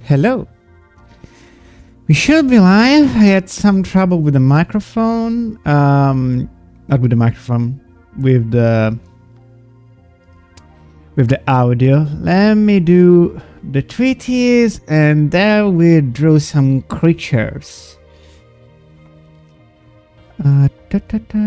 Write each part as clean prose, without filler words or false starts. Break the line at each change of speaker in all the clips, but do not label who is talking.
Hello. We should be live. I had some trouble with the microphone. Not with the microphone, with the audio. Let me do the treaties, and there we draw some creatures. Ta -ta -ta.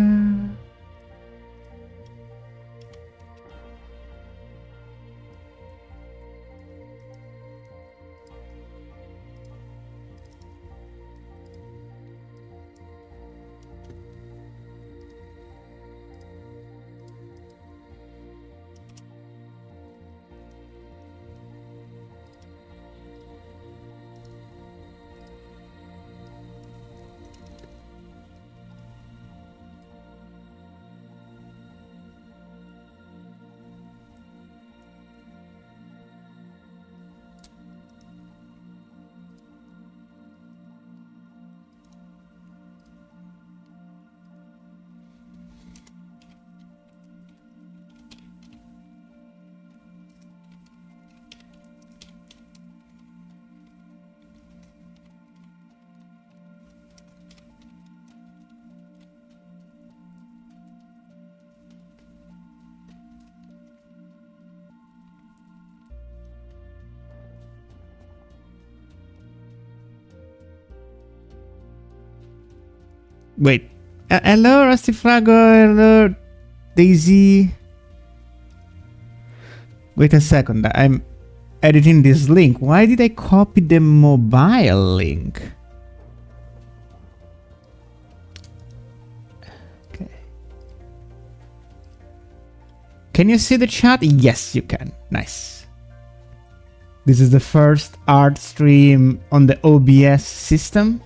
Wait. Hello, Rusty Frago. Hello, Daisy. Wait a second. I'm editing this link. Why did I copy the mobile link? Okay. Can you see the chat? Yes, you can. Nice. This is the first art stream on the OBS system.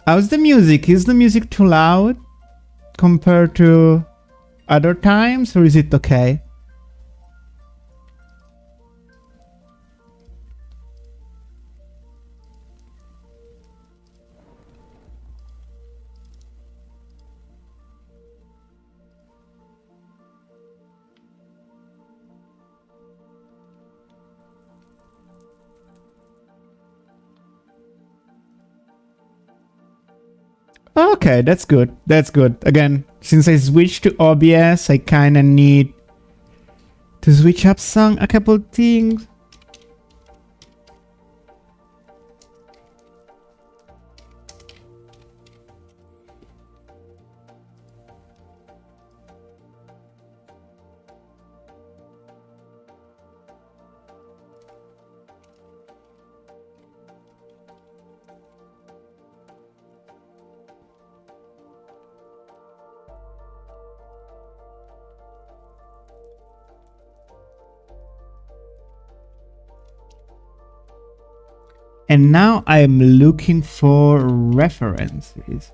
How's the music? Is the music too loud compared to other times, or is it okay? Okay, that's good. That's good. Again, since I switched to OBS, I kind of need to switch up a couple things. And now I'm looking for references.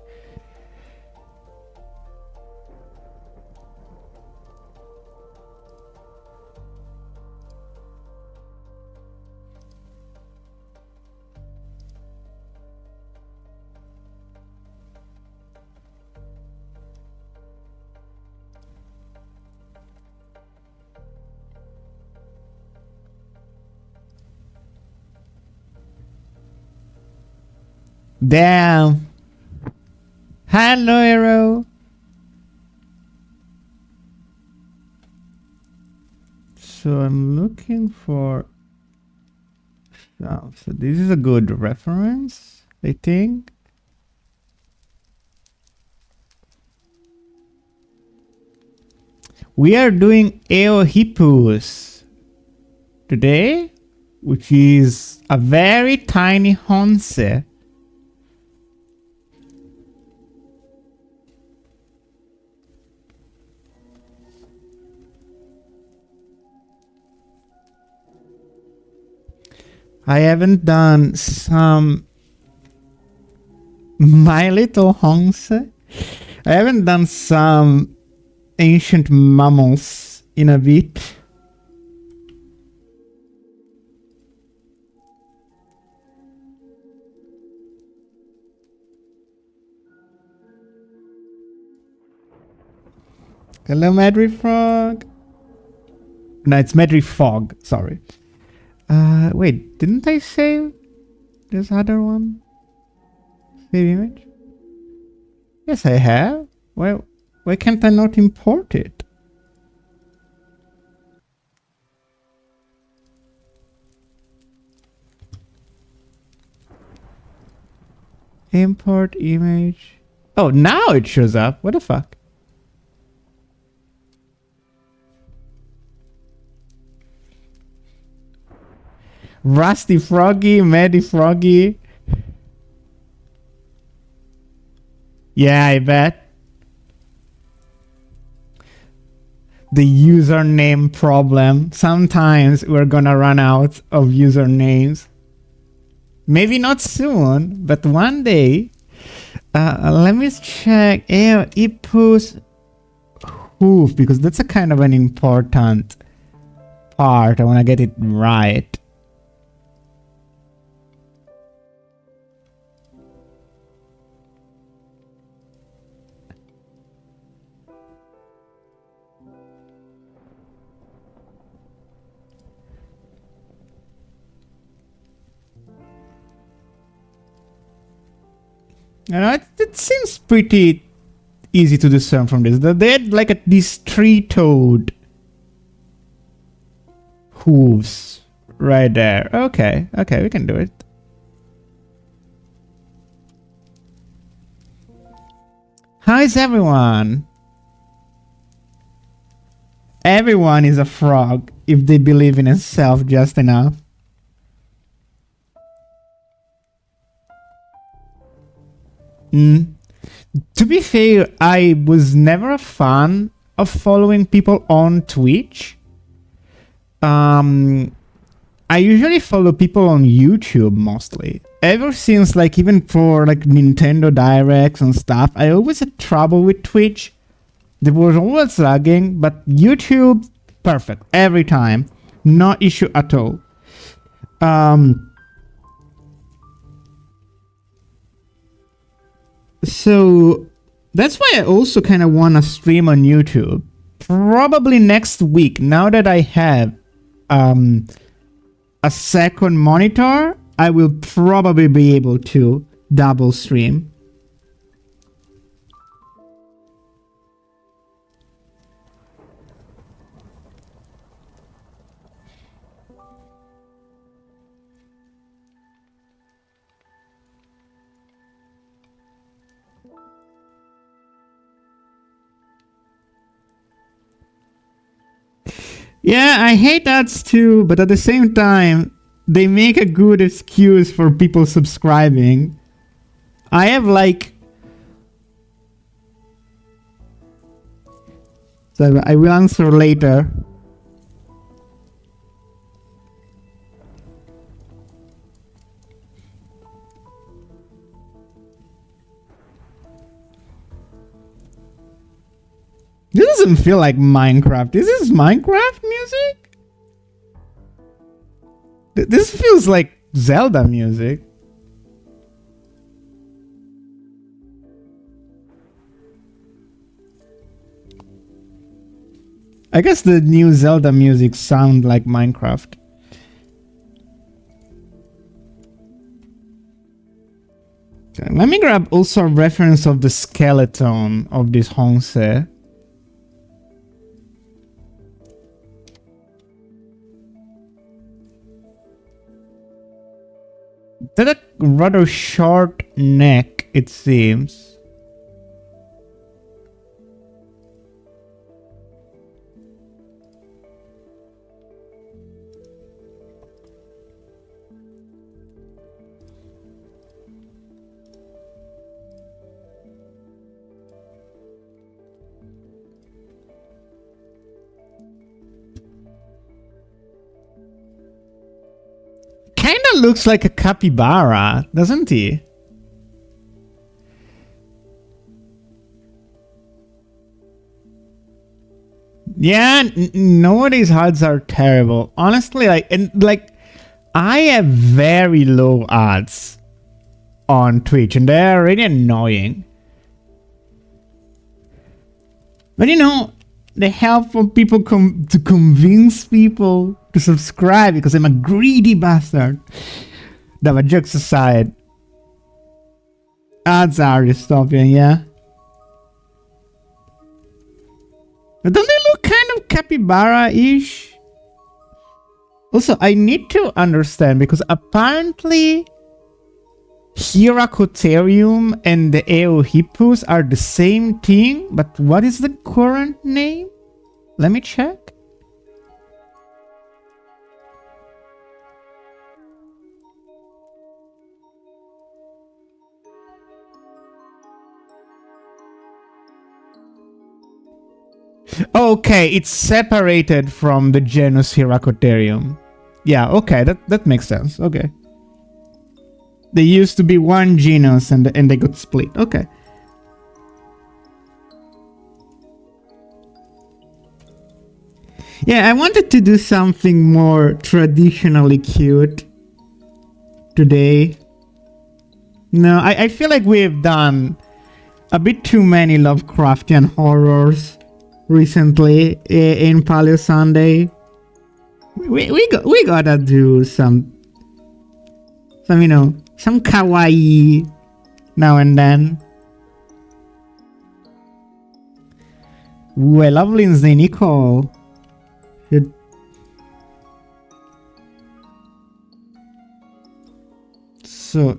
Damn. Hello, Hero. So I'm looking for... Oh, so this is a good reference, I think. We are doing Eohippus today, which is a very tiny Honse. I haven't done some My Little Honse. I haven't done some Ancient Mammals in a bit. Hello, Madry Frog. No, it's Madry Fog. Sorry. Wait, didn't I save this other one? Save image? Yes, I have. Why can't I not import it? Import image. Oh, now it shows up. What the fuck? Rusty Froggy, Maddie Froggy. Yeah, I bet. The username problem. Sometimes we're gonna run out of usernames. Maybe not soon, but one day. Let me check. Ipus hoof, because that's a kind of an important part. I want to get it right. It seems pretty easy to discern from this. They had like these three-toed hooves right there. Okay, we can do it. How is everyone? Everyone is a frog if they believe in itself just enough. To be fair, I was never a fan of following people on Twitch. I usually follow people on YouTube mostly. Ever since, like, even for like Nintendo Directs and stuff, I always had trouble with Twitch. There was always lagging, but YouTube, perfect every time, no issue at all. So that's why I also kind of want to stream on YouTube. Probably next week, now that I have a second monitor, I will probably be able to double stream. Yeah, I hate ads too, but at the same time, they make a good excuse for people subscribing. I have like... So I will answer later. This doesn't feel like Minecraft. Is this Minecraft music? This feels like Zelda music. I guess the new Zelda music sound like Minecraft. Okay, let me grab also a reference of the skeleton of this Honsei. That a rather short neck, it seems. Kinda looks like a capybara, doesn't he? Yeah, nowadays ads are terrible. Honestly, I have very low ads on Twitch, and they're really annoying. But you know, the help of people to convince people to subscribe because I'm a greedy bastard. That was jokes aside. Ads are dystopian, yeah. But don't they look kind of capybara-ish? Also, I need to understand because apparently Hyracotherium and the Eohippus are the same thing, but what is the current name? Let me check. Okay, it's separated from the genus Hyracotherium. Yeah, okay, that makes sense. Okay. They used to be one genus and they got split. Okay. Yeah, I wanted to do something more traditionally cute today. No, I feel like we've done a bit too many Lovecraftian horrors recently in Paleo Sunday. We gotta do some some kawaii now and then. Ooh, I love Lindsay Nicole. So,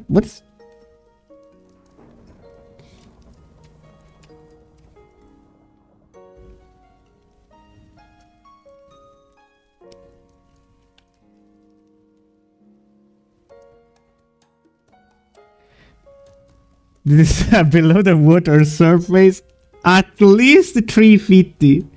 what's... This below the water surface, at least 350.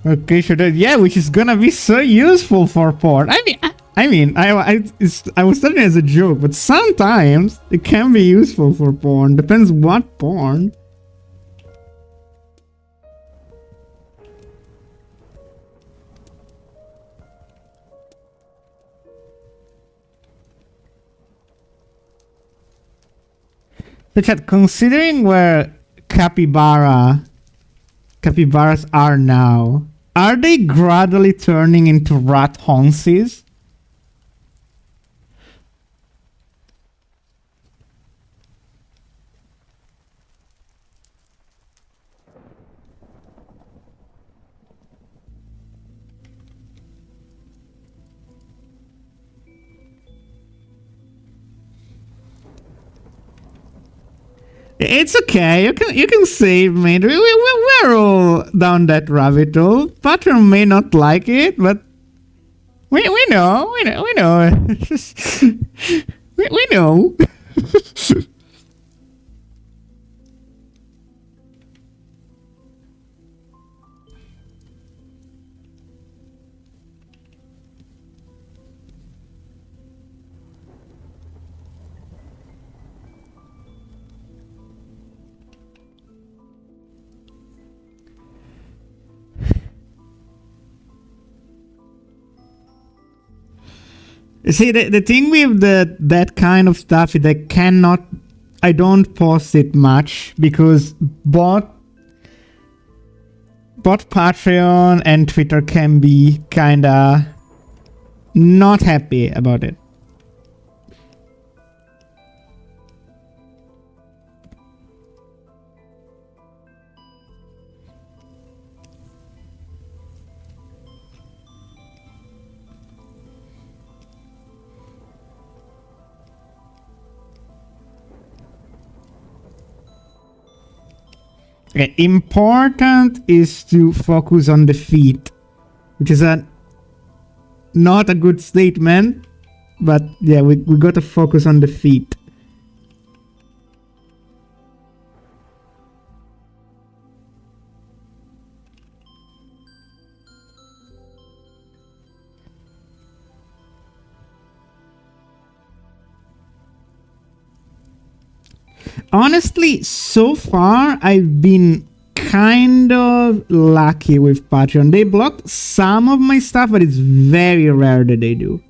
Okay, sure. Yeah, which is gonna be so useful for porn. I was telling it as a joke, but sometimes it can be useful for porn. Depends what porn. So chat, considering where capybaras are now, are they gradually turning into rat honsies? It's okay. You can save me. We're all down that rabbit hole. Patron may not like it, but we know. We know. we know. See, the thing with that kind of stuff is I don't post it much because both Patreon and Twitter can be kinda not happy about it. Okay, important is to focus on the feet, which is not a good statement, but yeah, we gotta focus on the feet. Honestly, so far I've been kind of lucky with Patreon. They blocked some of my stuff, but it's very rare that they do.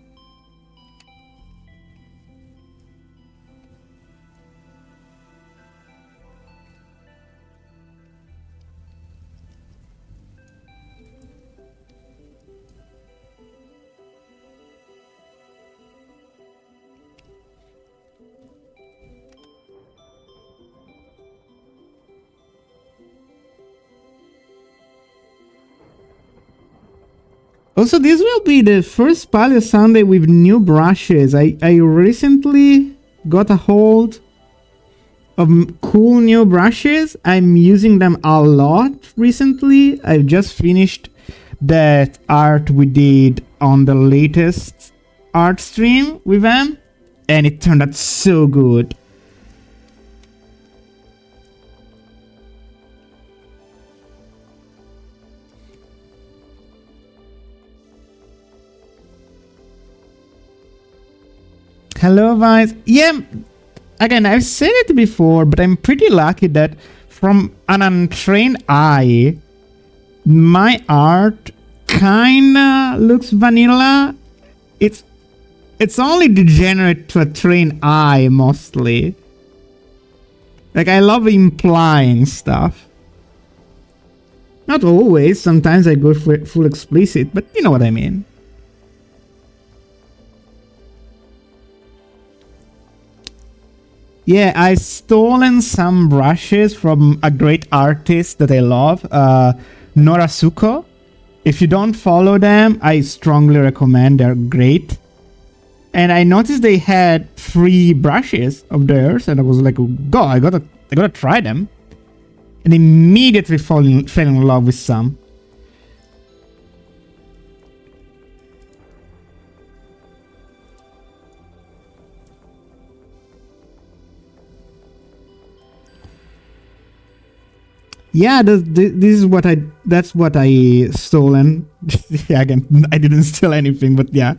Also, this will be the first Paleo Sunday with new brushes. I recently got a hold of cool new brushes. I'm using them a lot recently. I've just finished that art we did on the latest art stream with them, and it turned out so good. Hello, Vice. Yeah, again, I've said it before, but I'm pretty lucky that from an untrained eye, my art kinda looks vanilla. It's only degenerate to a trained eye mostly. Like, I love implying stuff. Not always. Sometimes I go for full explicit, but you know what I mean. Yeah, I stolen some brushes from a great artist that I love, Norasuko. If you don't follow them, I strongly recommend. They're great. And I noticed they had free brushes of theirs, and I was like, "Go! I gotta try them." And immediately fell in love with some. Yeah, this is what that's what I stolen. Yeah, again, I didn't steal anything, but yeah.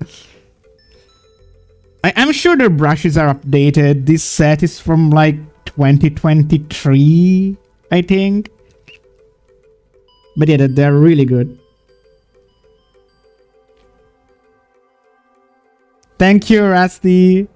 I'm sure their brushes are updated. This set is from like 2023, I think. But yeah, they're really good. Thank you, Rusty.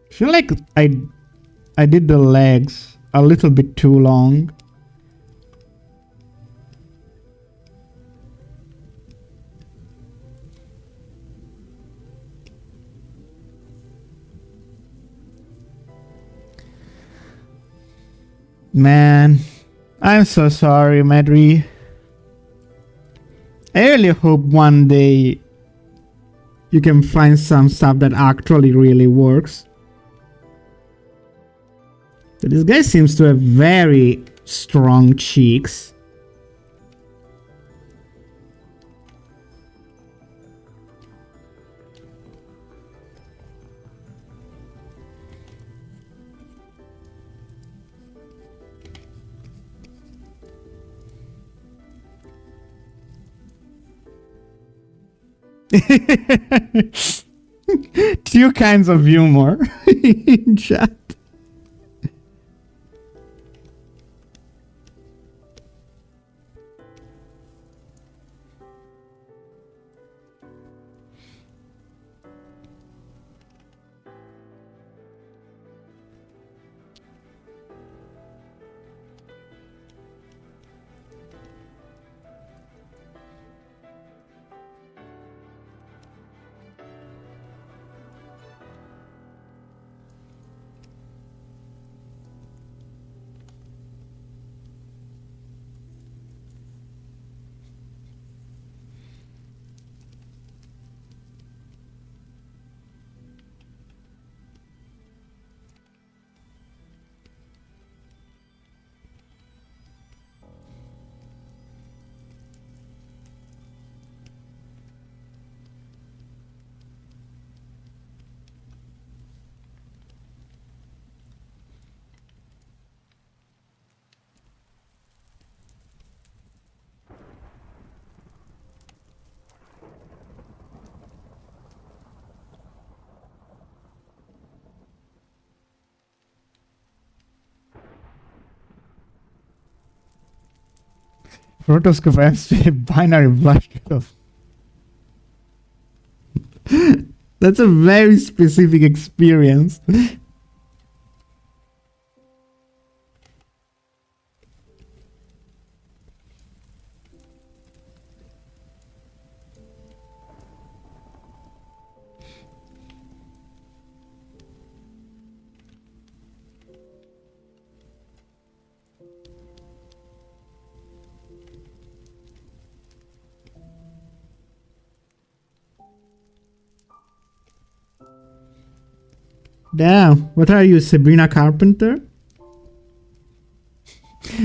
I feel like I did the legs a little bit too long. Man, I'm so sorry, Madri. I really hope one day you can find some stuff that actually really works. But this guy seems to have very strong cheeks. Two kinds of humor in chat. Rotoscope MC binary blush. That's a very specific experience. Damn, what are you, Sabrina Carpenter?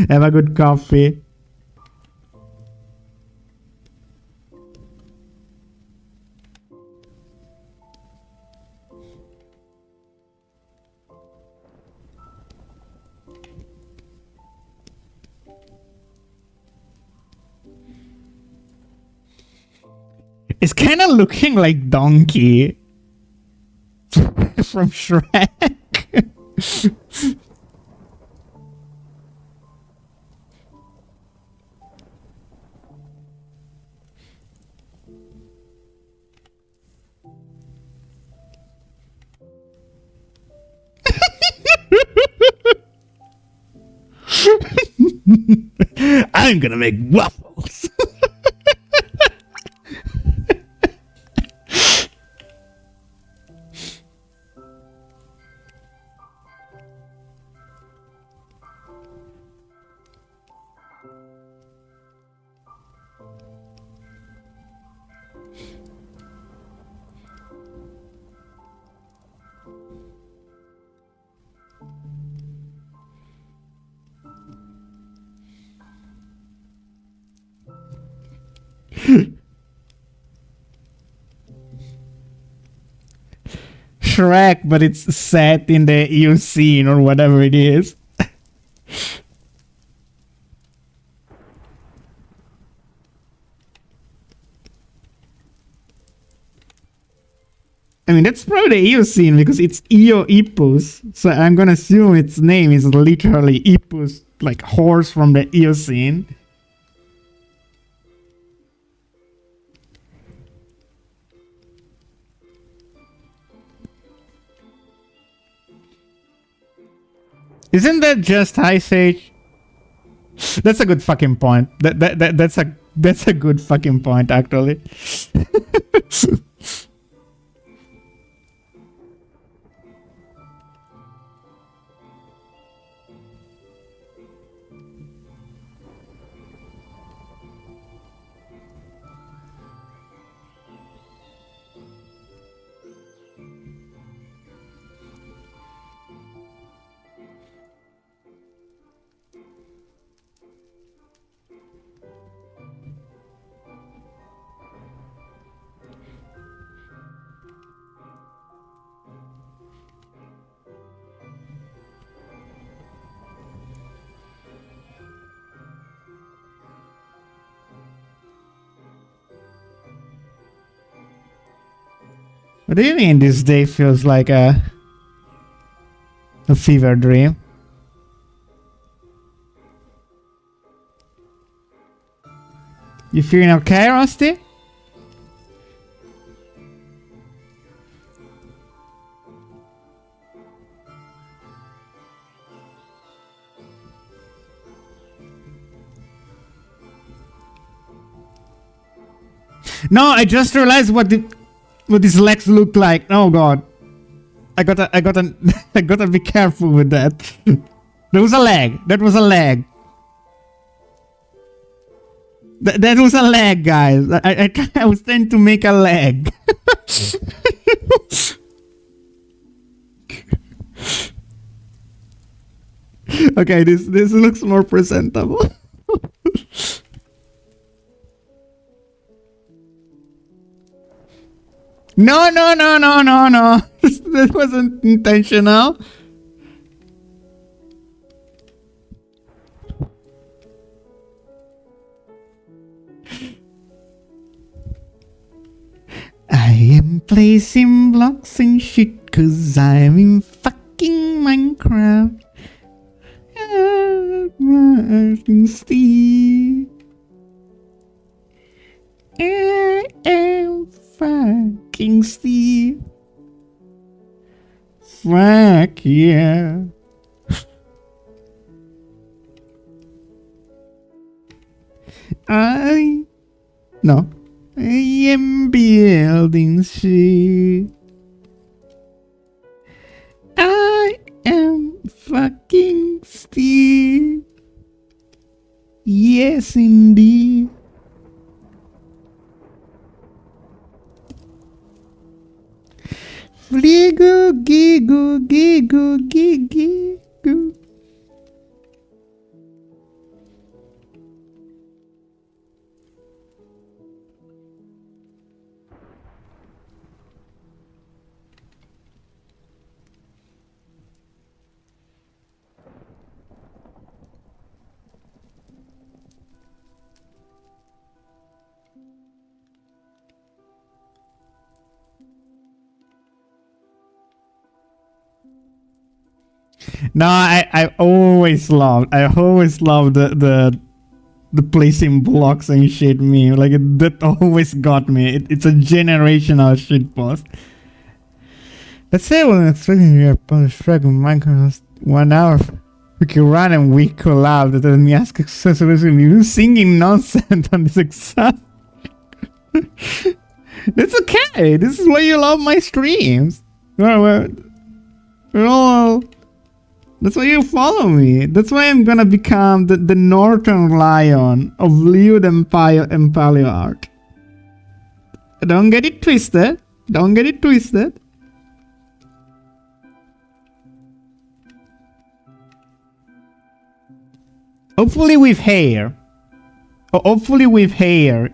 Have a good coffee. It's kind of looking like Donkey from Shrek. I'm gonna make waffles. Shrek, but it's set in the Eocene or whatever it is. I mean, that's probably the Eocene because it's Eohippus. So I'm gonna assume its name is literally Hippus, like horse from the Eocene. Isn't that just Ice Age? That's a good fucking point. That's a good fucking point, actually. What do you mean this day feels like a fever dream? You feeling okay, Rusty? No, I just realized what these legs look like. Oh god. I gotta I gotta be careful with that. There was a leg. That was a leg. That was a leg, guys. I was trying to make a leg. Okay, this looks more presentable. No. That wasn't intentional. I am placing blocks and shit cause I'm in fucking Minecraft. Steve. care. I no. I am building shit. I am fucking Steve. Yes, indeed. Fligo, gigo, gigo, gigo. No, I always loved the placing blocks and shit meme. Like that always got me. It's a generational shit post. Let's say when expecting your publish fragment Minecraft 1 hour. We can run and we collab. That me ask accessibility. You singing nonsense on this exam. That's okay. This is why you love my streams. We're all. That's why you follow me. That's why I'm gonna become the Northern Lion of Lewd and Paleo art. Don't get it twisted. Don't get it twisted. Hopefully with hair. Hopefully with hair.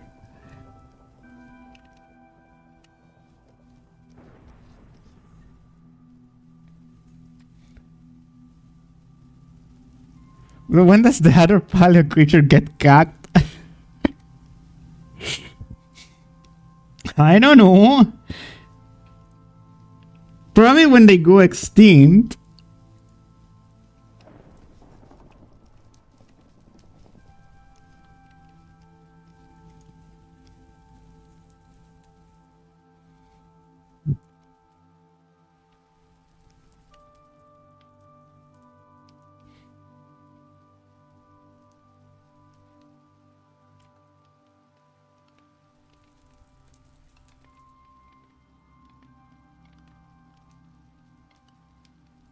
When does the other paleo creature get cacked? I don't know. Probably when they go extinct.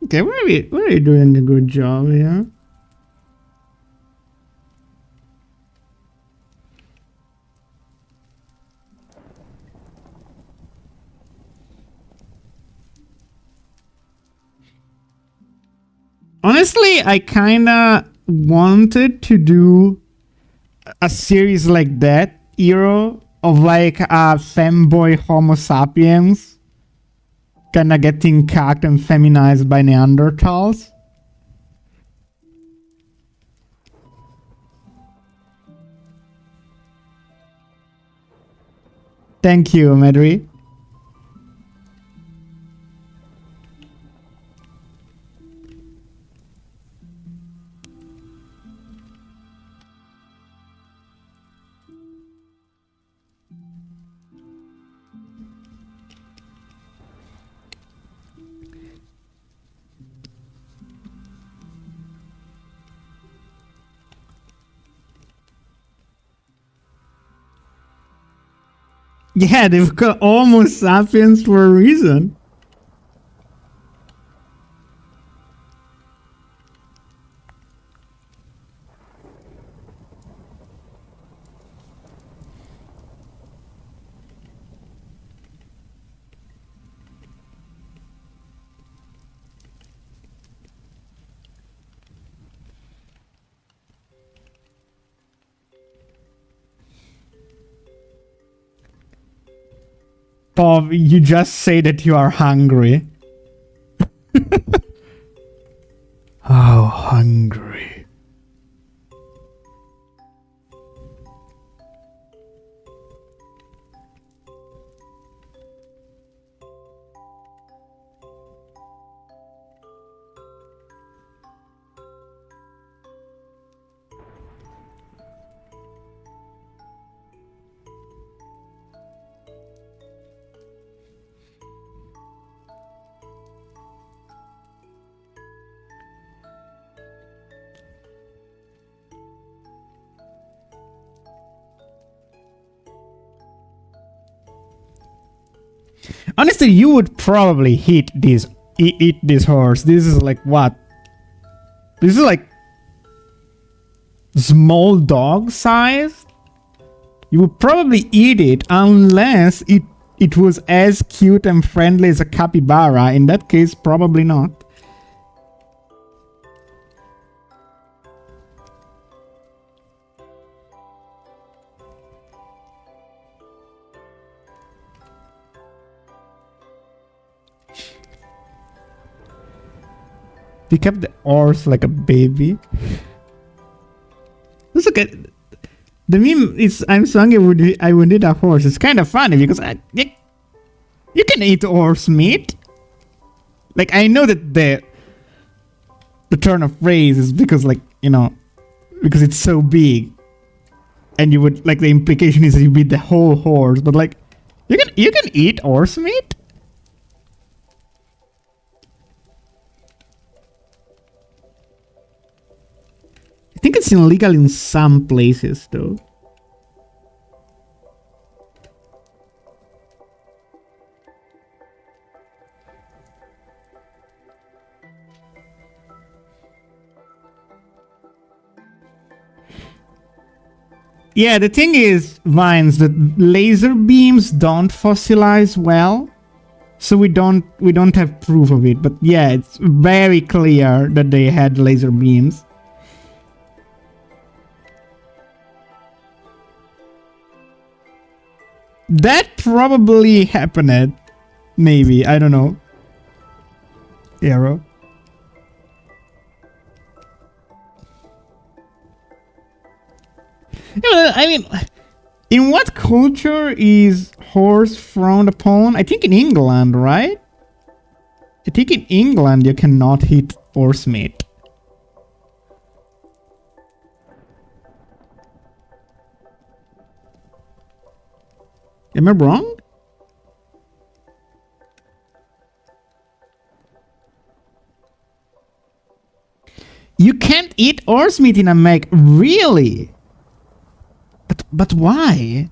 Okay, we're doing a good job here. Honestly, I kinda wanted to do a series like that, Hero, of like a femboy Homo sapiens kinda getting cacked and feminized by Neanderthals. Thank you, Medri. Yeah, they've got almost sapiens for a reason. Bob, you just say that you are hungry. How hungry. Honestly, you would probably eat this horse. This is like what? This is like small dog size. You would probably eat it unless it was as cute and friendly as a capybara. In that case, probably not. Pick up the horse like a baby. Look at the meme. It's I'm so hungry. I would eat a horse. It's kind of funny because you can eat horse meat. Like I know that the turn of phrase is because because it's so big, and you would like the implication is that you eat the whole horse. But like you can eat horse meat. I think it's illegal in some places, though. Yeah, the thing is, Vines, that laser beams don't fossilize well, so we don't have proof of it. But yeah, it's very clear that they had laser beams. That probably happened. Maybe. I don't know. Arrow. I mean, in what culture is horse frowned upon? I think in England, right? I think in England you cannot eat horse meat. Am I wrong? You can't eat horse meat in America, really? But why?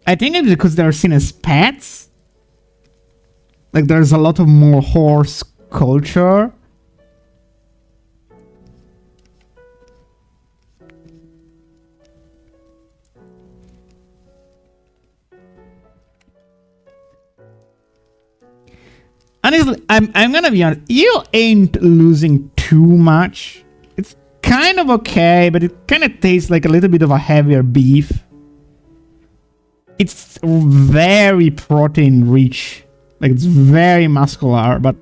I think it's because they're seen as pets. Like there's a lot of more horse culture. Honestly, I'm gonna be honest. You ain't losing too much. It's kind of okay, but it kind of tastes like a little bit of a heavier beef. It's very protein rich. Like it's very muscular, but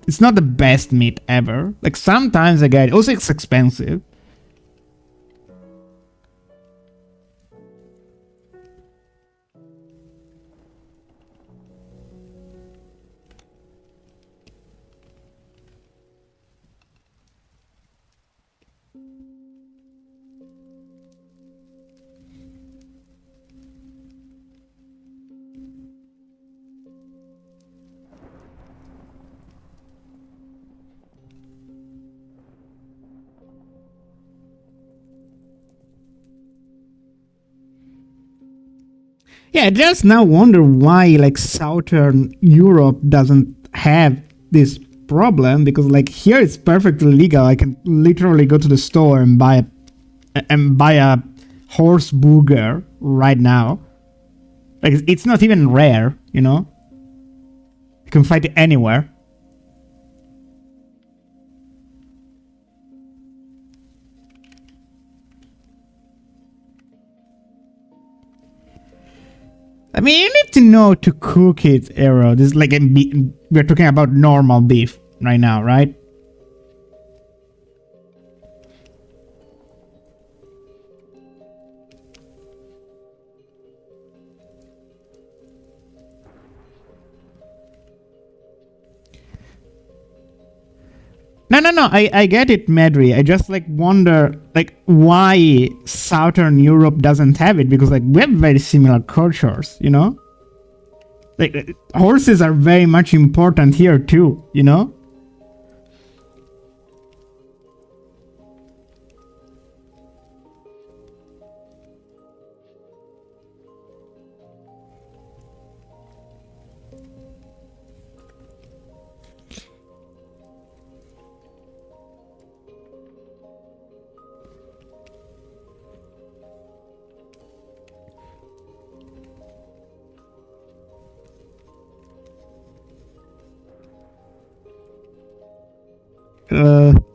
it's not the best meat ever. Like sometimes I get it. Also, it's expensive. Yeah, I just now wonder why like Southern Europe doesn't have this problem, because like here it's perfectly legal. I can literally go to the store and buy a horse burger right now. Like it's not even rare, you know? You can find it anywhere. I mean, you need to know to cook it, Arrow. This is like we're talking about normal beef right now, right? No. I get it, Medri. I just like wonder like why Southern Europe doesn't have it, because like we have very similar cultures, you know? Like horses are very much important here too, you know?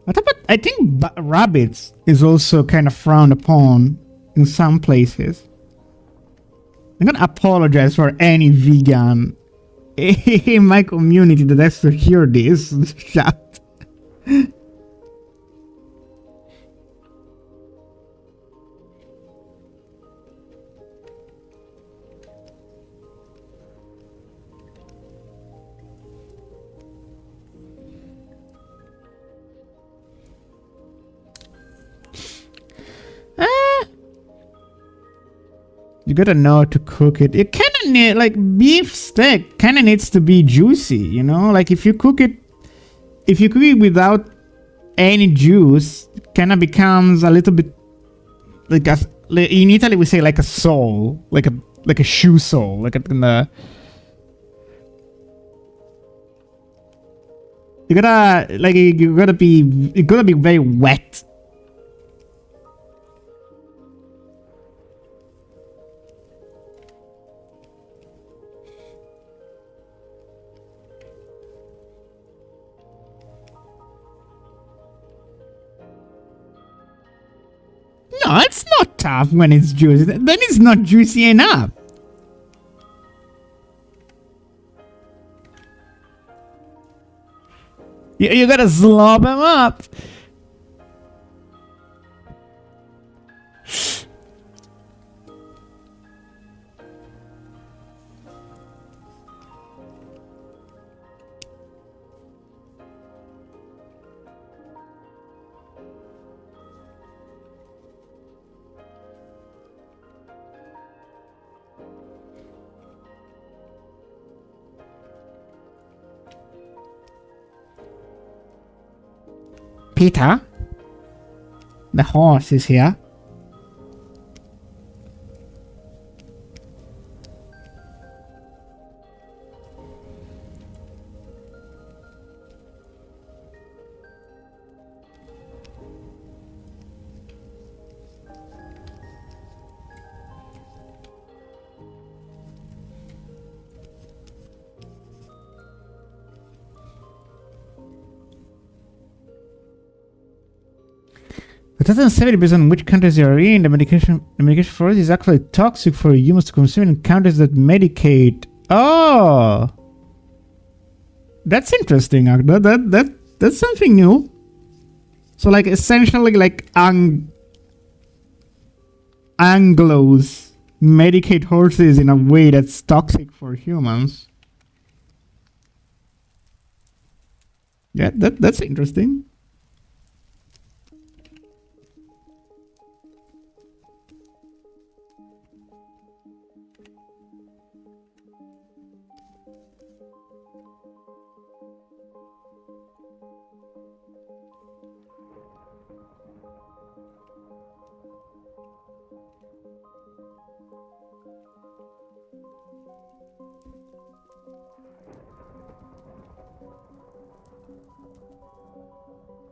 What about? I think rabbits is also kind of frowned upon in some places. I'm gonna apologize for any vegan in my community that has to hear this shout. You gotta know to cook it. It kind of need, like beef steak kind of needs to be juicy, you know? Like if you cook it without any juice, it kind of becomes a little bit like in Italy we say like a sole, like a shoe sole, like in the. You gotta be very wet. No, it's not tough when it's juicy. Then it's not juicy enough. You gotta slob them up. Peter, the horse is here. It doesn't say based on which countries you are in. The medication for it is actually toxic for humans to consume in countries that medicate. Oh, that's interesting. That's something new. So like essentially like Anglos medicate horses in a way that's toxic for humans. Yeah, that's interesting.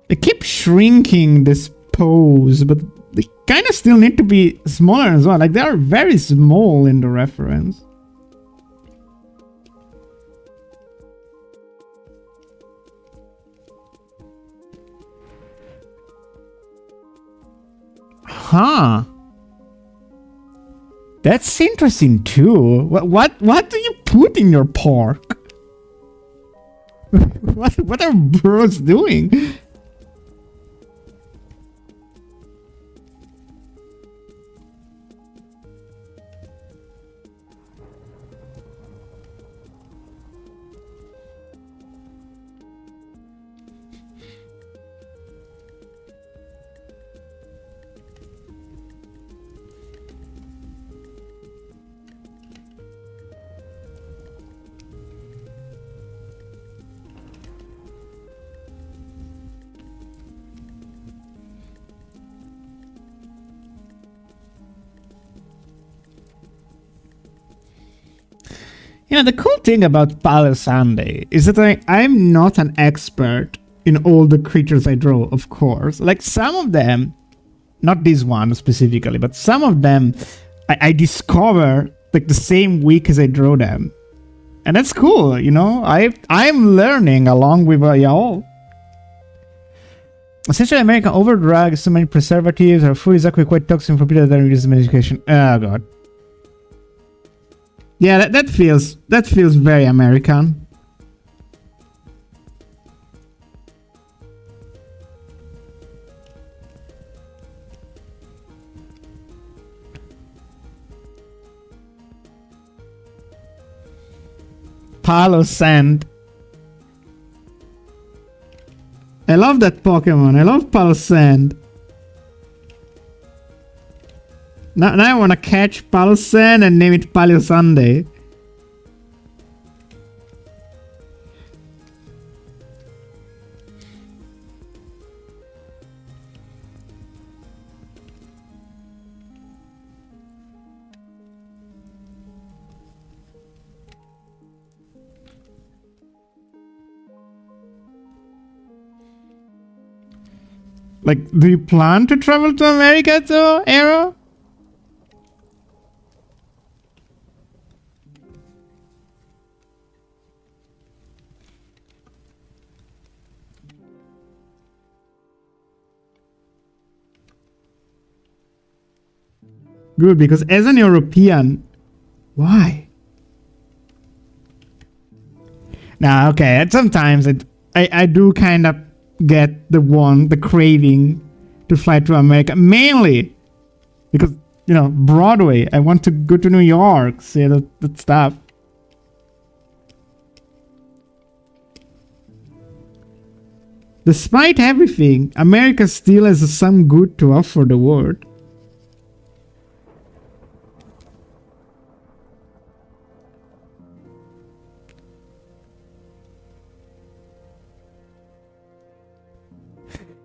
They keep shrinking this pose, but they kind of still need to be smaller as well. Like they are very small in the reference. Huh. That's interesting too. What do you put in your pork? what are bros doing? The cool thing about Palo Sandy is that I'm not an expert in all the creatures I draw, of course. Like some of them, not this one specifically, but some of them I discover like the same week as I draw them. And that's cool, I'm learning along with y'all. Essentially, American overdrug, so many preservatives, our food is actually quite toxic for people that don't use medication. Oh god. Yeah, that feels very American. Palo Sand. I love that Pokemon. I love Palo Sand. Now I want to catch Palo Sand and name it Palo Sunday. Like, do you plan to travel to America too, Arrow? Good, because as an European, why? Nah, okay, sometimes I do kind of get the craving to fly to America, mainly because, Broadway. I want to go to New York, see that stuff. Despite everything, America still has some good to offer the world.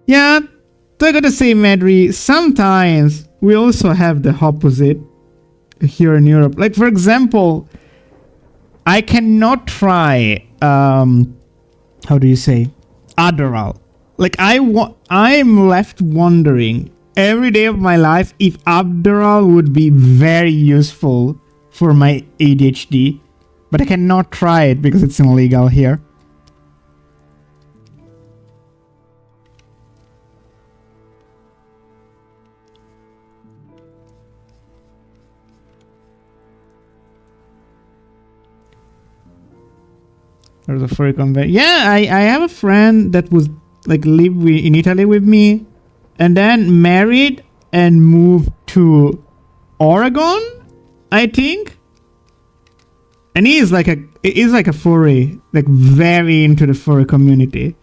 Yeah, I gotta say, Madri, sometimes we also have the opposite here in Europe. Like, for example, I cannot try, how do you say, Adderall. Like, I'm left wondering every day of my life if Adderall would be very useful for my ADHD, but I cannot try it because it's illegal here. There's a furry convention. Yeah, I have a friend that was like live in Italy with me, and then married and moved to Oregon, I think. And he is like a furry, like very into the furry community.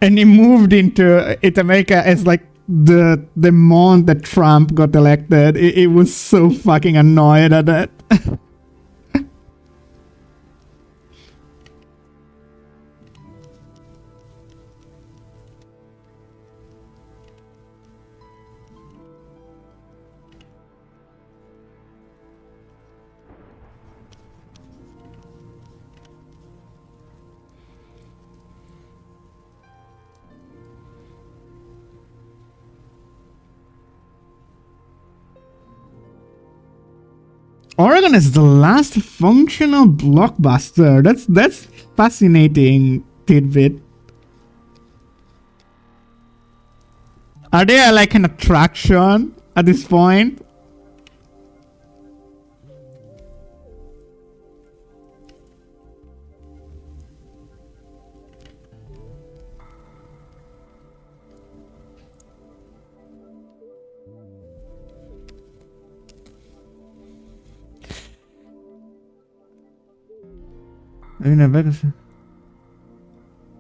And he moved into America as like the month that Trump got elected. It was so fucking annoyed at that. Oregon is the last functional blockbuster. That's fascinating tidbit. Are they like an attraction at this point?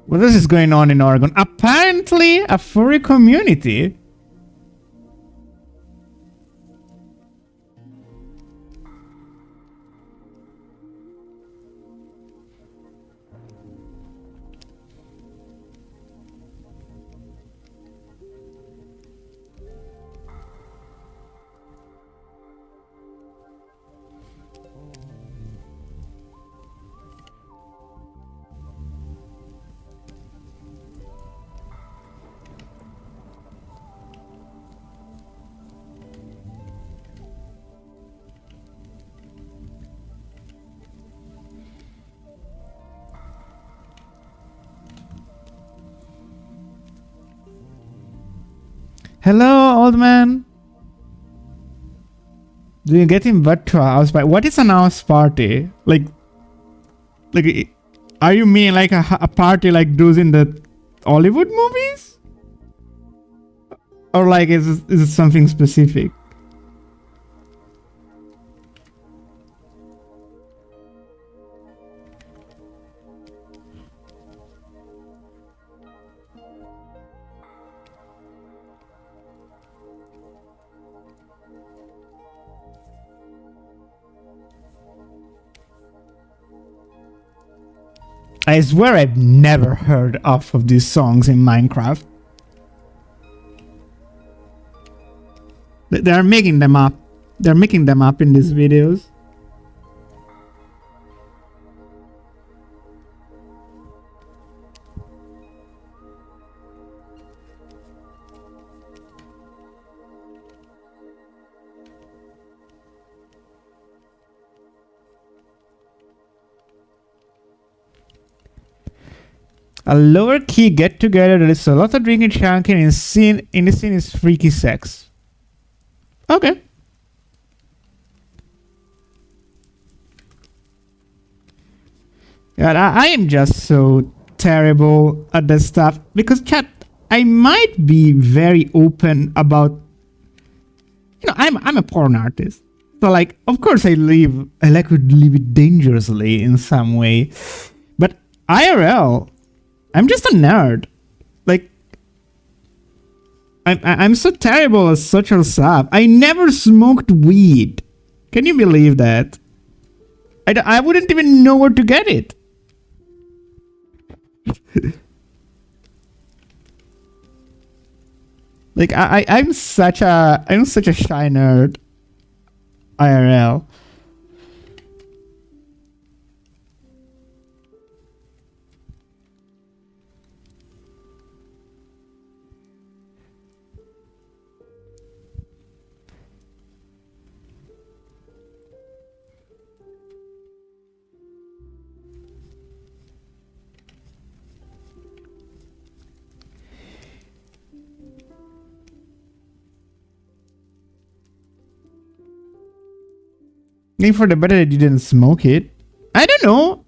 What is going on in Oregon? Apparently, a furry community. Hello, old man. Do you get invited to a house party? What is an house party? Like, are you mean like a party like those in the Hollywood movies? Or like, is it something specific? I swear I've never heard of these songs in Minecraft. They're making them up. They're making them up in these videos. A lower key get together. There is a lot of drinking, shanking, and in the scene is freaky sex. Okay. God, I am just so terrible at this stuff because chat, I might be very open about, I'm a porn artist. So like, of course I like to live it dangerously in some way. But IRL, I'm just a nerd. Like, I'm so terrible at social stuff. I never smoked weed. Can you believe that? I wouldn't even know where to get it. Like I'm such a shy nerd. IRL. Maybe for the better that you didn't smoke it. I don't know.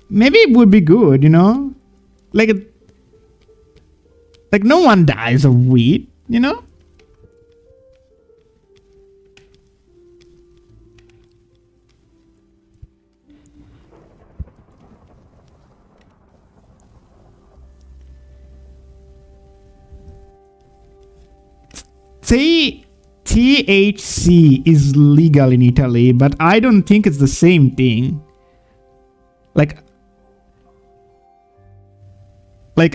Maybe it would be good, Like no one dies of weed, See, THC is legal in Italy, but I don't think it's the same thing. Like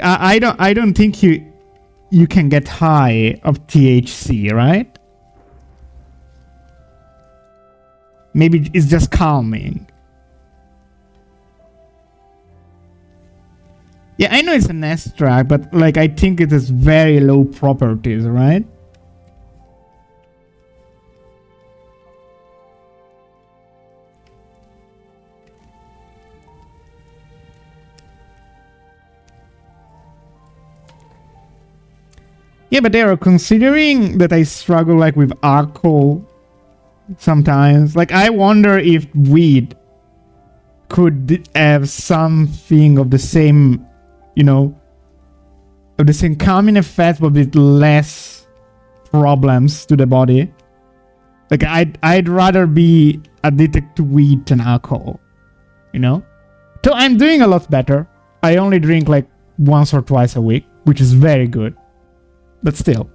I don't think you can get high of THC, right? Maybe it's just calming. Yeah, I know it's an extract, but like I think it has very low properties, right? Yeah, but they are considering that I struggle like with alcohol sometimes. Like I wonder if weed could have something of the same, of the same calming effect, but with less problems to the body. Like I'd rather be addicted to weed than alcohol, So I'm doing a lot better. I only drink like once or twice a week, which is very good. But still.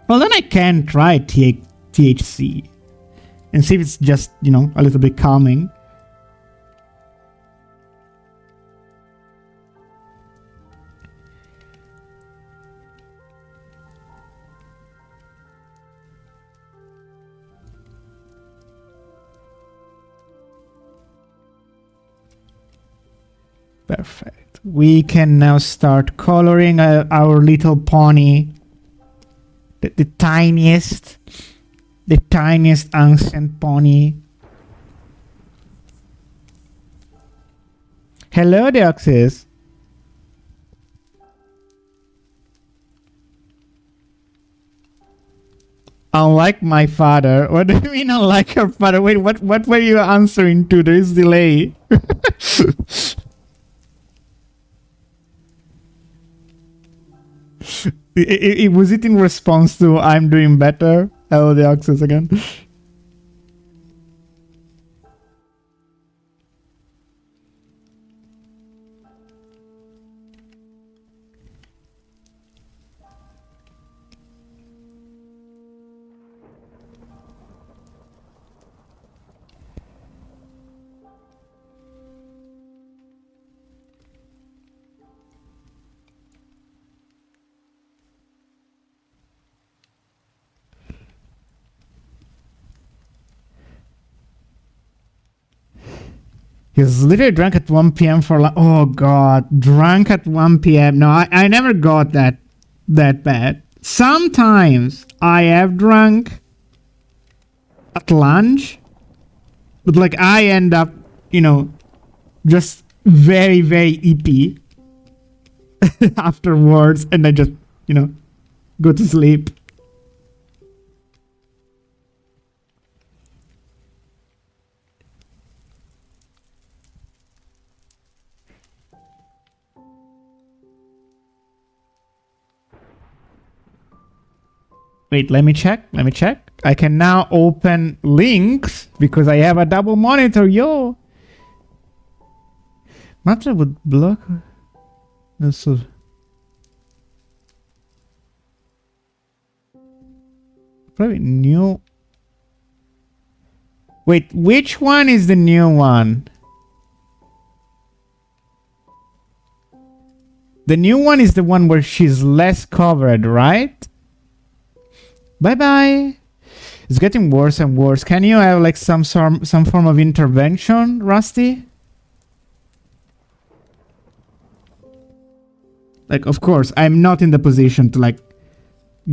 Well, then I can try THC and see if it's just, a little bit calming. Perfect. We can now start coloring our little pony. The tiniest ancient pony. Hello, Deoxys. Unlike my father. What do you mean unlike your father? Wait, what were you answering to? There is delay. Was it in response to I'm doing better? Hello, Deoxys again. He's literally drunk at 1 p.m. for oh god, drunk at 1 p.m. No, I never got that bad. Sometimes I have drunk at lunch, but like I end up, just very, very eepy afterwards, and I just, go to sleep. Wait, let me check. I can now open links because I have a double monitor, yo. Matra would block. So probably new. Wait, which one is the new one? The new one is the one where she's less covered, right? Bye-bye. It's getting worse and worse. Can you have like some form of intervention, Rusty? Like, of course, I'm not in the position to like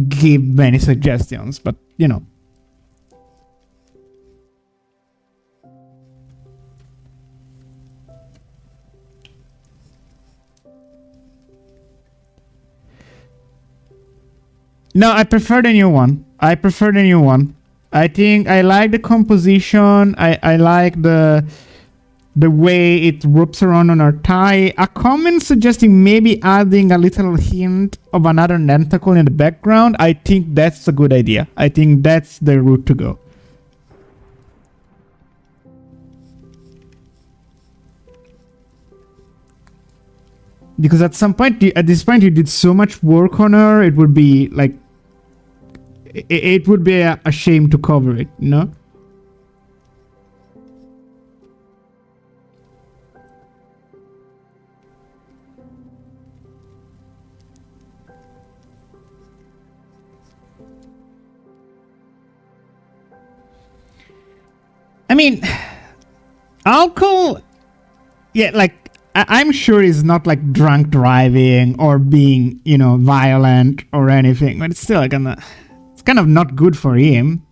give many suggestions, but No, I prefer the new one. I think I like the composition. I like the way it wraps around on her thigh. A comment suggesting maybe adding a little hint of another tentacle in the background. I think that's a good idea. I think that's the route to go. Because at this point, you did so much work on her, it would be like, it would be a shame to cover it, I mean, alcohol, yeah, like, I'm sure he's not like drunk driving or being, violent or anything, but it's still like it's kind of not good for him.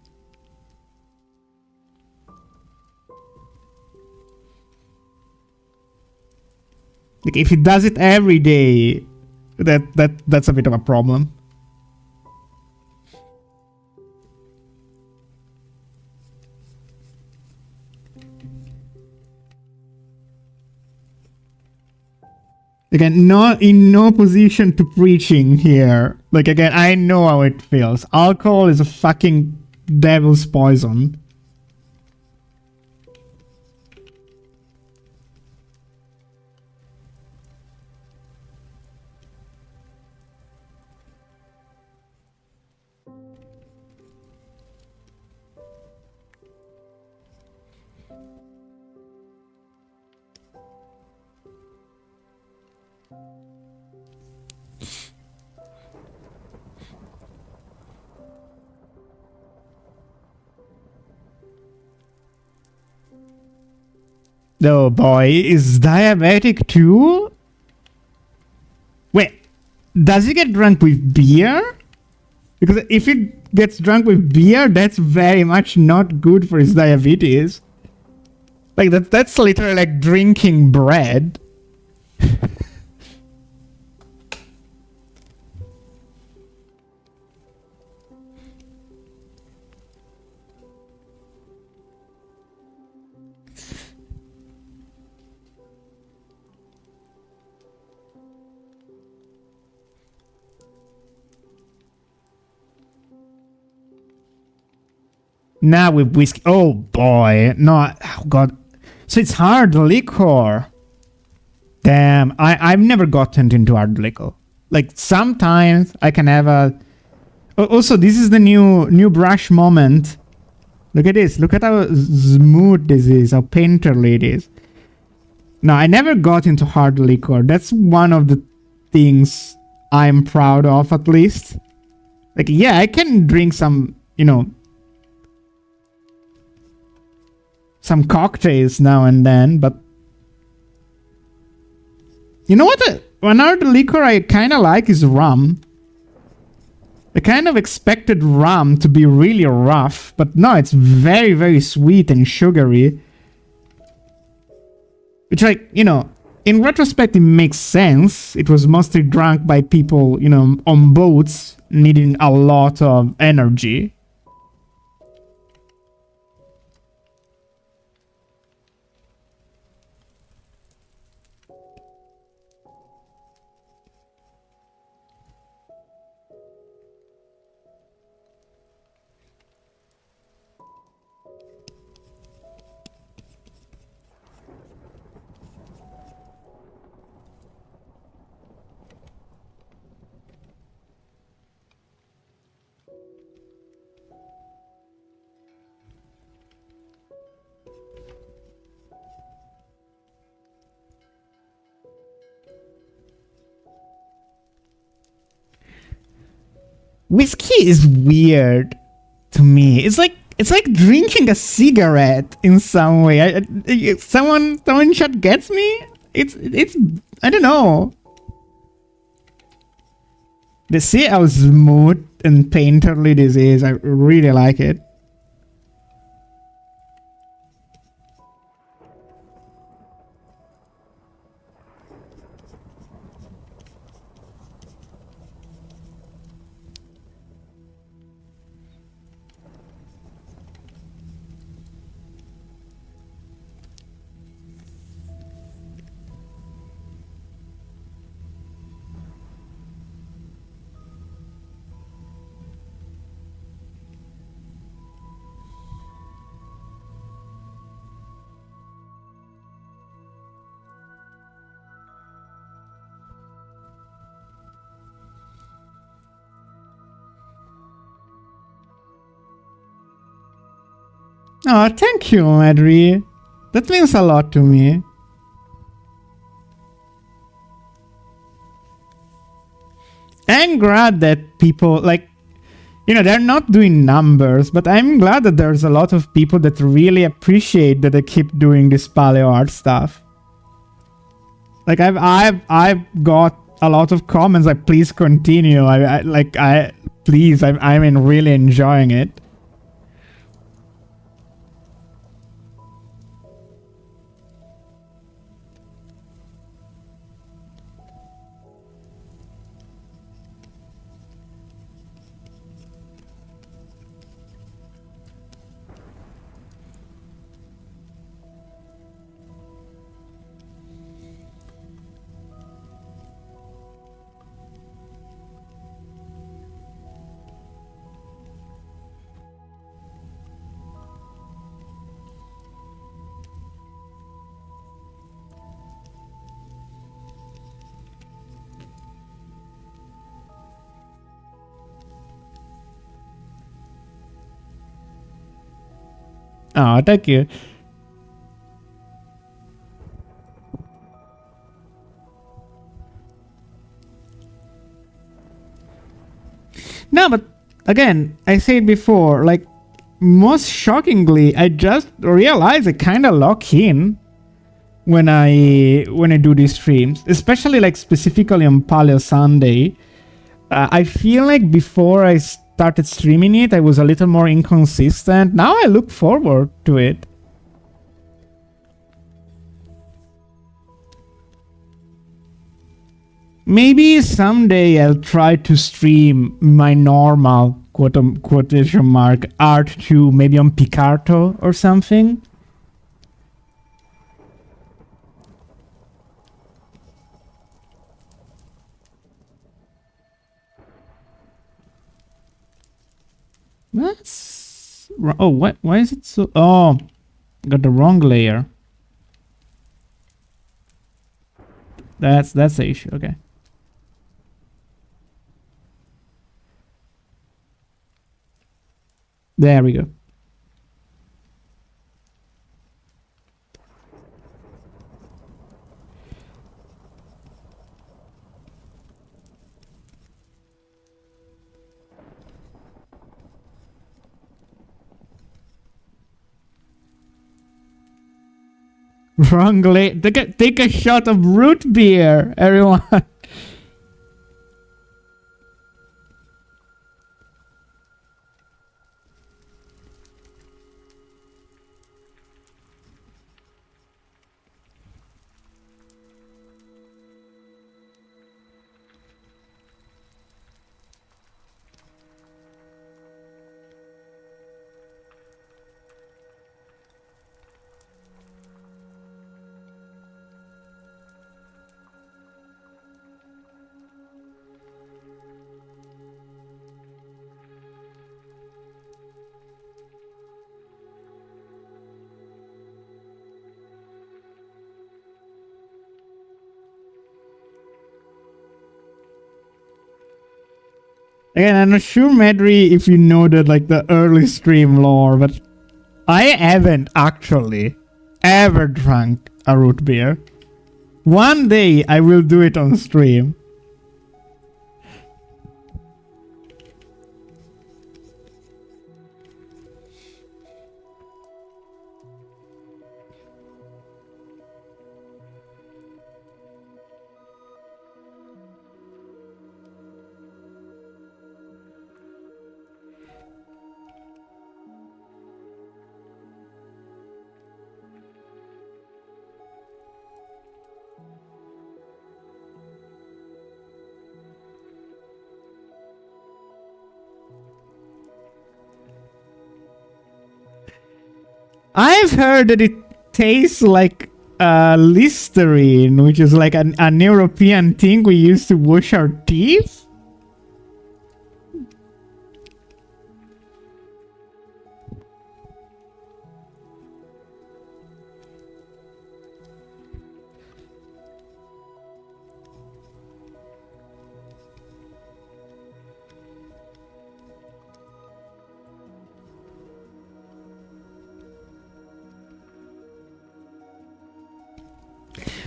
Like if he does it every day, that's a bit of a problem. Again, not in no position to preaching here. Like again, I know how it feels. Alcohol is a fucking devil's poison. Oh boy, is diabetic too? Wait, does he get drunk with beer? Because if he gets drunk with beer, that's very much not good for his diabetes. Like that's literally like drinking bread. Now with whiskey. Oh boy. No, oh god. So it's hard liquor. Damn, I've never gotten into hard liquor. Like sometimes I can have a. Also, this is the new brush moment. Look at this. Look at how smooth this is. How painterly it is. No, I never got into hard liquor. That's one of the things I'm proud of, at least. Like, yeah, I can drink some, some cocktails now and then, but you know what? Another liquor I kind of like is rum. I kind of expected rum to be really rough, but no, it's very, very sweet and sugary. Which, like, in retrospect, it makes sense. It was mostly drunk by people, on boats needing a lot of energy. Whiskey is weird to me. It's like drinking a cigarette in some way. Someone chat gets me. It's I don't know. They see how smooth and painterly this is. I really like it. Oh, thank you, Madri. That means a lot to me. I'm glad that people, like, they're not doing numbers, but I'm glad that there's a lot of people that really appreciate that I keep doing this paleo art stuff. Like, I've got a lot of comments like, please continue. Please, I'm really enjoying it. Oh, thank you. No, but again, I said before, like, most shockingly, I just realized I kind of lock in when I do these streams, especially like specifically on Paleo Sunday. I feel like before I started streaming it, I was a little more inconsistent. Now I look forward to it. Maybe someday I'll try to stream my normal quotation mark art to maybe on Picarto or something. That's oh, what? Why is it so? Oh, got the wrong layer. That's the issue. Okay. There we go. Wrong layer. Take a shot of root beer, everyone. Again, I'm not sure, Medri, if you know that like the early stream lore, but I haven't actually ever drunk a root beer. One day I will do it on stream. I've heard that it tastes like Listerine, which is like an European thing we use to wash our teeth.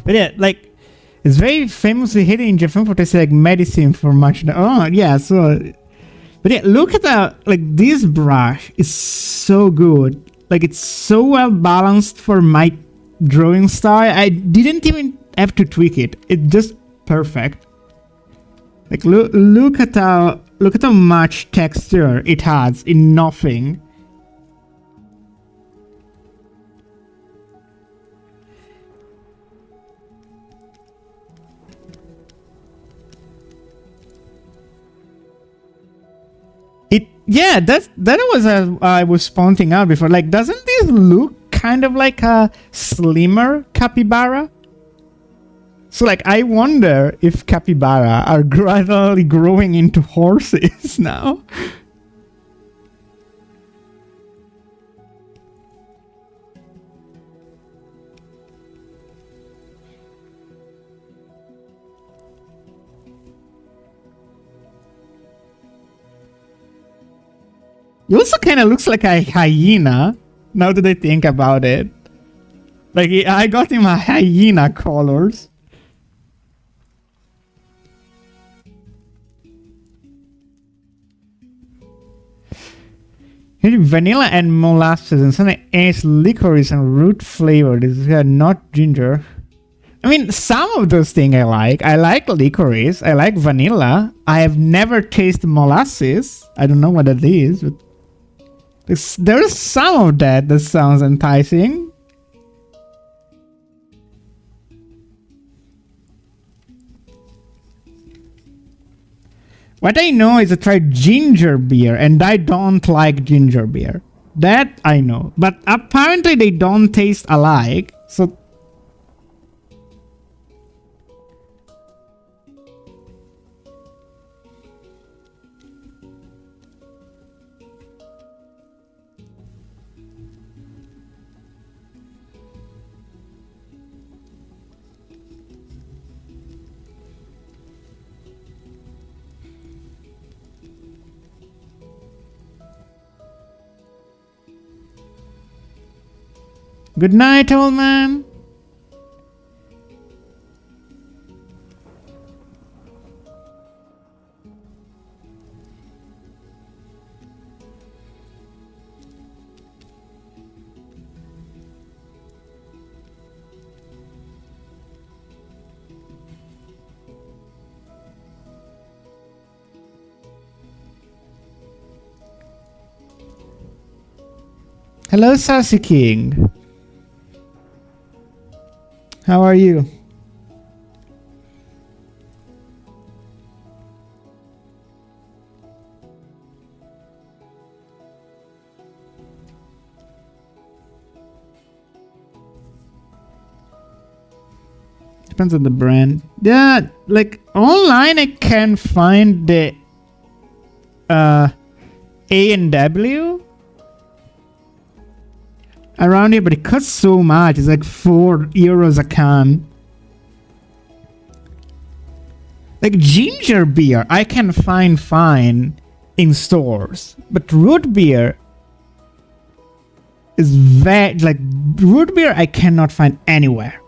But yeah, like, it's very famously hidden in Japan for tasting like medicine for much. Oh, yeah, so. But yeah, look at that. Like, this brush is so good. Like, it's so well balanced for my drawing style. I didn't even have to tweak it. It's just perfect. Like, look at how much texture it has in nothing. Yeah, that was I was pointing out before. Like, doesn't this look kind of like a slimmer capybara? So, like, I wonder if capybara are gradually growing into horses now. It also kind of looks like a hyena, now that I think about it. Like, I got him a hyena colors. Vanilla and molasses and something else, licorice and root flavor. This is not ginger. I mean, some of those things I like. I like licorice. I like vanilla. I have never tasted molasses. I don't know what that is, but there's some of that sounds enticing. What I know is I tried ginger beer and I don't like ginger beer. That I know. But apparently they don't taste alike. So good night, old man. Hello, Sassy King. How are you? Depends on the brand. Yeah, like online I can find the A&W around here, but it costs so much. It's like €4 a can. Like ginger beer, I can find fine in stores, but root beer is root beer I cannot find anywhere.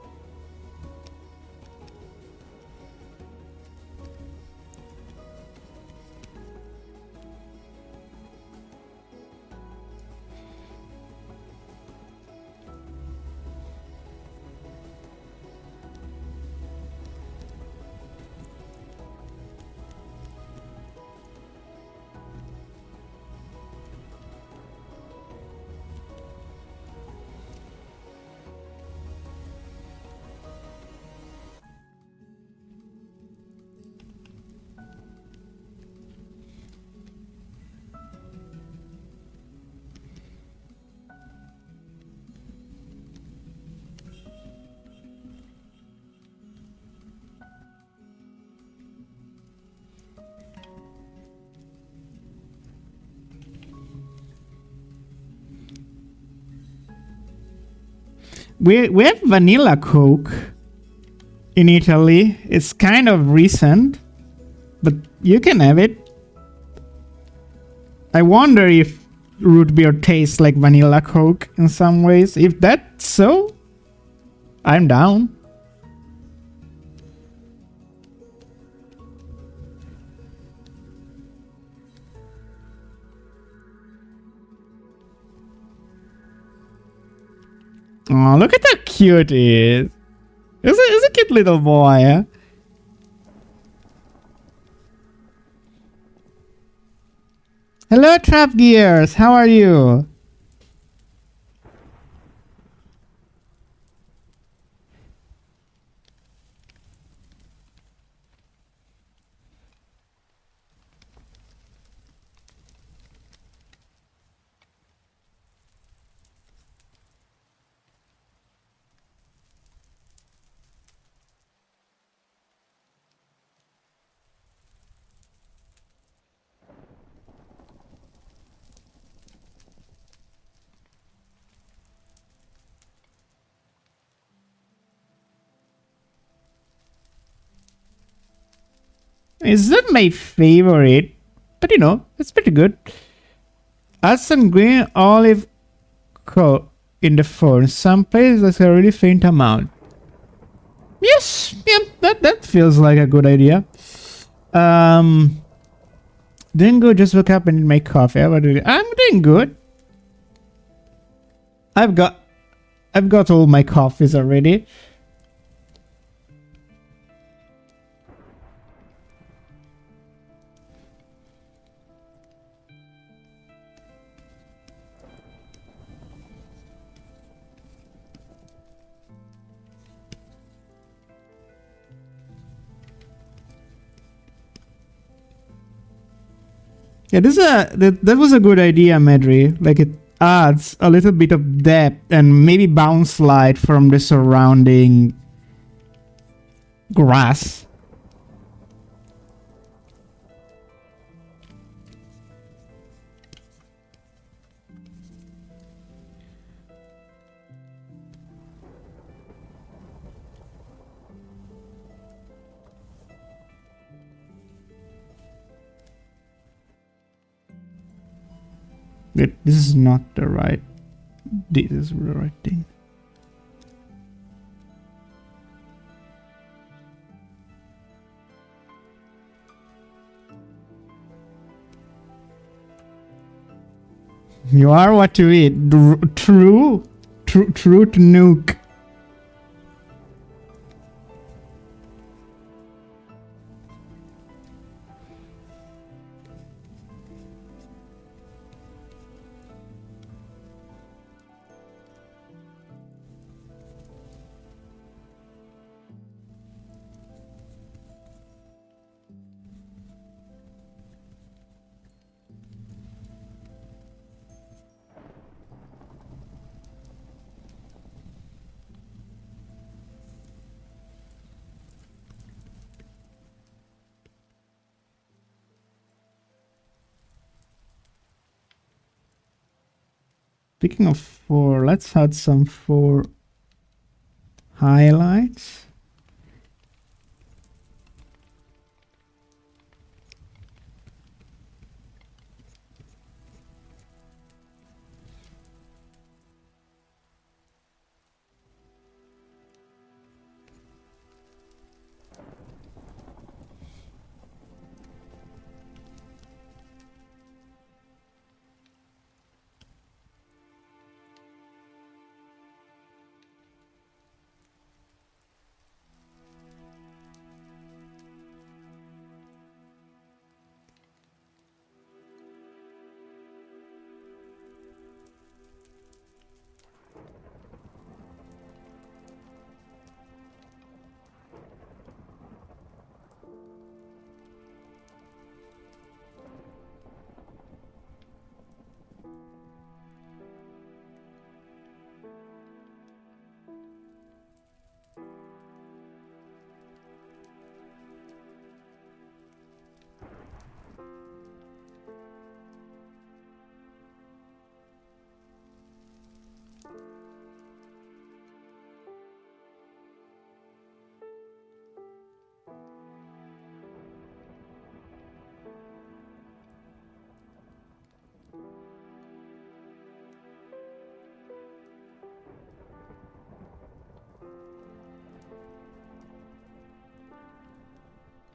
We have vanilla Coke in Italy. It's kind of recent, but you can have it. I wonder if root beer tastes like vanilla Coke in some ways. If that's so, I'm down. Oh, look at how cute he is. He's a cute little boy, huh? Hello, Trap Gears. How are you? It's not my favorite, but you know, it's pretty good. Add some green olive in the phone. Some places that's a really faint amount. Yes, yeah, that feels like a good idea. Didn't go, just woke up and make coffee. I'm doing good. I've got all my coffees already. Yeah, that was a good idea, Medri. Like it adds a little bit of depth and maybe bounce light from the surrounding grass. Wait, this is not the right. This is the right thing. You are what you eat. True to nuke. Speaking of 4, let's add some 4 highlights.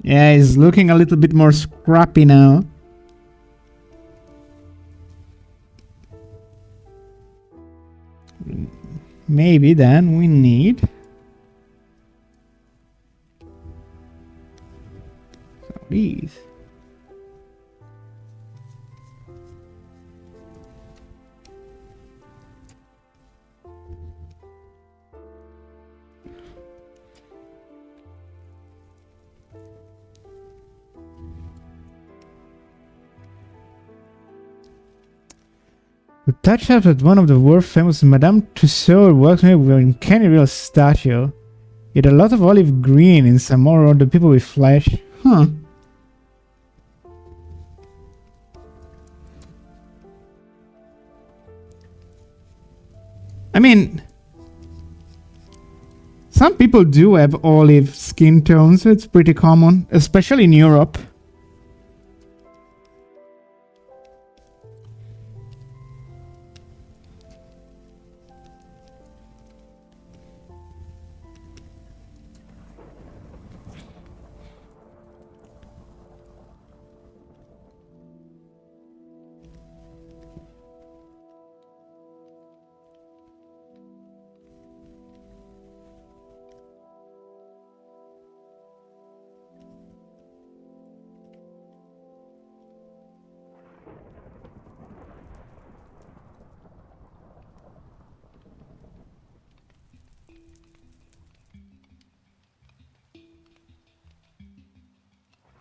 Yeah, he's looking a little bit more scrappy now. Maybe then we need these. We touched up at one of the world famous Madame Tussauds works made with an uncanny real statue. It had a lot of olive green in some more of the people with flesh. Huh. I mean, some people do have olive skin tones, so it's pretty common, especially in Europe.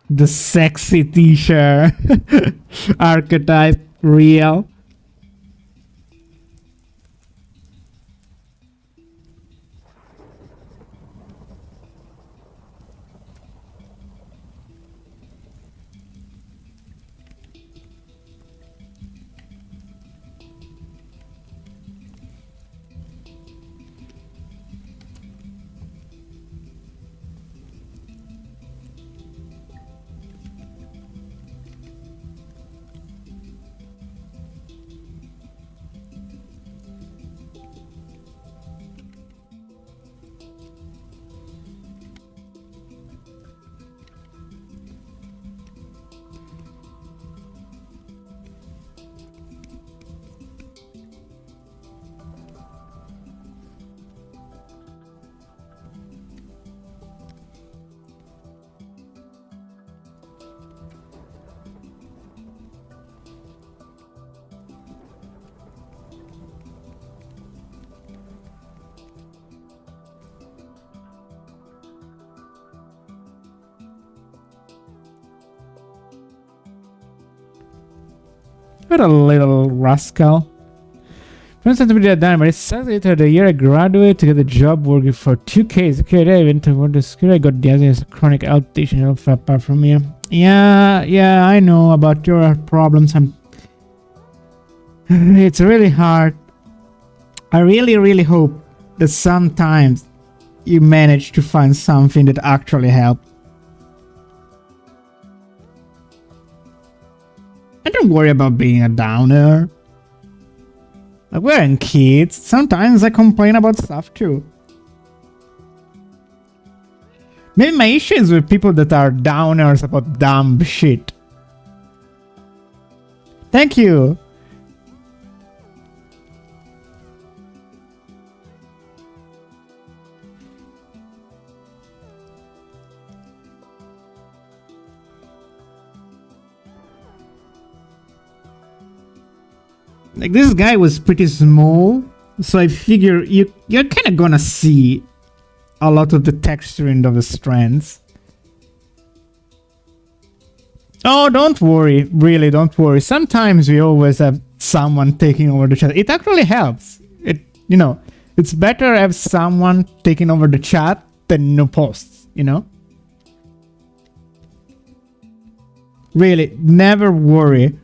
The sexy teacher archetype real. What a little rascal. Friends to be done, but it sucks later the year I graduated to get a job working for 2K. Okay, I went to the school. I got diabetes, chronic outpatient apart from here. Yeah, I know about your problems. It's really hard. I really hope that sometimes you manage to find something that actually helps. And don't worry about being a downer. Like, we're kids. Sometimes I complain about stuff too. Maybe my issue is with people that are downers about dumb shit. Thank you. Like, this guy was pretty small, so I figure you're kind of gonna see a lot of the texturing of the strands. Oh, don't worry. Really, don't worry. Sometimes we always have someone taking over the chat. It actually helps. It's better to have someone taking over the chat than no posts, Really, never worry.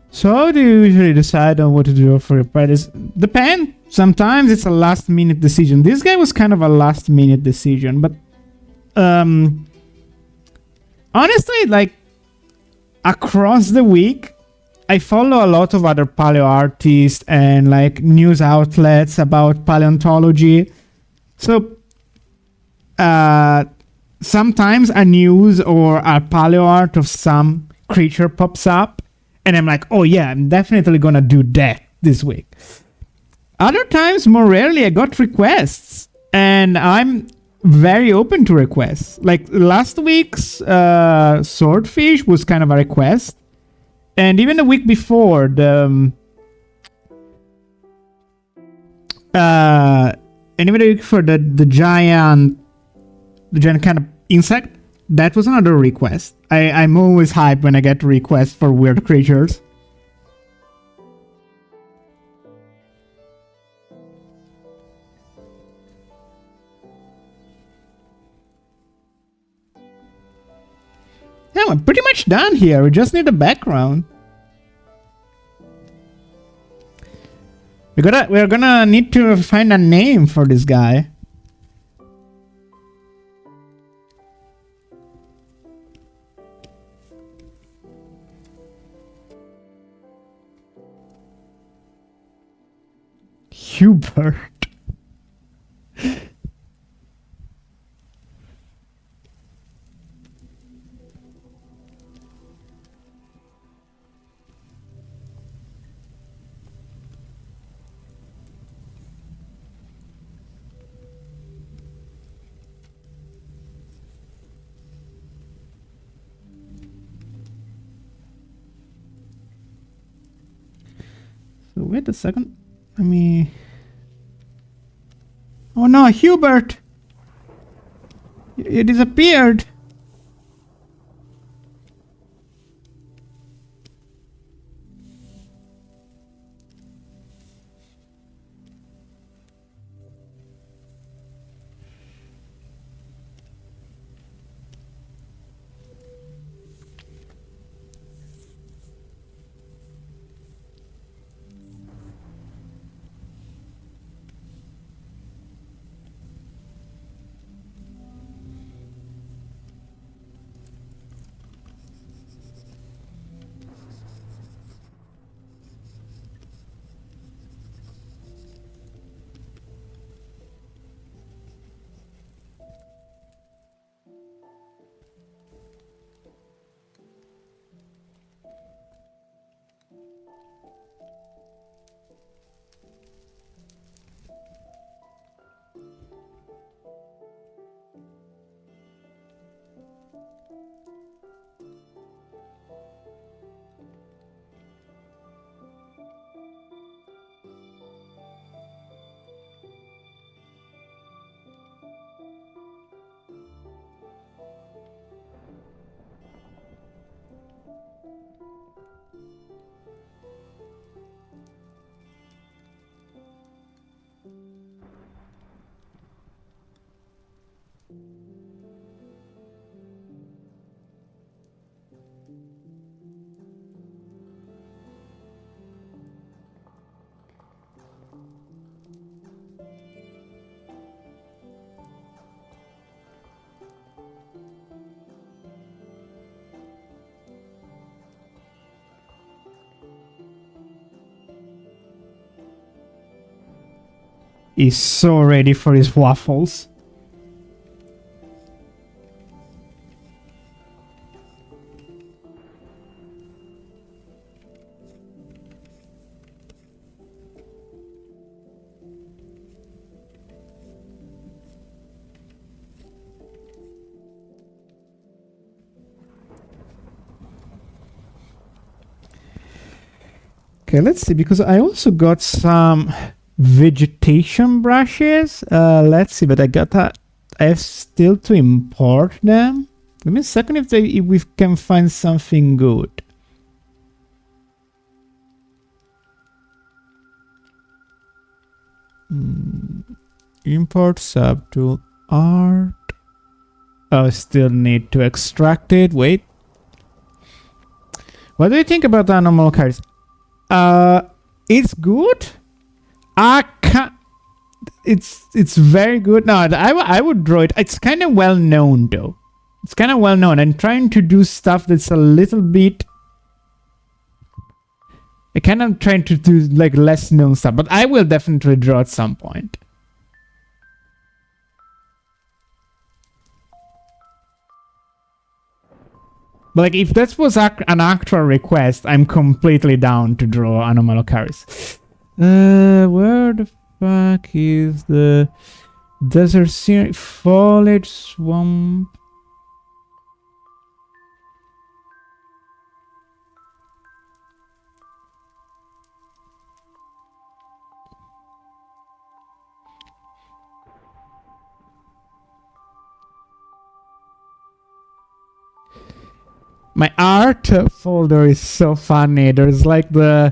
So how do you usually decide on what to do for your practice? Depends. Sometimes it's a last minute decision. This guy was kind of a last minute decision, but honestly, like, across the week, I follow a lot of other paleo artists and like news outlets about paleontology. So sometimes a news or a paleo art of some creature pops up, and I'm like, oh yeah, I'm definitely gonna do that this week. Other times, more rarely, I got requests, and I'm very open to requests. Like last week's swordfish was kind of a request. And even the week before, the giant kind of insect, that was another request. I'm always hyped when I get requests for weird creatures. Yeah, we're pretty much done here. We just need a background. We're gonna need to find a name for this guy. Hubert. So wait a second. Let me... Oh no, Hubert! You disappeared! He's so ready for his waffles. Okay, let's see, because I also got some vegetation brushes. Let's see, but I have still to import them. Give me a second if we can find something good. Import subtool art. I still need to extract it. Wait. What do you think about animal cards? It's good. It's very good. No, I would draw it. It's kind of well known though. It's kind of well known. I'm trying to do stuff that's a little bit I kind of trying to do like less known stuff, but I will definitely draw at some point. But like, if that was an actual request, I'm completely down to draw Anomalocaris. Where the fuck is the desert scenery? Foliage swamp. My art folder is so funny. There's like the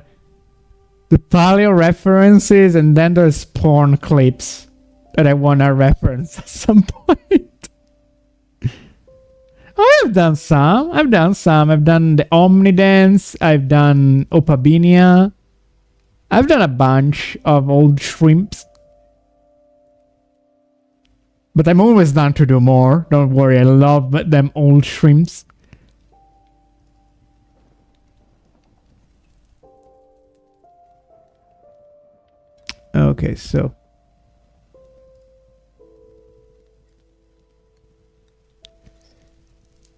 paleo references, and then there's porn clips that I wanna reference at some point. Oh, I've done some. I've done the Omnidance. I've done Opabinia. I've done a bunch of old shrimps. But I'm always down to do more. Don't worry, I love them old shrimps. Okay, so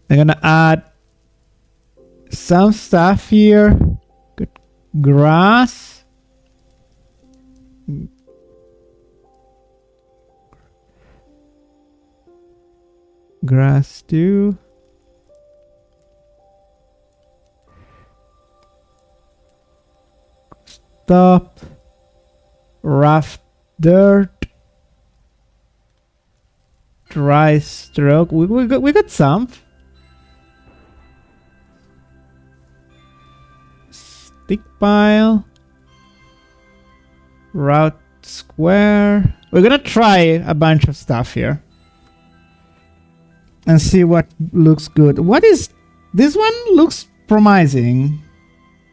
I'm gonna add some stuff here. Good grass. Grass too. Stop. Rough dirt. Dry stroke. We got some. Stick pile. Route square. We're gonna try a bunch of stuff here and see what looks good. What is this one? Looks promising.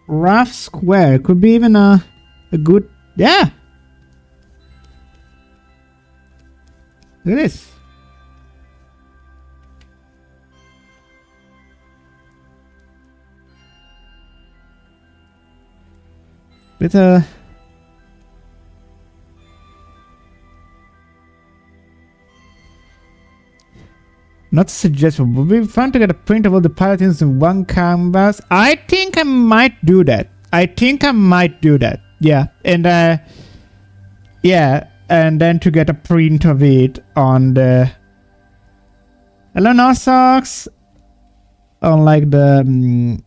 Rough square could be even a good, yeah. Look at this. Bit not suggested, but we fun to get a print of all the paladins in one canvas. I think I might do that. Yeah, and yeah, and then to get a print of it on the hello Nosox, on like the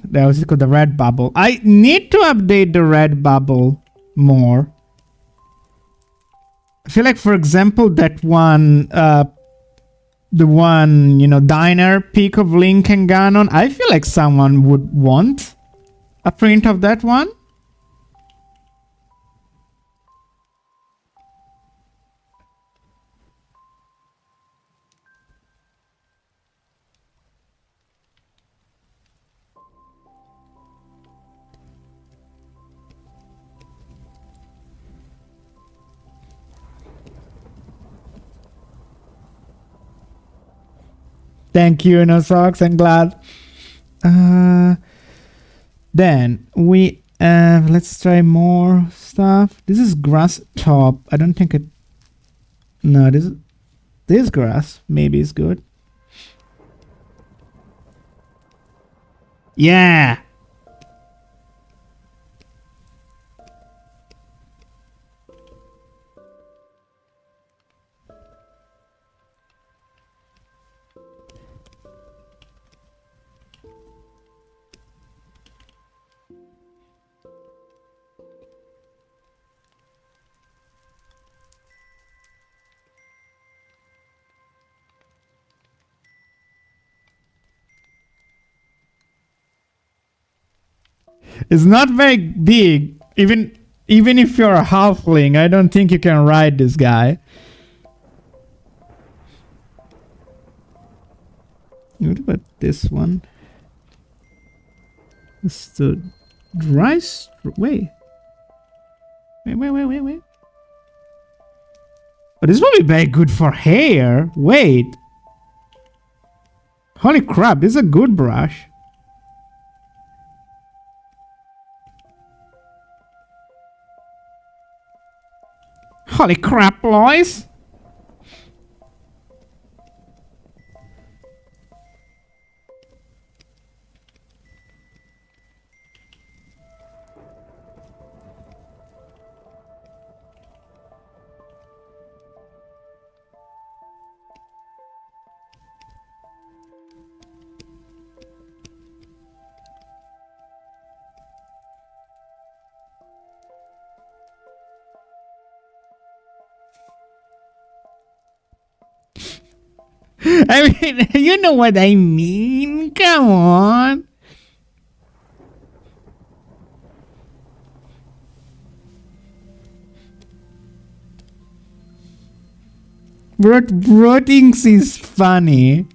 that was called the red bubble. I need to update the red bubble more. I feel like, for example, that one, the one, you know, diner peak of Link and Ganon, I feel like someone would want a print of that one. Thank you, No Socks. I'm glad. Then we let's try more stuff. This is grass top. I don't think it. No, this grass maybe is good. Yeah. It's not very big. Even if you're a halfling, I don't think you can ride this guy. What about this one? It's the dry wait. Oh, this will be very good for hair. Wait. Holy crap, this is a good brush. Holy crap, Lois! I mean, you know what I mean? Come on. Bro thinks he's funny.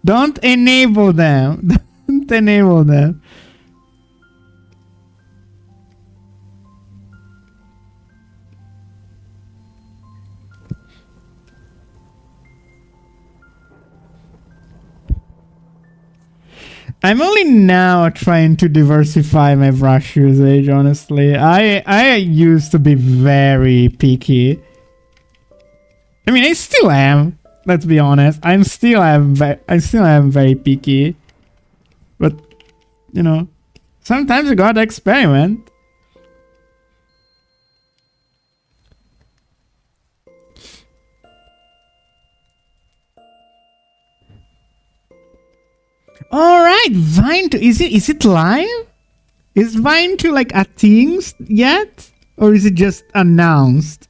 Don't enable them. Don't enable them. I'm only now trying to diversify my brush usage, honestly. I used to be very picky. I mean, I still am. Let's be honest. I still am very picky. But, you know, sometimes you gotta experiment. All right, Vine 2. Is it live? Is Vine 2 like a thing yet? Or is it just announced?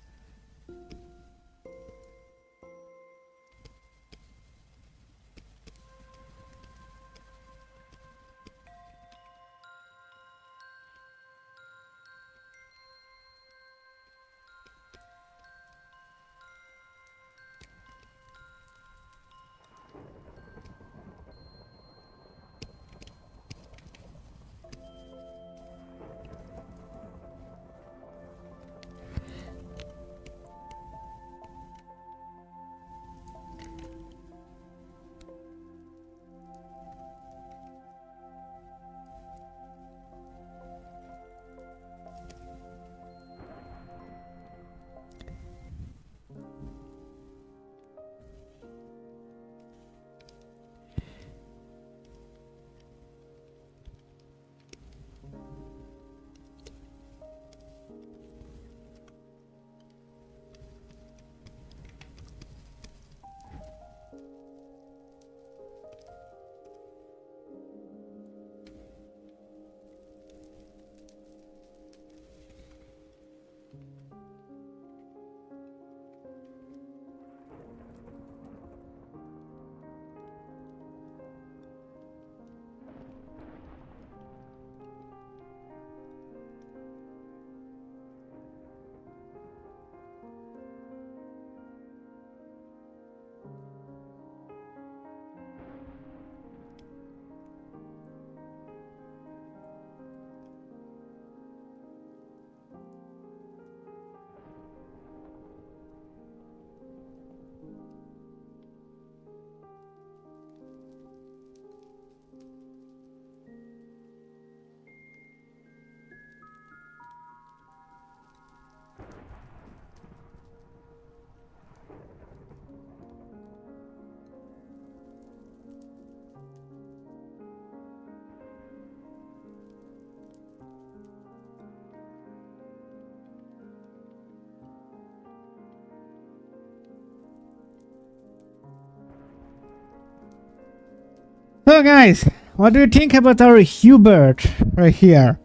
So guys, what do you think about our Hubert right here?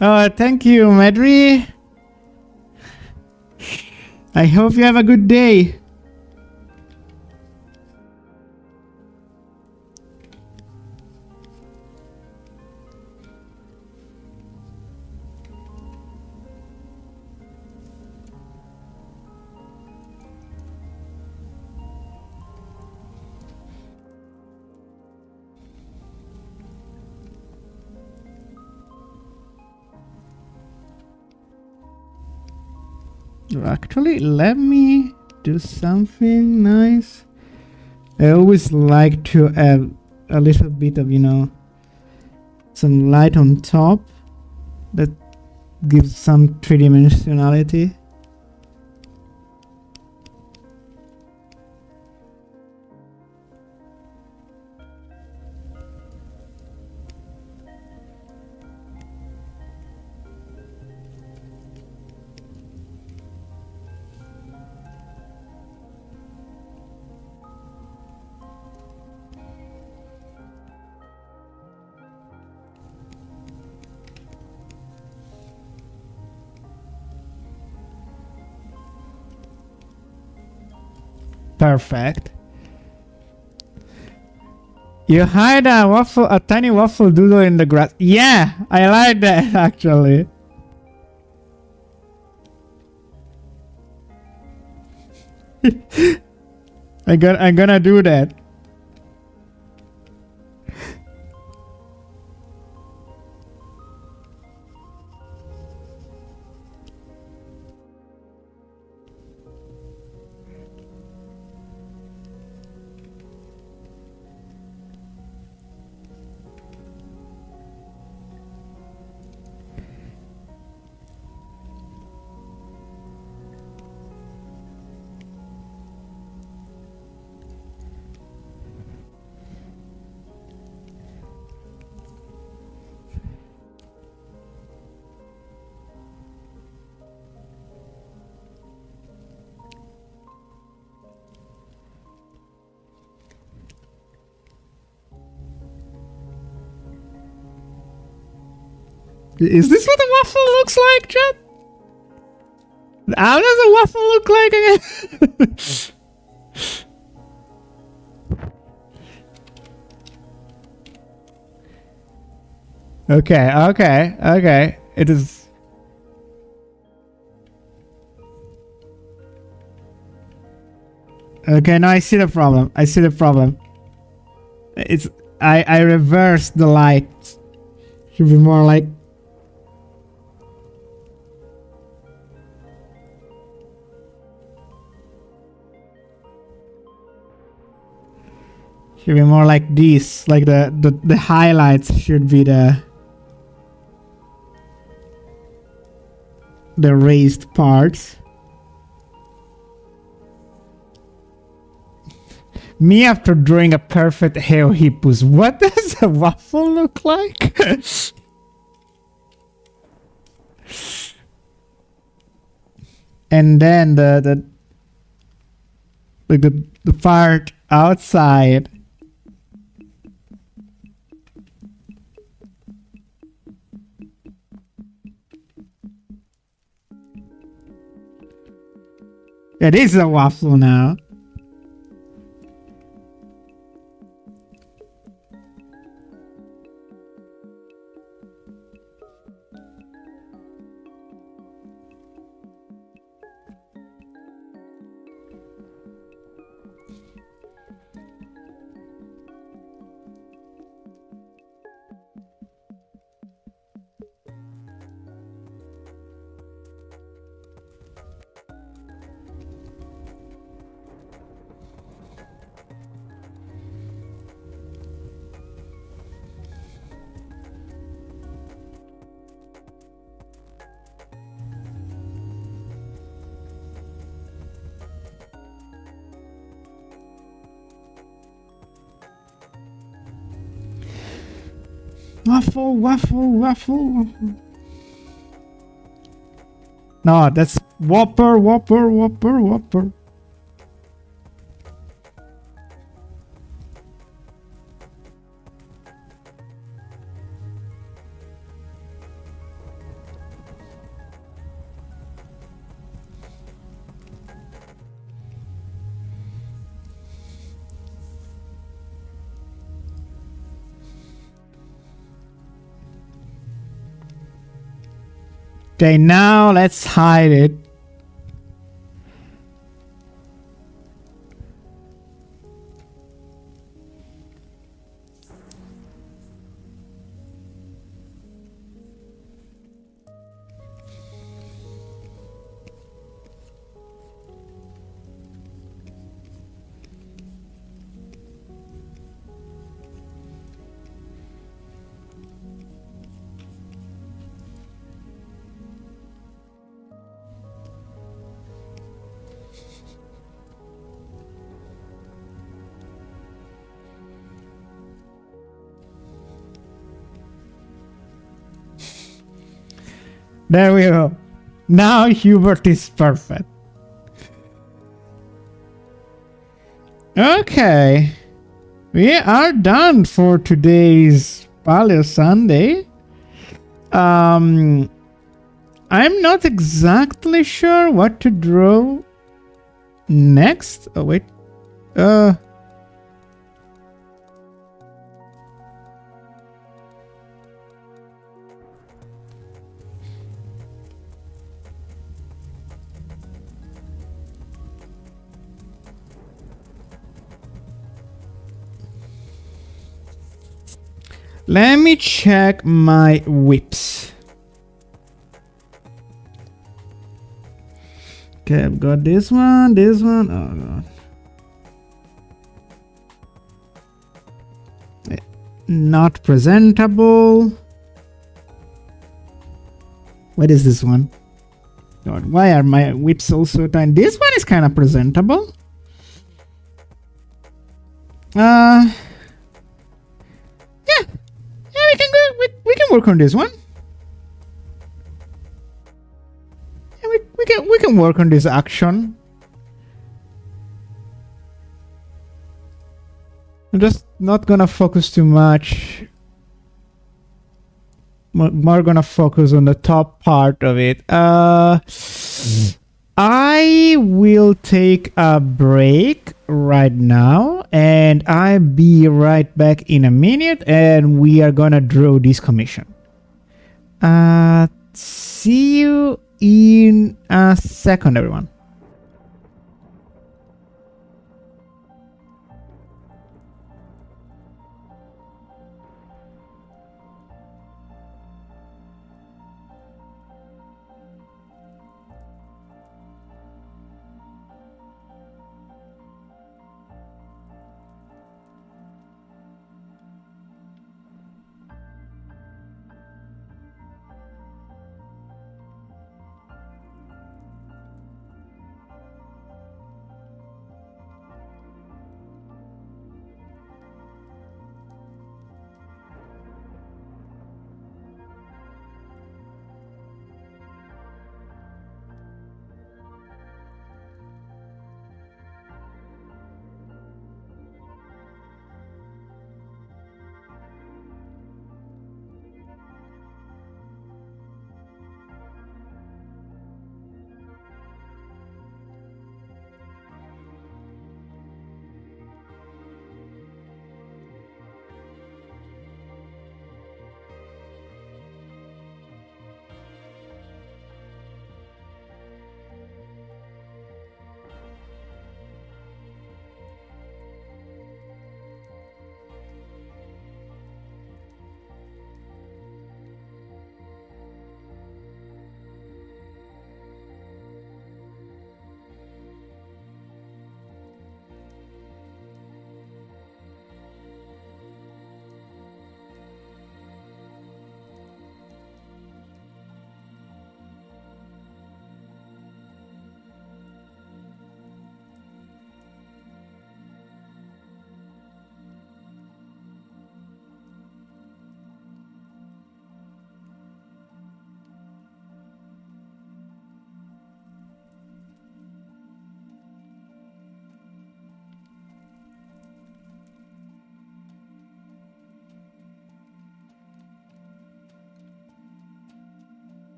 Thank you, Medri. I hope you have a good day. Actually, let me do something nice. I always like to add a little bit of, some light on top that gives some three-dimensionality. Perfect. You hide a tiny waffle doodle in the grass. Yeah, I like that actually. I'm gonna do that. Is this what a waffle looks like, chat? How does a waffle look like again? Okay. It is. Okay, now I see the problem. It's I reversed the light. Should be more like. Should be more like this. Like the highlights should be the raised parts. Me after drawing a perfect Eohippus. What does a waffle look like? And then the part outside. It is a waffle now. Waffle. No, that's Whopper. Okay, now let's hide it. There we go. Now Hubert is perfect. Okay. We are done for today's Paleo Sunday. I'm not exactly sure what to draw next. Oh wait. Let me check my whips. Okay, I've got this one, oh god. Not presentable. What is this one? God, why are my whips also tiny? This one is kind of presentable. Yeah, we can go. We can work on this one. Yeah, we can work on this action. I'm just not gonna focus too much. More gonna focus on the top part of it. I will take a break right now, and I'll be right back in a minute, and we are gonna draw this commission. See you in a second, everyone.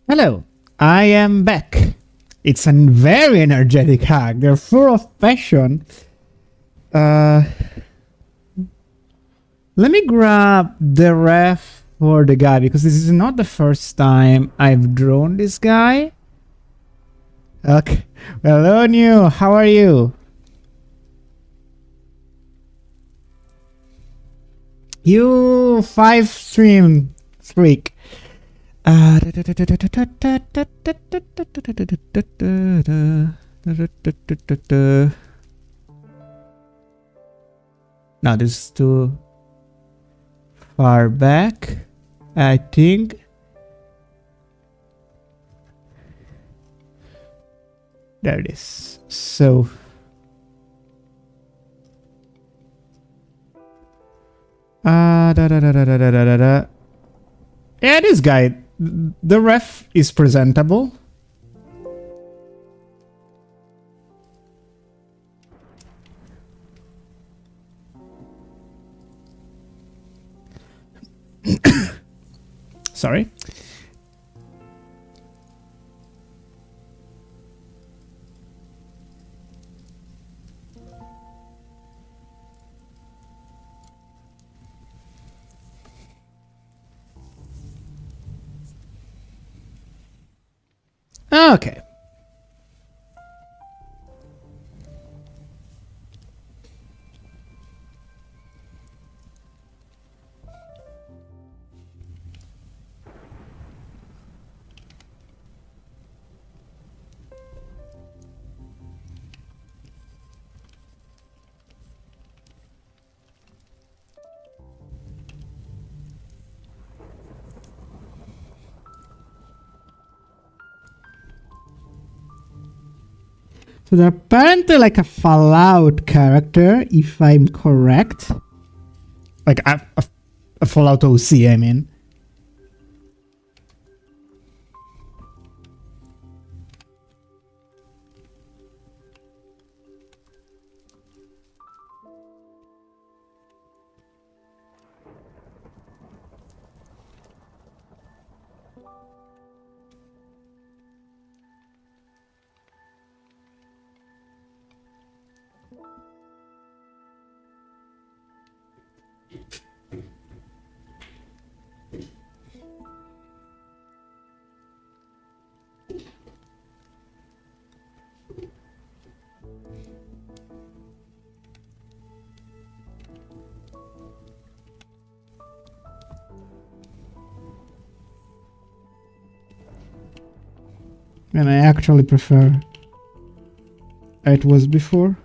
Hello, I am back. It's a very energetic hack. They're full of passion. Let me grab the ref for the guy because this is not the first time I've drawn this guy. Okay. Hello, New. How are you? You 5-stream freak. Now this is too far back, I think. There it is. So yeah, this guy, the ref is presentable. Sorry. Okay. So they're apparently like a Fallout character, if I'm correct. Like a Fallout OC, I mean. And I actually prefer it was before.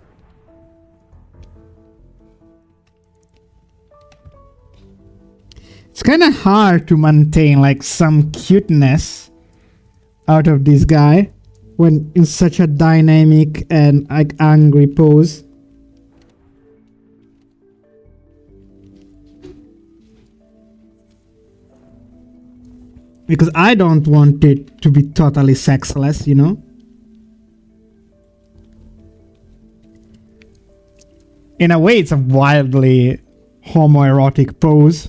It's kind of hard to maintain like some cuteness out of this guy when in such a dynamic and like angry pose. Because I don't want it to be totally sexless, you know? In a way, it's a wildly homoerotic pose.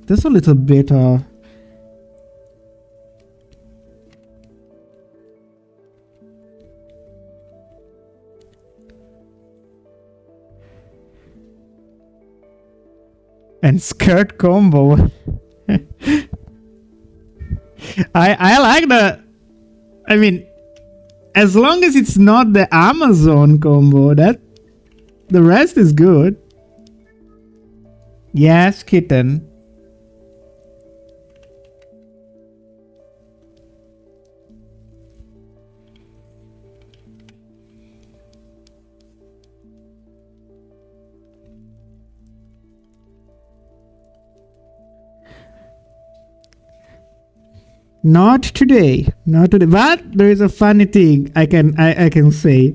There's a little bit and skirt combo. I like that. I mean, as long as it's not the Amazon combo, that the rest is good. Yes, kitten. Not today, not today. But there is a funny thing I can say.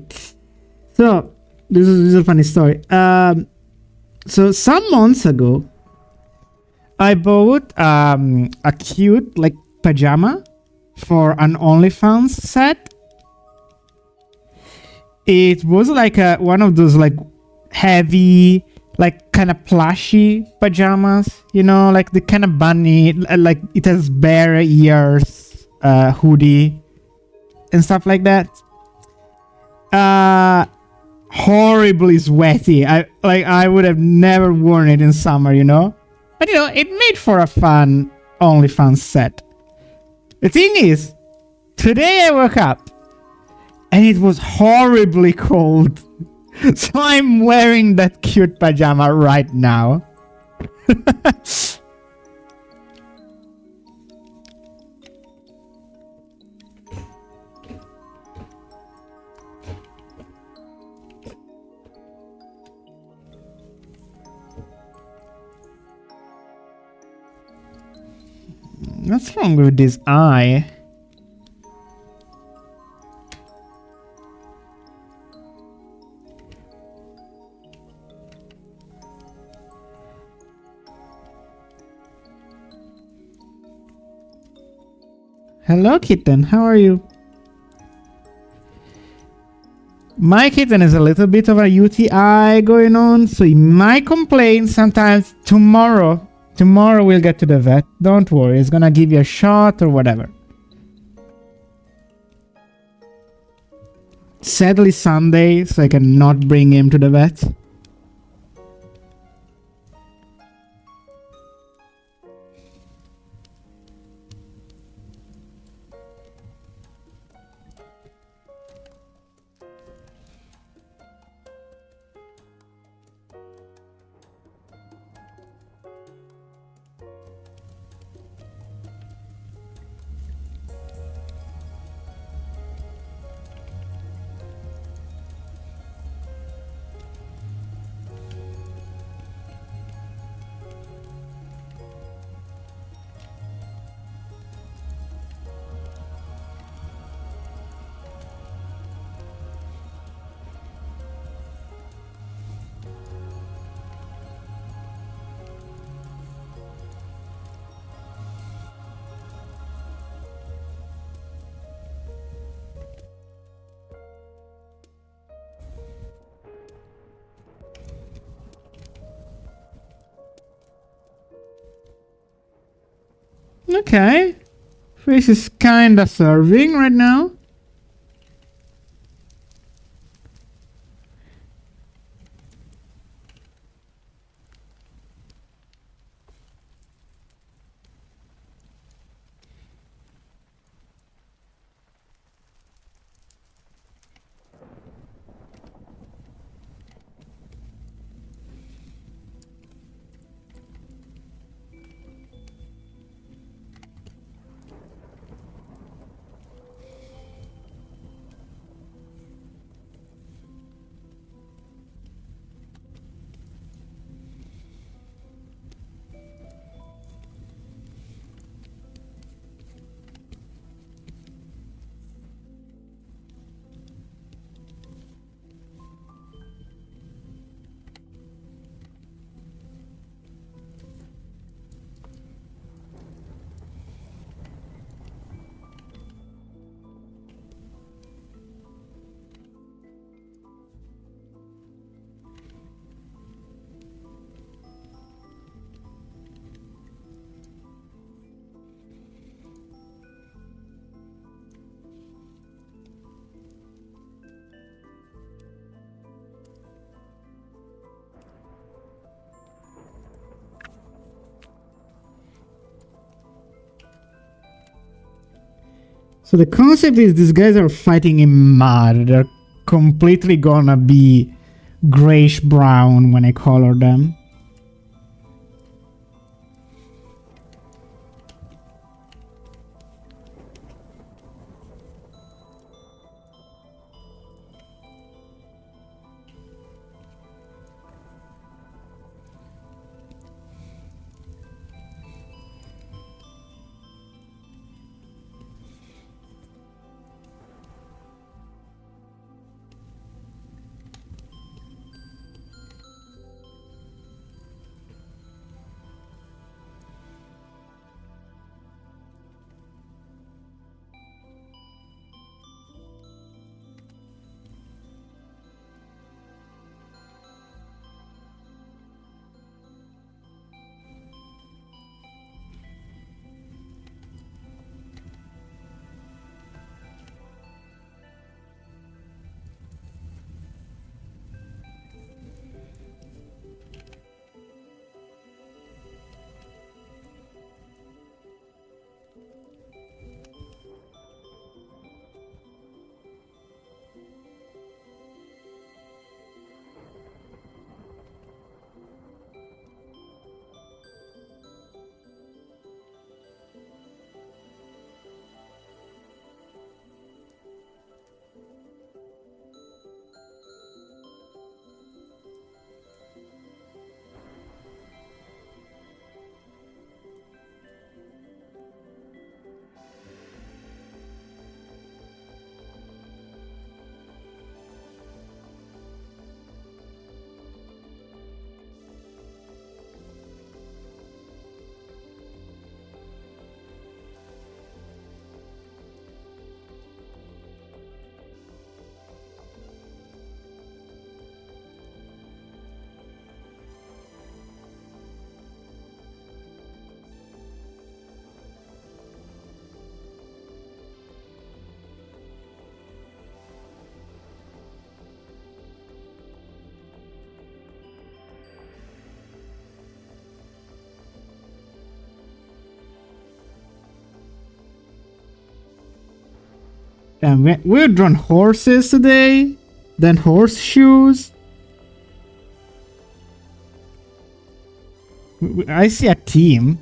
So this is a funny story. So some months ago, I bought a cute like pajama for an OnlyFans set. It was like one of those like heavy like kind of plushy pajamas, like the kind of bunny, like it has bear ears, hoodie, and stuff like that. Horribly sweaty. I would have never worn it in summer, But it made for a fun OnlyFans set. The thing is, today I woke up and it was horribly cold. So I'm wearing that cute pajama right now. What's wrong with this eye? Hello, kitten. How are you? My kitten has a little bit of a UTI going on, so he might complain sometimes. Tomorrow we'll get to the vet. Don't worry, he's gonna give you a shot or whatever. Sadly, Sunday, so I cannot bring him to the vet. Okay. Face is kinda serving right now. So the concept is these guys are fighting in mud. They're completely gonna be grayish brown when I color them. And we've drawn horses today, then horseshoes. I see a team.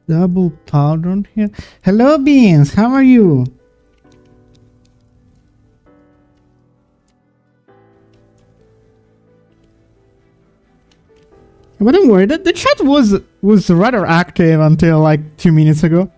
Double powder here. Hello, Beans. How are you? But don't worry, the chat was rather active until like 2 minutes ago.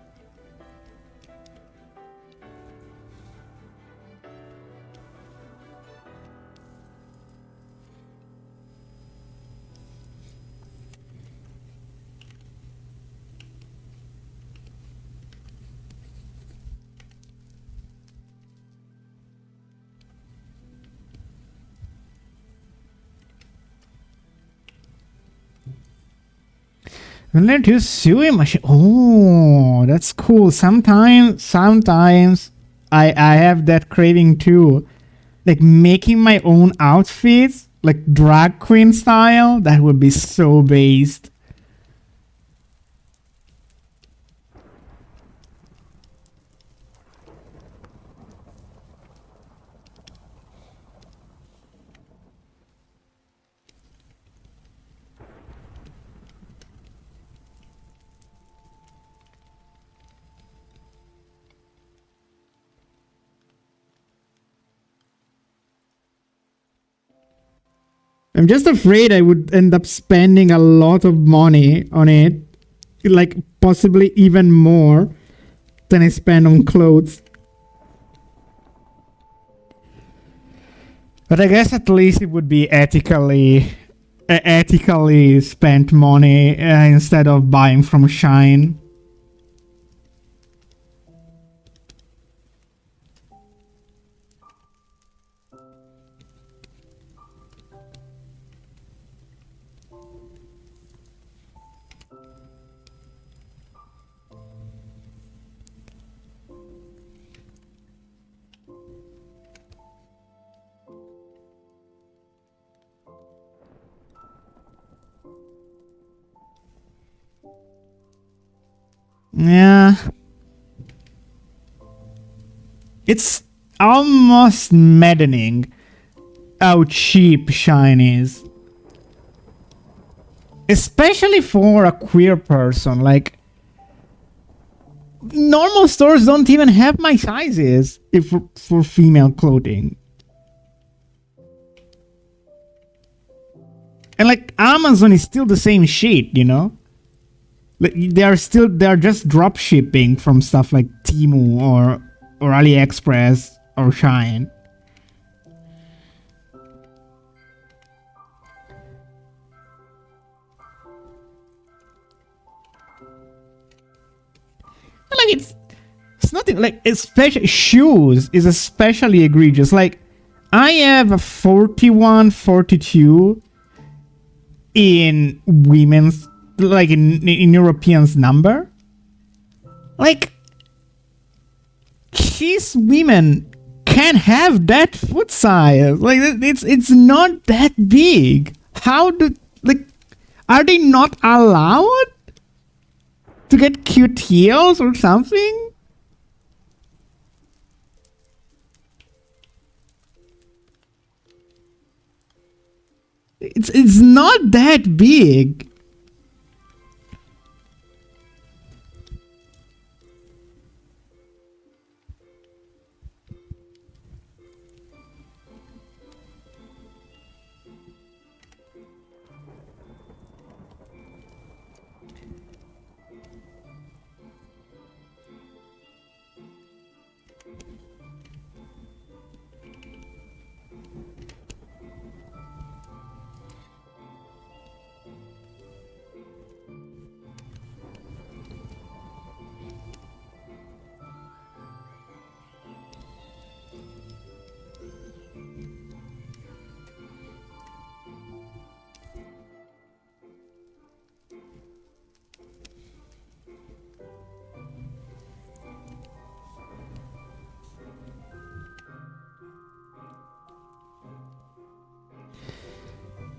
Learn to sewing machine. Oh, that's cool. Sometimes I have that craving too. Like making my own outfits, like drag queen style. That would be so based. I'm just afraid I would end up spending a lot of money on it, like possibly even more than I spend on clothes. But I guess at least it would be ethically spent money instead of buying from Shine. Yeah. It's almost maddening how cheap Shine is. Especially for a queer person. Like, normal stores don't even have my sizes if for female clothing. And like, Amazon is still the same shit, you know? Like, they are just drop shipping from stuff like Temu or AliExpress or Shine. Like, it's nothing like, especially shoes is especially egregious. Like, I have a 41, 42 in women's, like in Europeans number. Like, these women can have that foot size. Like, it's not that big. How do, like, are they not allowed to get cute heels or something? It's not that big.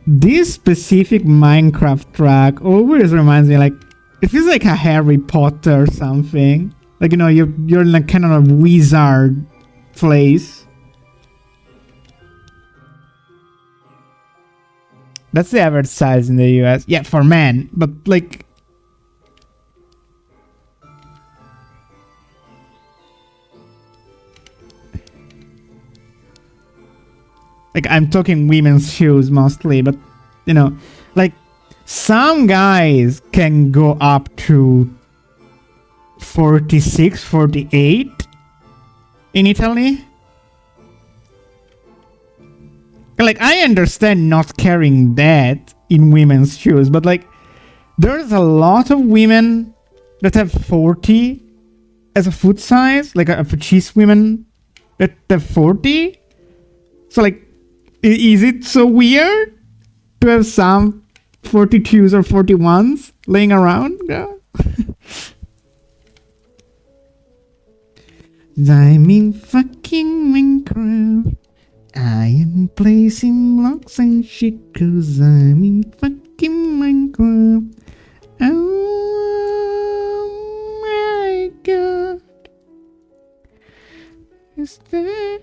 This specific Minecraft track always reminds me, like, it feels like a Harry Potter or something. Like, you know, you're in a kind of a wizard place. That's the average size in the US. Yeah, for men, but like, I'm talking women's shoes mostly, but you know, like, some guys can go up to 46, 48 in Italy. Like, I understand not carrying that in women's shoes, but like, there's a lot of women that have 40 as a foot size, like a cheese women that have 40. So like, is it so weird to have some 42s or 41s laying around? Yeah. I'm in fucking Minecraft. I am placing blocks and shit, cause I'm in fucking Minecraft. Oh my god. Is that?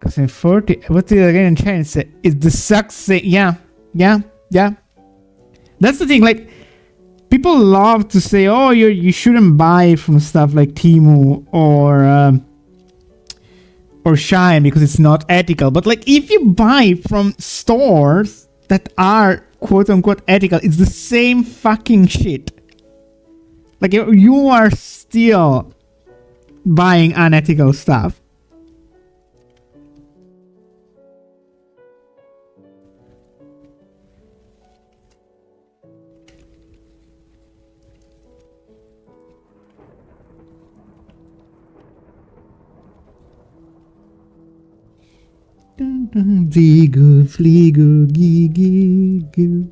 Cause in 40, what's it again in Chinese? It's the success. Yeah. That's the thing, like, people love to say, oh, you shouldn't buy from stuff like Temu or Shine because it's not ethical. But like, if you buy from stores that are quote unquote ethical, it's the same fucking shit. Like, you are still buying unethical stuff. Zigo, fligo, gigo.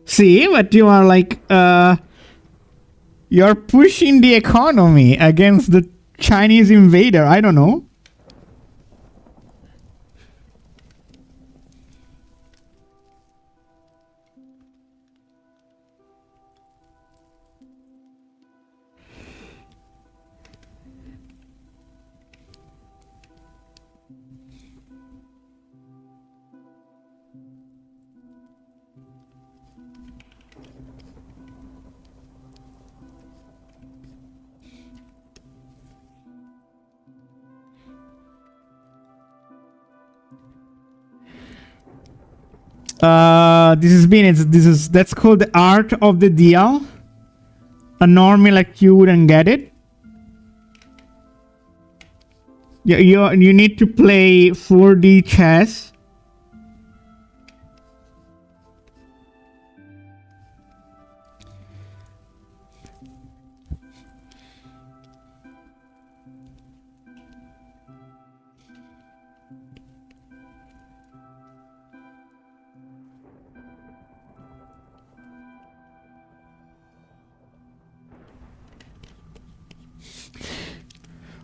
See, but you are like, you're pushing the economy against the Chinese invader. I don't know. This has been that's called the art of the deal. A normie like you wouldn't get it. You need to play 4D chess.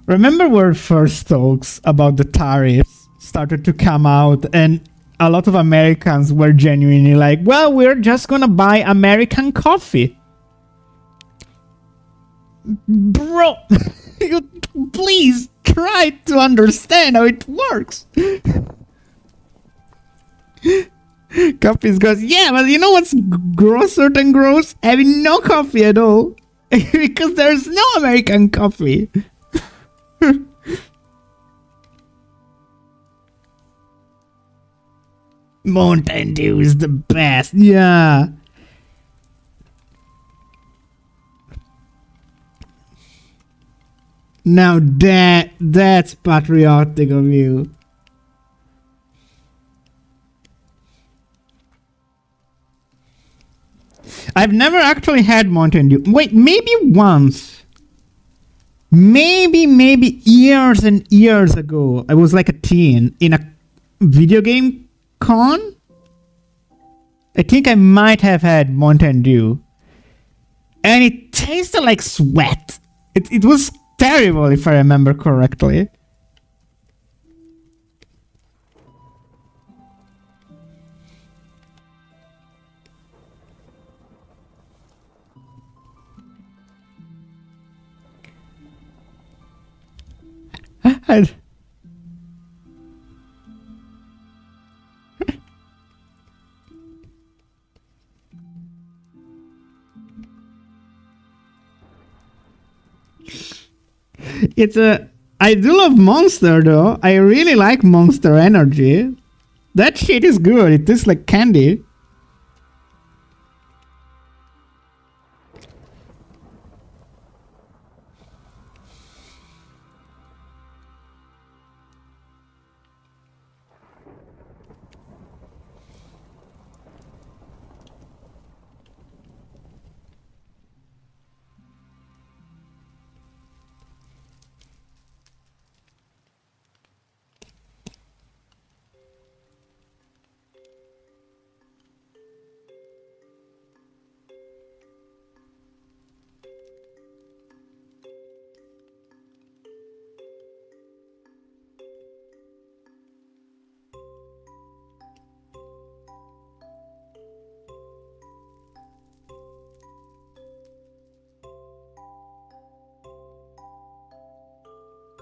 Remember where first talks about the tariffs started to come out, and a lot of Americans were genuinely like, well, we're just gonna buy American coffee. Bro, you please try to understand how it works. Coffee goes, yeah, but you know what's grosser than gross? Having no coffee at all. Because there's no American coffee. Mountain Dew is the best. Yeah. Now that's patriotic of you. I've never actually had Mountain Dew. Wait, maybe once. Maybe years and years ago. I was like a teen in a video game con. I think I might have had Mountain Dew. And it tasted like sweat. It was terrible if I remember correctly. I do love Monster though. I really like Monster Energy. That shit is good. It tastes like candy.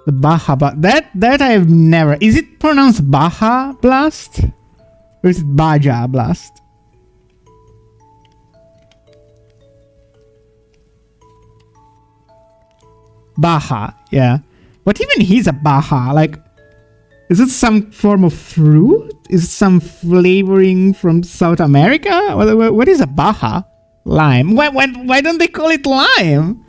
The Baja Blast. That I've never. Is it pronounced Baja Blast? Or is it Baja Blast? Baja, yeah. But even he's a Baja. Like, is it some form of fruit? Is it some flavoring from South America? What is a Baja? Lime. Why don't they call it lime?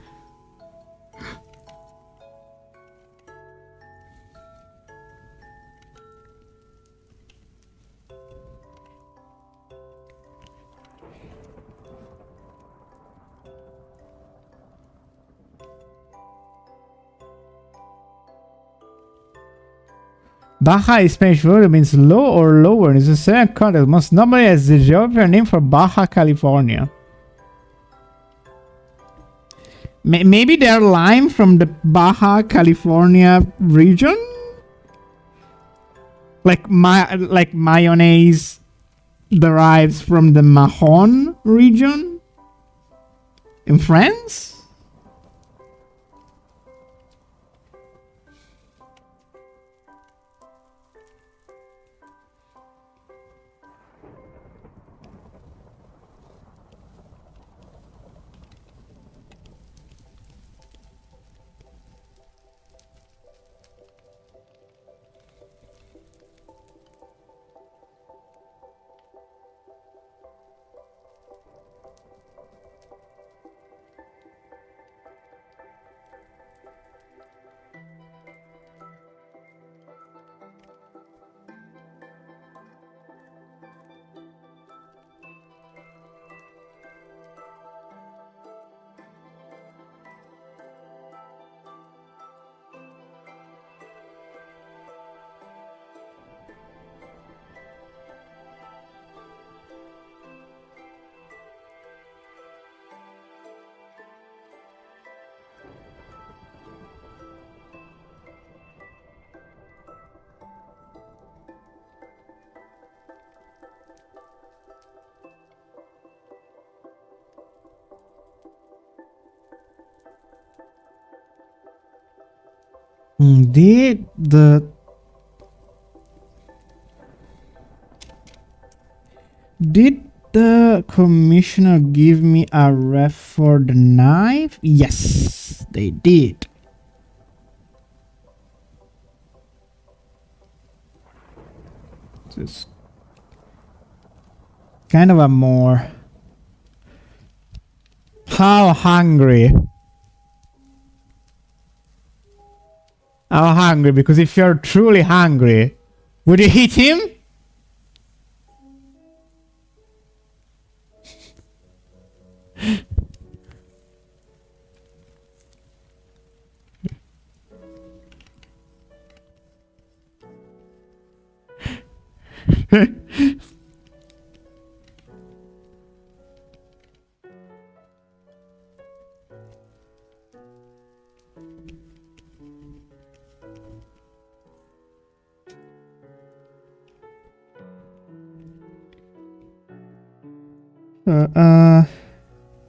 Baja is Spanish word, means low or lower. It's a certain context, most normally as the geographical name for Baja California. Maybe they're lime from the Baja California region? Like mayonnaise derives from the Mahon region in France? Did the commissioner give me a ref for the knife? Yes, they did. Just kind of a more. How hungry? How hungry? Because if you're truly hungry, would you hit him?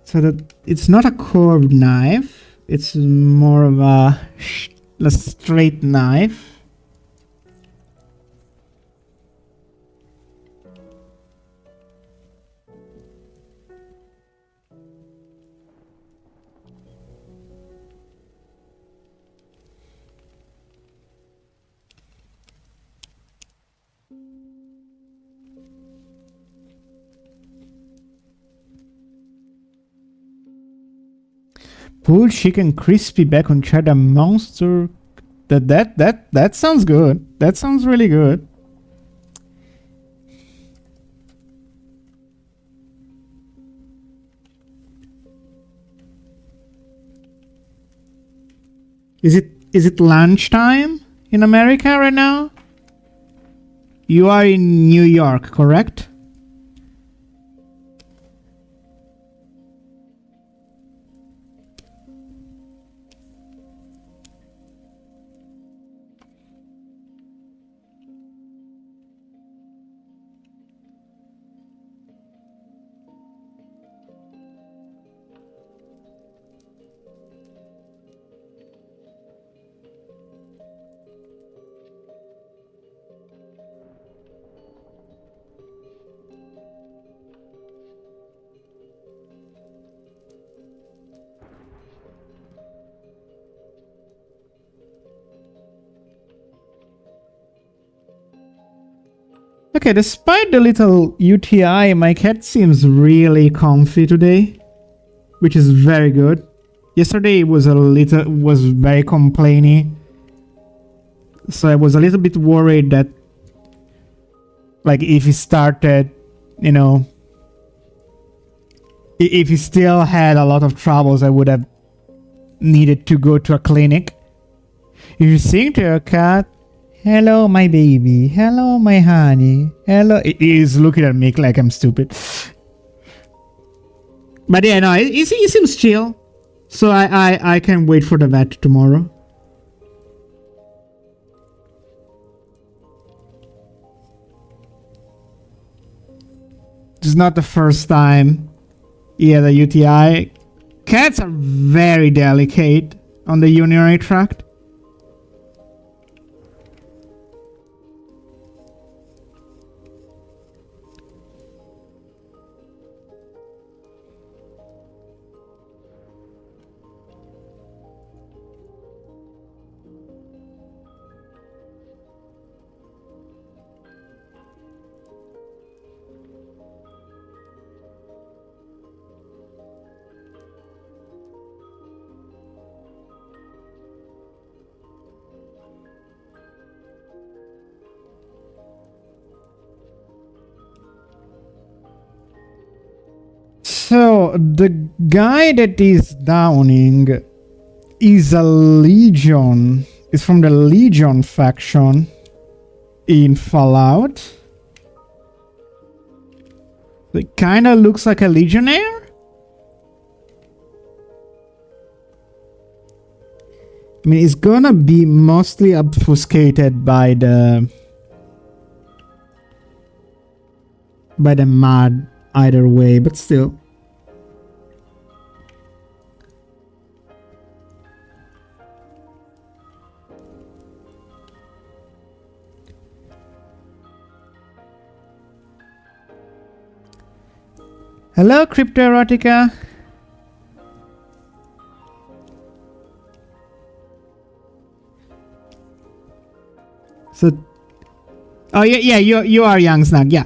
So that it's not a curved knife. It's more of a straight knife. Pulled chicken crispy bacon cheddar monster. That sounds good. That sounds really good. Is it lunchtime in America right now? You are in New York, correct? Okay, despite the little UTI, my cat seems really comfy today, which is very good. Yesterday it was very complainy, so I was a little bit worried that, like, if he started, you know, if he still had a lot of troubles, I would have needed to go to a clinic. If you sing to your cat, hello, my baby. Hello, my honey. Hello. He is looking at me like I'm stupid. But yeah, no, he seems chill. So I can wait for the vet tomorrow. This is not the first time he had a UTI. Cats are very delicate on the urinary tract. So the guy that is downing is a Legion. Is from the Legion faction in Fallout. It kind of looks like a Legionnaire. I mean, it's gonna be mostly obfuscated by the mod either way, but still. Hello, Cryptoerotica. So, oh yeah, you are young Snug, yeah.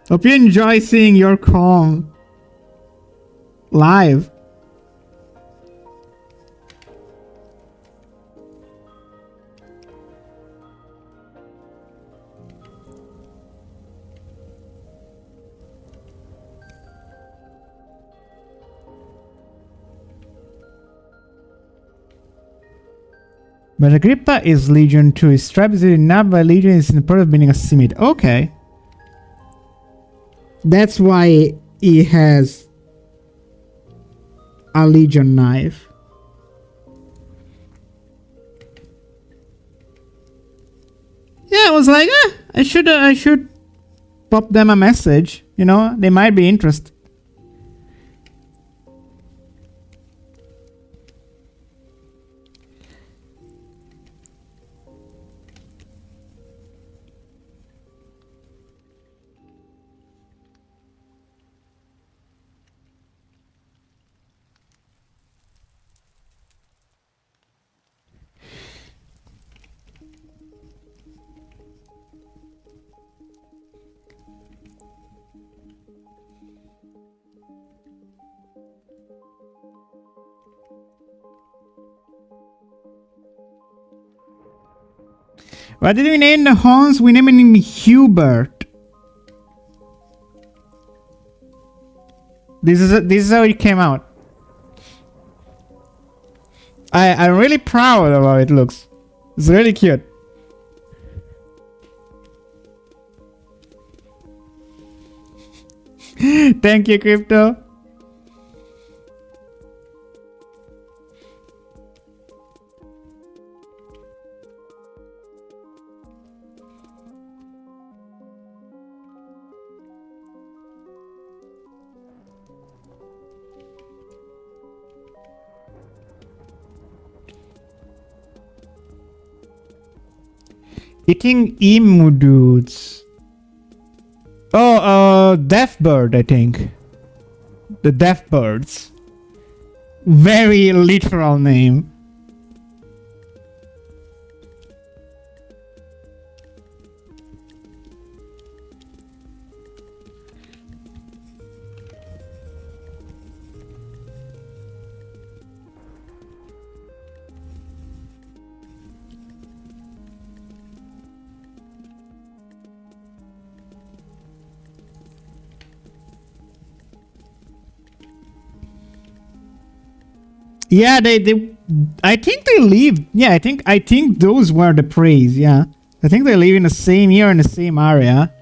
Hope you enjoy seeing your com live. But Agrippa is Legion 2. Strap is not by Legion is in the part of being a Simid. Okay. That's why he has a Legion knife. Yeah, I was like, I should pop them a message. You know, they might be interested. What did we name the Hans? We named him Hubert. This is how it came out. I'm really proud of how it looks. It's really cute. Thank you, Crypto. Eating emu dudes. Oh, deaf bird, I think. The deaf birds. Very literal name. Yeah, I think they live. Yeah, I think those were the preys. Yeah, I think they live in the same year in the same area.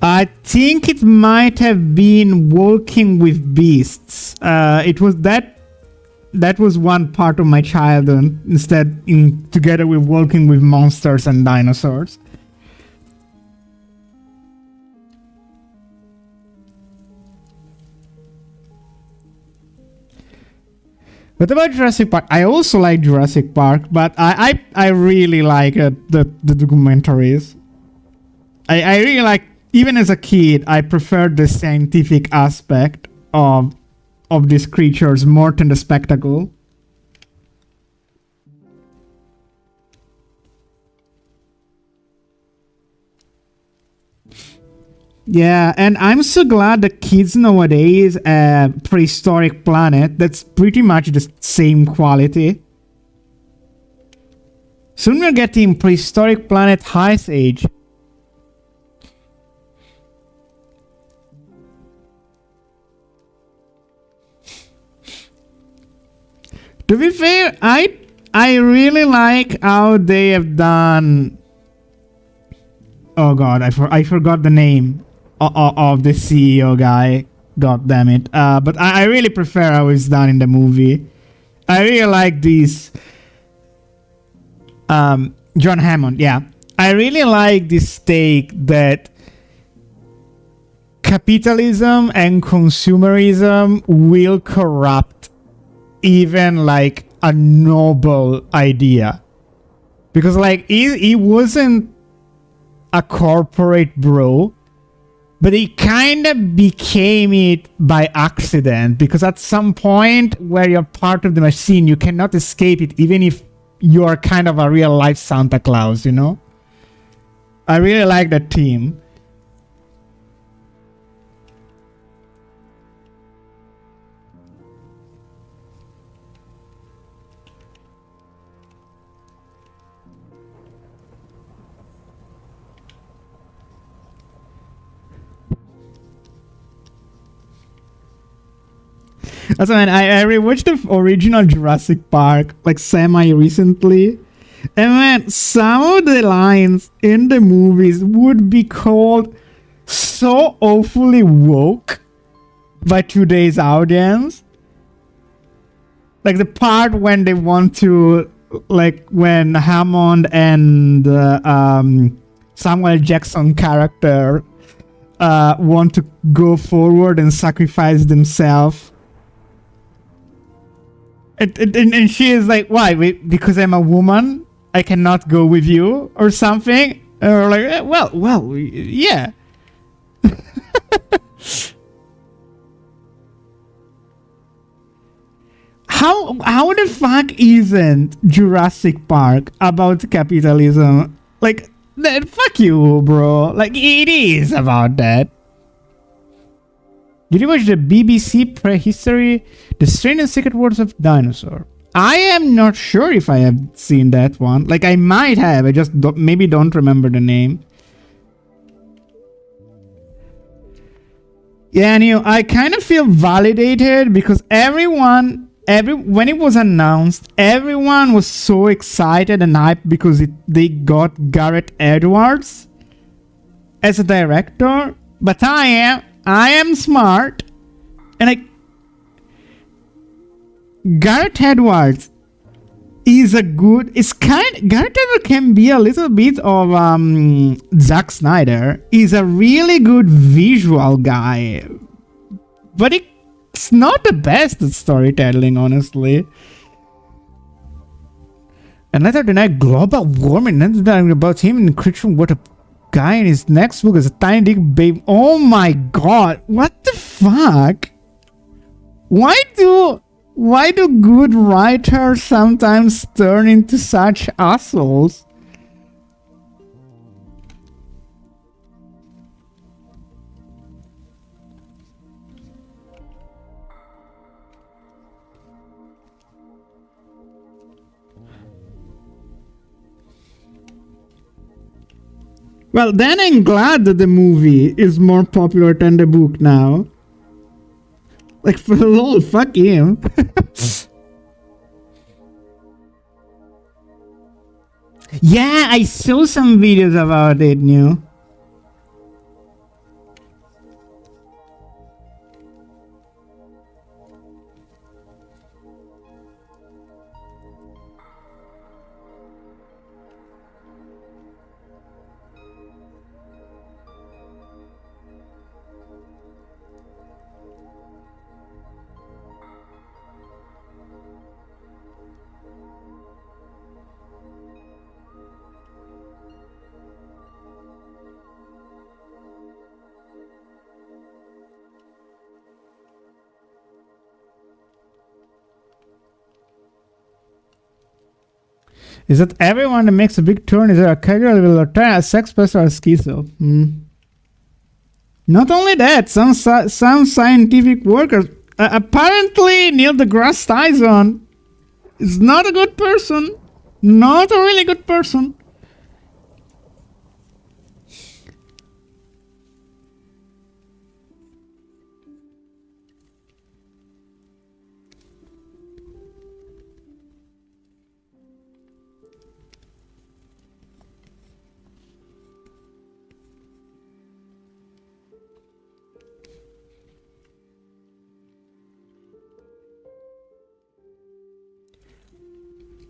I think it might have been Walking with Beasts. It was that was one part of my childhood. Instead, together with Walking with Monsters and Dinosaurs. What about Jurassic Park? I also like Jurassic Park, but I really like the documentaries. I really like. Even as a kid, I preferred the scientific aspect of these creatures more than the spectacle. Yeah, and I'm so glad the kids nowadays Prehistoric Planet, that's pretty much the same quality. Soon we're getting Prehistoric Planet Ice Age. To be fair, I really like how they have done. Oh god, I forgot the name of the CEO guy. God damn it! But I really prefer how it's done in the movie. I really like this. John Hammond, yeah. I really like this take that capitalism and consumerism will corrupt even like a noble idea. Because like he wasn't a corporate bro, but he kind of became it by accident, because at some point where you're part of the machine, you cannot escape it, even if you're kind of a real life Santa Claus, you know? I really like that team. Also, man, I rewatched the original Jurassic Park like semi recently, and man, some of the lines in the movies would be called so awfully woke by today's audience. Like the part when they want to, like when Hammond and Samuel Jackson character want to go forward and sacrifice themselves. And she is like, why? Because I'm a woman, I cannot go with you or something. Or like, well, yeah. How the fuck isn't Jurassic Park about capitalism? Like, fuck you, bro. Like, it is about that. Did you watch the BBC Prehistory, The Strange and Secret Worlds of Dinosaur? I am not sure if I have seen that one. Like, I might have. I just maybe don't remember the name. Yeah, and I kind of feel validated because when it was announced, everyone was so excited and hyped because they got Gareth Edwards as a director. But I am smart, and Gareth Edwards is Gareth Edwards can be a little bit of Zack Snyder. He's a really good visual guy, but it's not the best at storytelling, honestly. And later tonight, global warming. Then about him in Christian, what a guy in his next book is a tiny dick babe. Oh my god, what the fuck? Why do good writers sometimes turn into such assholes? Well, then I'm glad that the movie is more popular than the book now. Like, for lol, fuck him. Yeah, I saw some videos about it, new. Is that everyone that makes a big turn is a casual will return a sex pest or a schizo? Not only that, some scientific workers apparently Neil deGrasse Tyson is not a good person, not a really good person.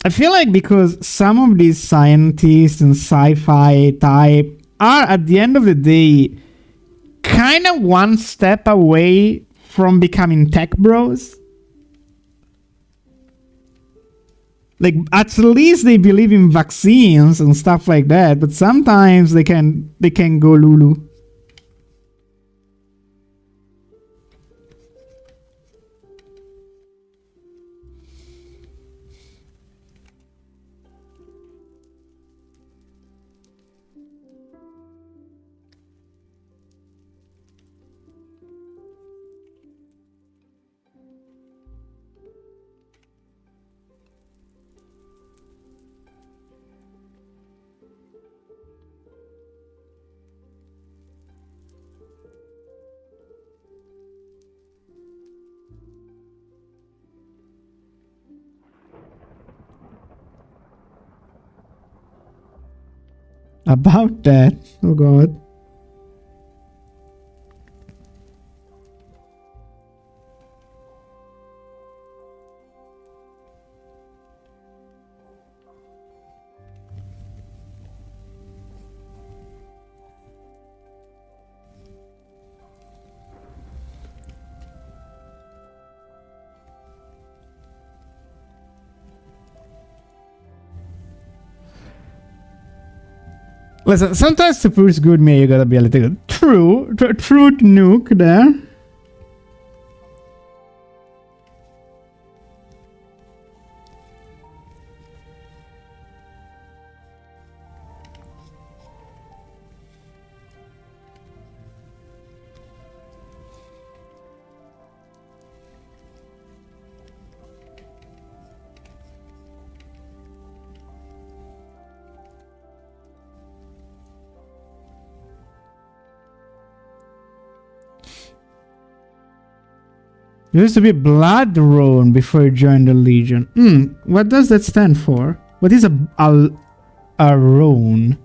I feel like because some of these scientists and sci-fi type are at the end of the day kind of one step away from becoming tech bros. Like at least they believe in vaccines and stuff like that, but sometimes they can go Lulu. About that, oh god. Listen, sometimes to produce good meal, you gotta be a little true nuke there. You used to be Blood Rune before you joined the Legion. What does that stand for? What is a rune?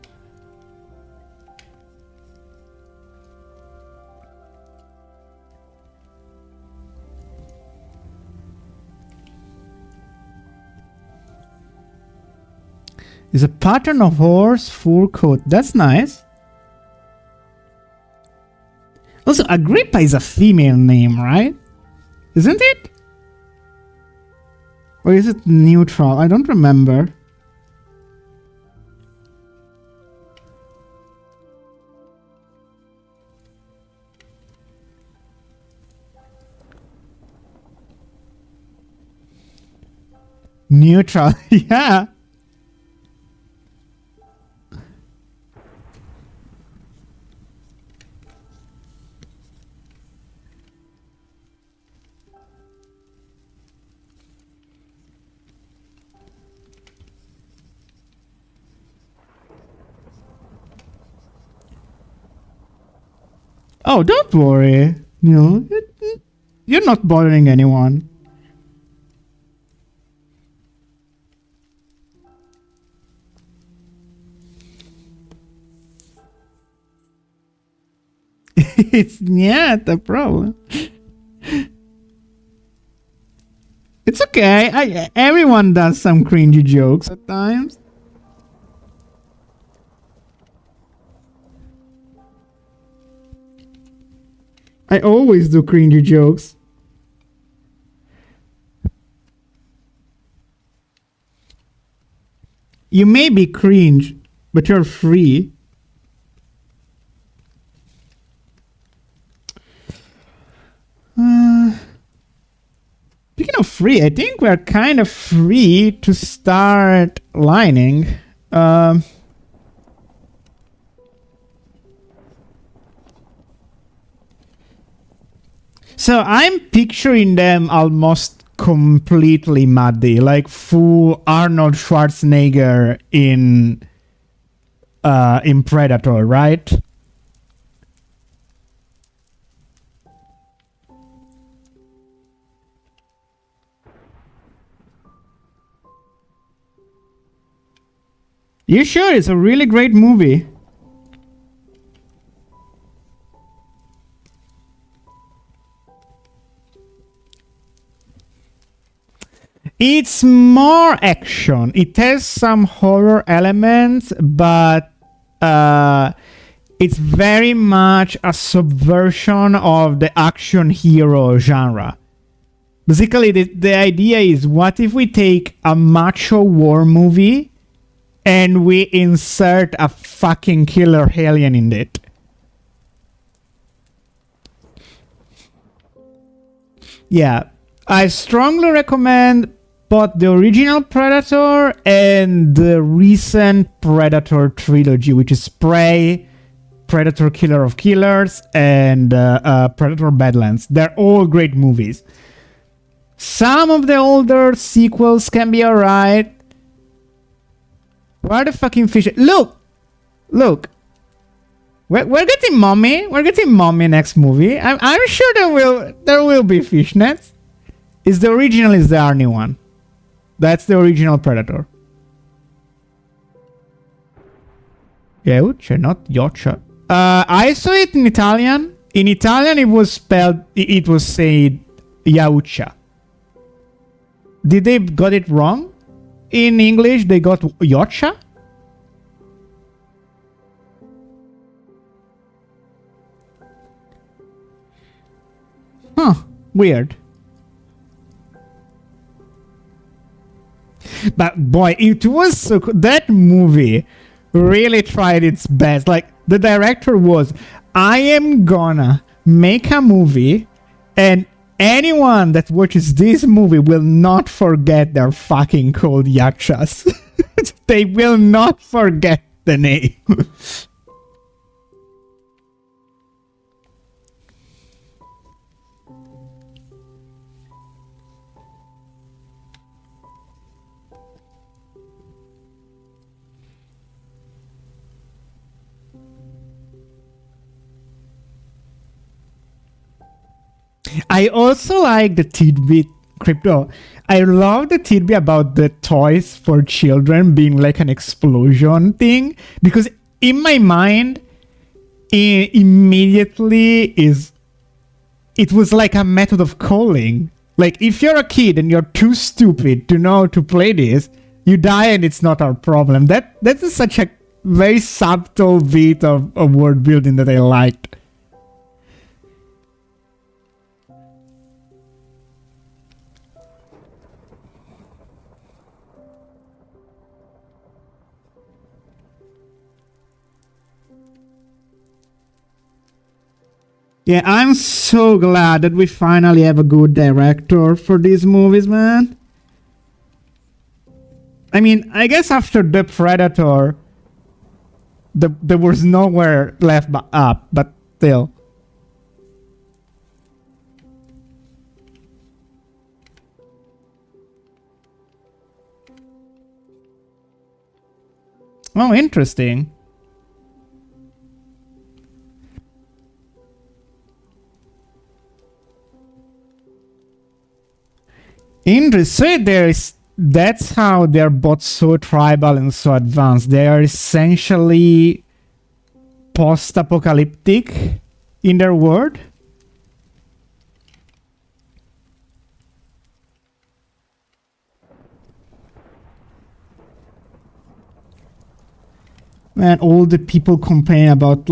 It's a pattern of horse fur coat. That's nice. Also, Agrippa is a female name, right? Isn't it? Or is it neutral? I don't remember. Neutral, yeah. Oh, don't worry. You know, you're not bothering anyone. It's not a problem. It's okay. Everyone does some cringy jokes at times. I always do cringy jokes. You may be cringe, but you're free. Speaking of free, I think we're kind of free to start lining. So I'm picturing them almost completely muddy, like full Arnold Schwarzenegger in Predator, right? You sure? It's a really great movie. It's more action. It has some horror elements, but it's very much a subversion of the action hero genre. Basically, the idea is, what if we take a macho war movie and we insert a fucking killer alien in it? Yeah, I strongly recommend both the original Predator and the recent Predator trilogy, which is Prey, Predator Killer of Killers, and Predator Badlands. They're all great movies. Some of the older sequels can be alright. Where are the fucking fish? Look! We're getting Mommy. We're getting Mommy next movie. I'm sure there will be fishnets. Is the original is the Arnie one. That's the original Predator. Yaucha, not Yoccia. I saw it in Italian. In Italian, it was spelled. It was said Yaucha. Did they got it wrong? In English, they got Yoccia. Huh. Weird. But boy, it was so cool. That movie really tried its best. Like, the director was, I am gonna make a movie and anyone that watches this movie will not forget their fucking called yakshas. They will not forget the name. I also like the tidbit, Crypto. I love the tidbit about the toys for children being like an explosion thing, because in my mind, immediately it was like a method of calling. Like, if you're a kid and you're too stupid to know to play this, you die and it's not our problem. That is such a very subtle bit of word building that I liked. Yeah, I'm so glad that we finally have a good director for these movies, man. I mean, I guess after The Predator, there was nowhere left but up, but still. Oh, interesting. Interesting. That's how they're both so tribal and so advanced. They are essentially post-apocalyptic in their world. Man, all the people complain about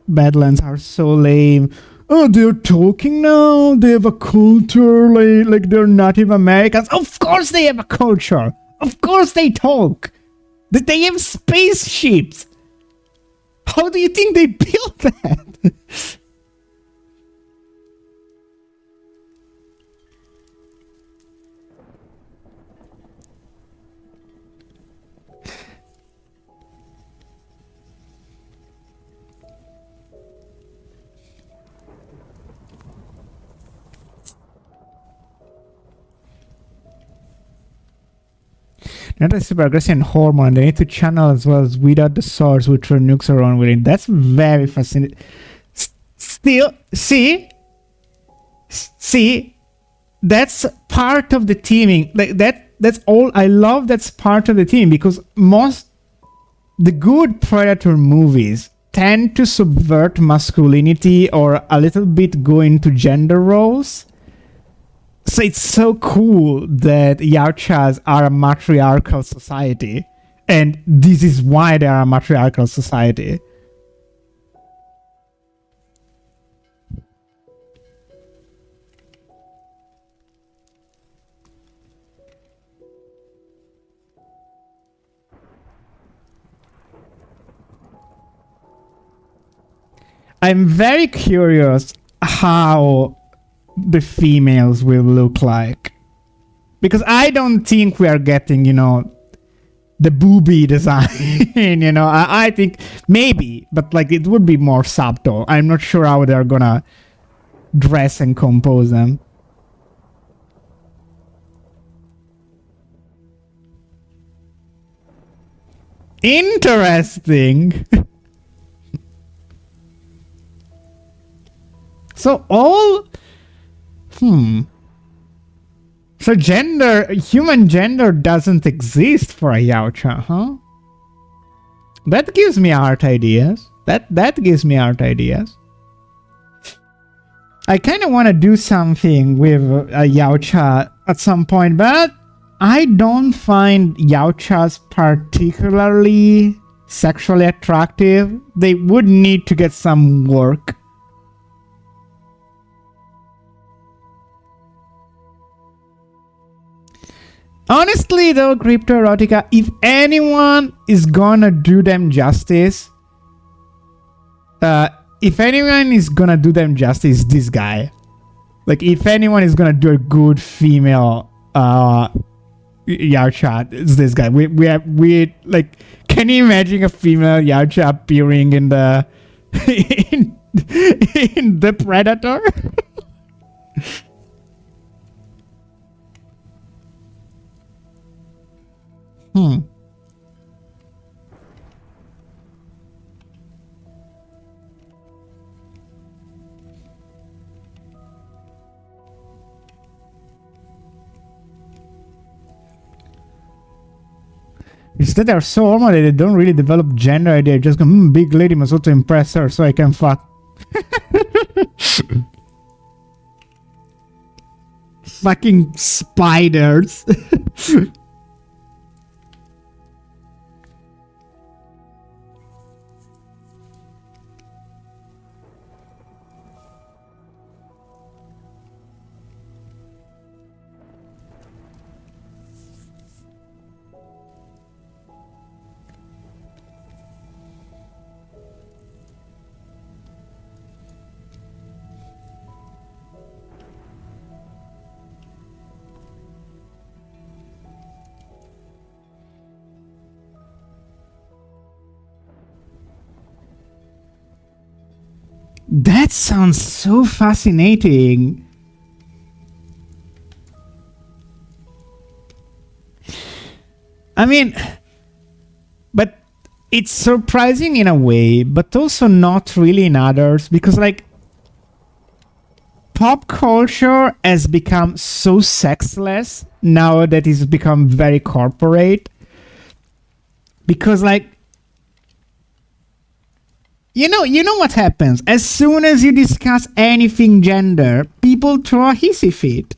Badlands are so lame. Oh, they're talking now. They have a culture like they're Native Americans. Of course they have a culture. Of course they talk. They have spaceships. How do you think they built that? Not a super aggressive hormone. They need to channel as well as weed out the source which are nukes around with it. That's very fascinating. Still, see, that's part of the teaming. Like that's all. I love that's part of the team, because the good Predator movies tend to subvert masculinity or a little bit go into gender roles. So it's so cool that Yautjas are a matriarchal society. And this is why they are a matriarchal society. I'm very curious how the females will look like. Because I don't think we are getting, the booby design. I think maybe, but like it would be more subtle. I'm not sure how they're gonna dress and compose them. Interesting. So all So human gender doesn't exist for a Yautja, huh? That gives me art ideas. That gives me art ideas. I kind of want to do something with a Yautja at some point, but I don't find Yautjas particularly sexually attractive. They would need to get some work. Honestly, though, Cryptoerotica, if anyone is gonna do them justice, this guy. Like, if anyone is gonna do a good female Yautja, it's this guy. We like. Can you imagine a female Yautja appearing in the in the Predator? Instead, they're so hormonal they don't really develop gender idea. Just go, big lady must also impress her so I can fuck. Fucking spiders. That sounds so fascinating. I mean, but it's surprising in a way, but also not really in others, because like pop culture has become so sexless now that it's become very corporate. Because like, you know what happens? As soon as you discuss anything gender, people throw a hissy fit.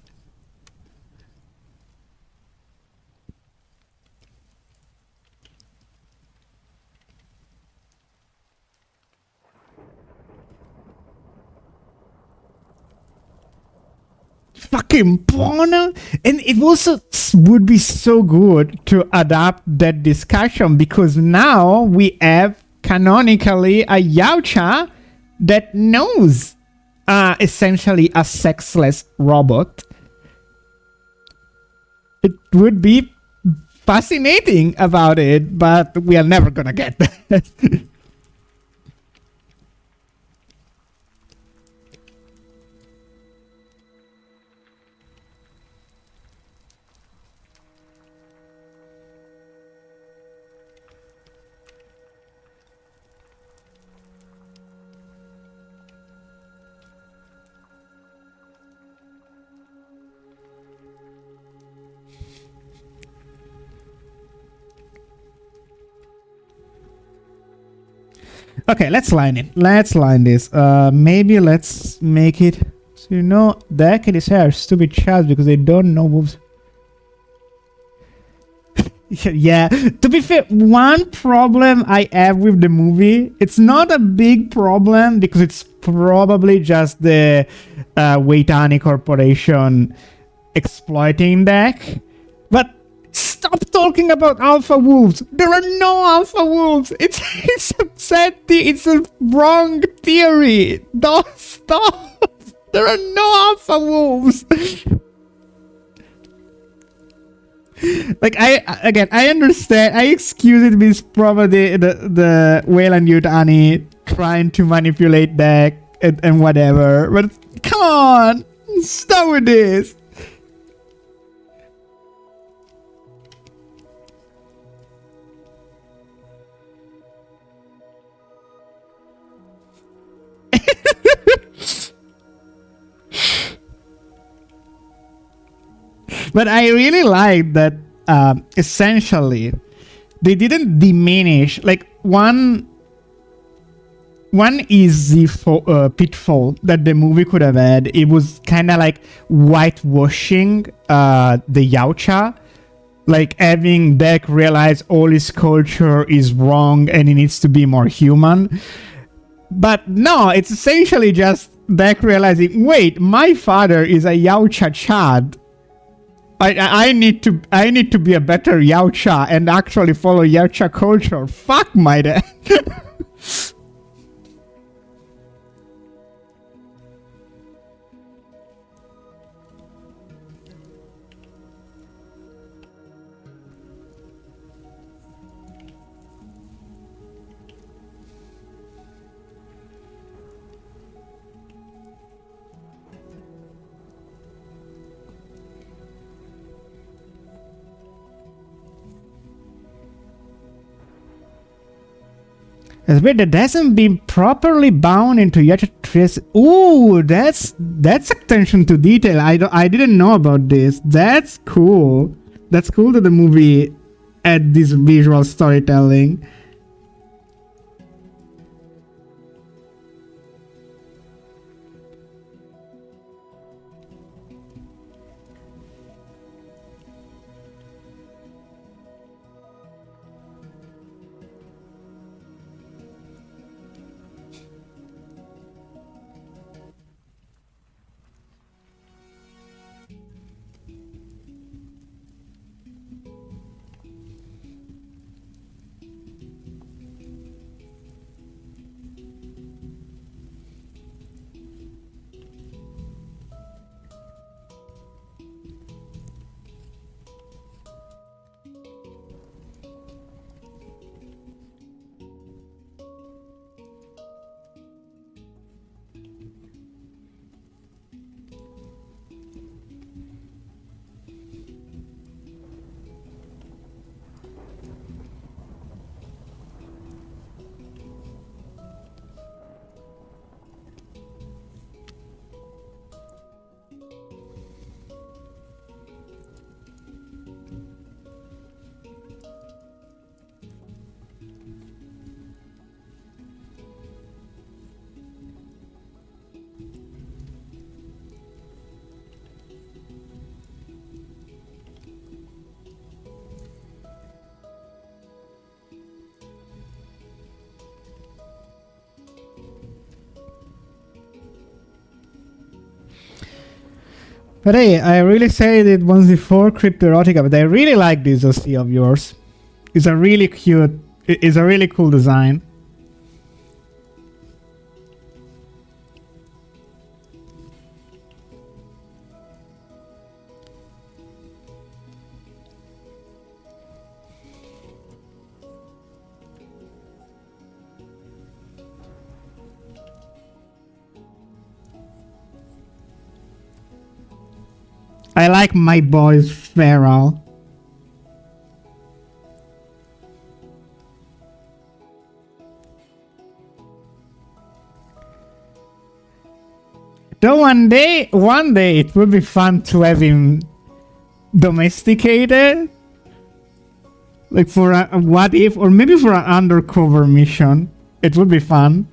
Fucking porno. And it also would be so good to adapt that discussion, because now we have canonically a Yautja that knows essentially a sexless robot. It would be fascinating about it, but we are never gonna get that. Okay, let's line it. Let's line this. Maybe let's make it So you know, the Achilles are stupid chads because they don't know moves. Yeah, to be fair, one problem I have with the movie, it's not a big problem because it's probably just the Waitani Corporation exploiting deck. But stop talking about alpha wolves. There are no alpha wolves. It's it's a wrong theory. Don't stop. There are no alpha wolves. Like I understand. I excuse it with probably the Wayland Yutani trying to manipulate deck and whatever. But come on, stop with this. But I really like that essentially they didn't diminish like one easy pitfall that the movie could have had. It was kind of like whitewashing the Yautja, like having Deck realize all his culture is wrong and he needs to be more human. But no, it's essentially just Deck realizing, wait, my father is a Yautja Chad. I need to be a better Yautja and actually follow Yautja culture. Fuck my dad. It's weird that hasn't been properly bound into Yautja Trace. Ooh, that's attention to detail. I didn't know about this. That's cool. That's cool that the movie had this visual storytelling. But hey, I really said it once before, Cryptoerotica, but I really like this OC of yours. It's a really cute, it's a really cool design. I like my boys feral. Though one day it would be fun to have him domesticated. Like for a what if, or maybe for an undercover mission. It would be fun.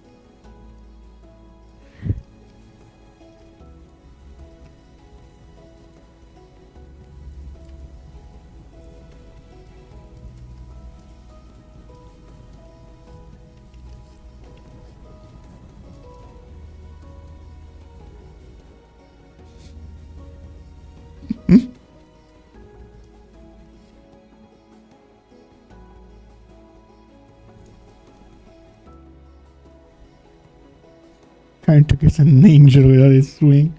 Trying to get an angel without its wing.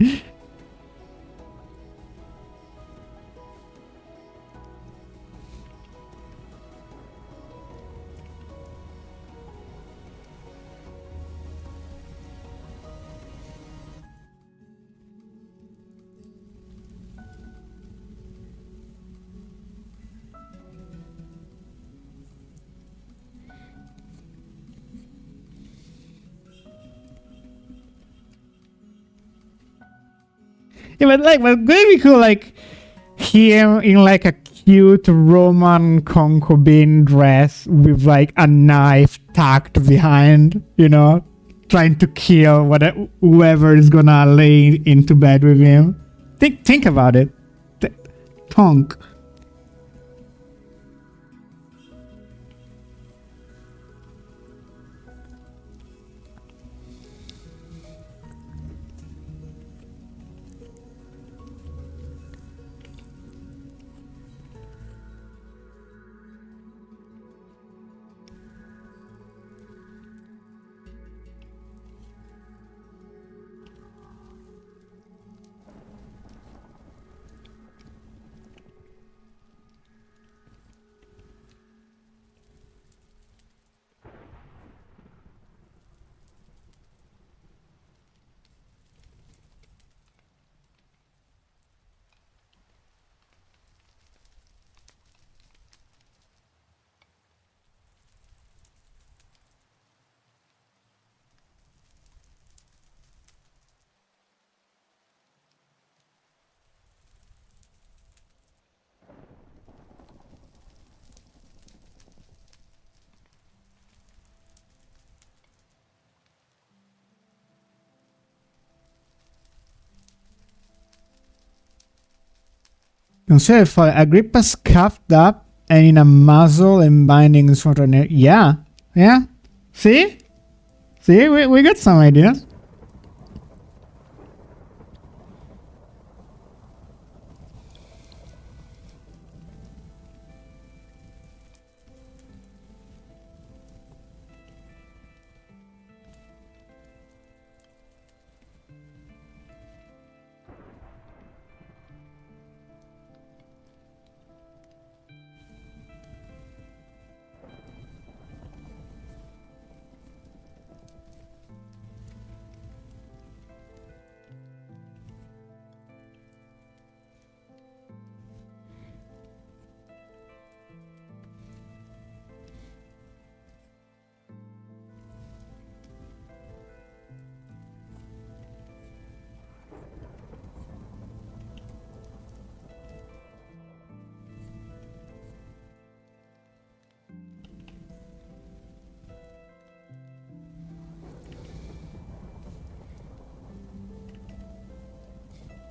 Yeah, but maybe cool, like him in like a cute Roman concubine dress with like a knife tucked behind, trying to kill whoever is gonna lay into bed with him. Think about it. Tonk. Consider if Agrippa scuffed up and in a muzzle and binding sort of. Yeah. Yeah. See? See? We got some ideas.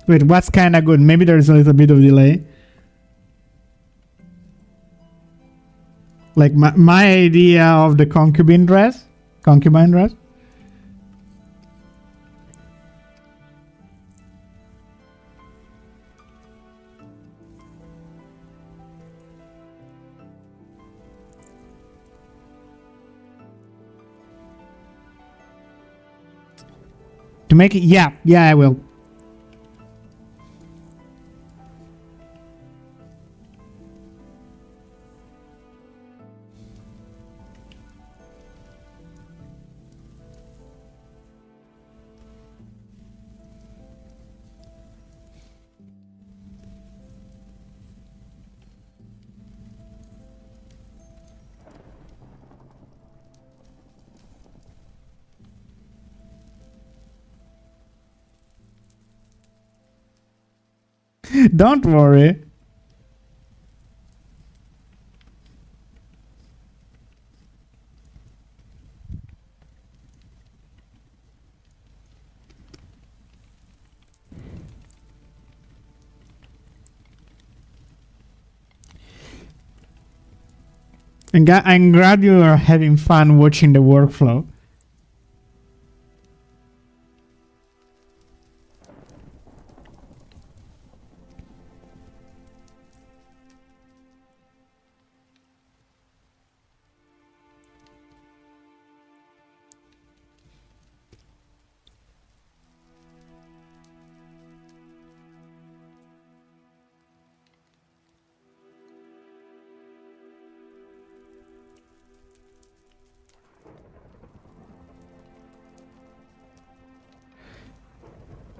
Wait, what's kind of good? Maybe there's a little bit of delay. Like my idea of the concubine dress. To make it, yeah, I will. Don't worry. And I'm glad you are having fun watching the workflow.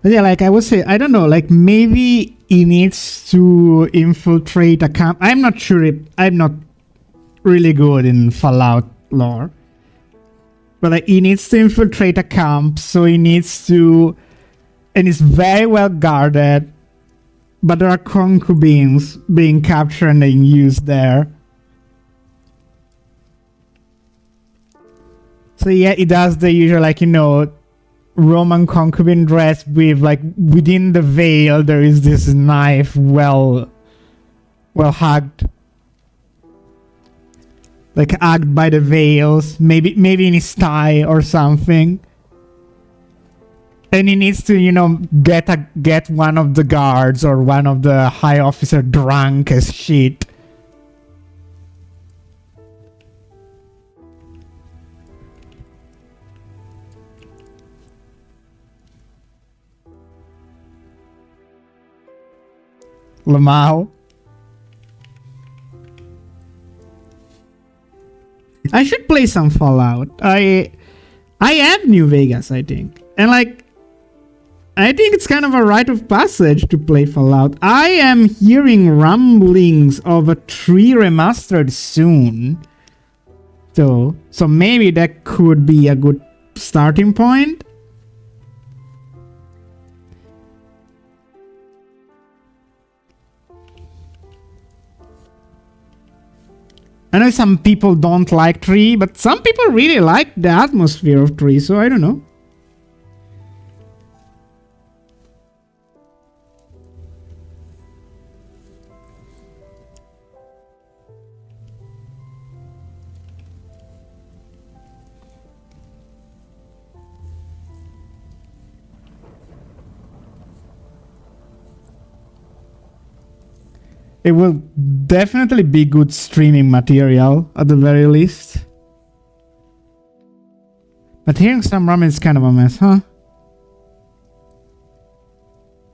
But yeah, like I would say, I don't know, like maybe he needs to infiltrate a camp. I'm not sure if I'm not really good in Fallout lore. But like he needs to infiltrate a camp, so he needs to, and it's very well guarded. But there are concubines being captured and used there. So yeah, it does the usual, like, you know, Roman concubine dress with, like, within the veil there is this knife well hugged. Like hugged by the veils, maybe in his thigh or something. And he needs to, you know, get one of the guards or one of the high officer drunk as shit. Lamau. I should play some Fallout. I have New Vegas, I think. And like, I think it's kind of a rite of passage to play Fallout. I am hearing rumblings of a 3 remastered soon. So maybe that could be a good starting point. I know some people don't like 3, but some people really like the atmosphere of 3, so I don't know. It will definitely be good streaming material, at the very least. But hearing some ramen is kind of a mess, huh?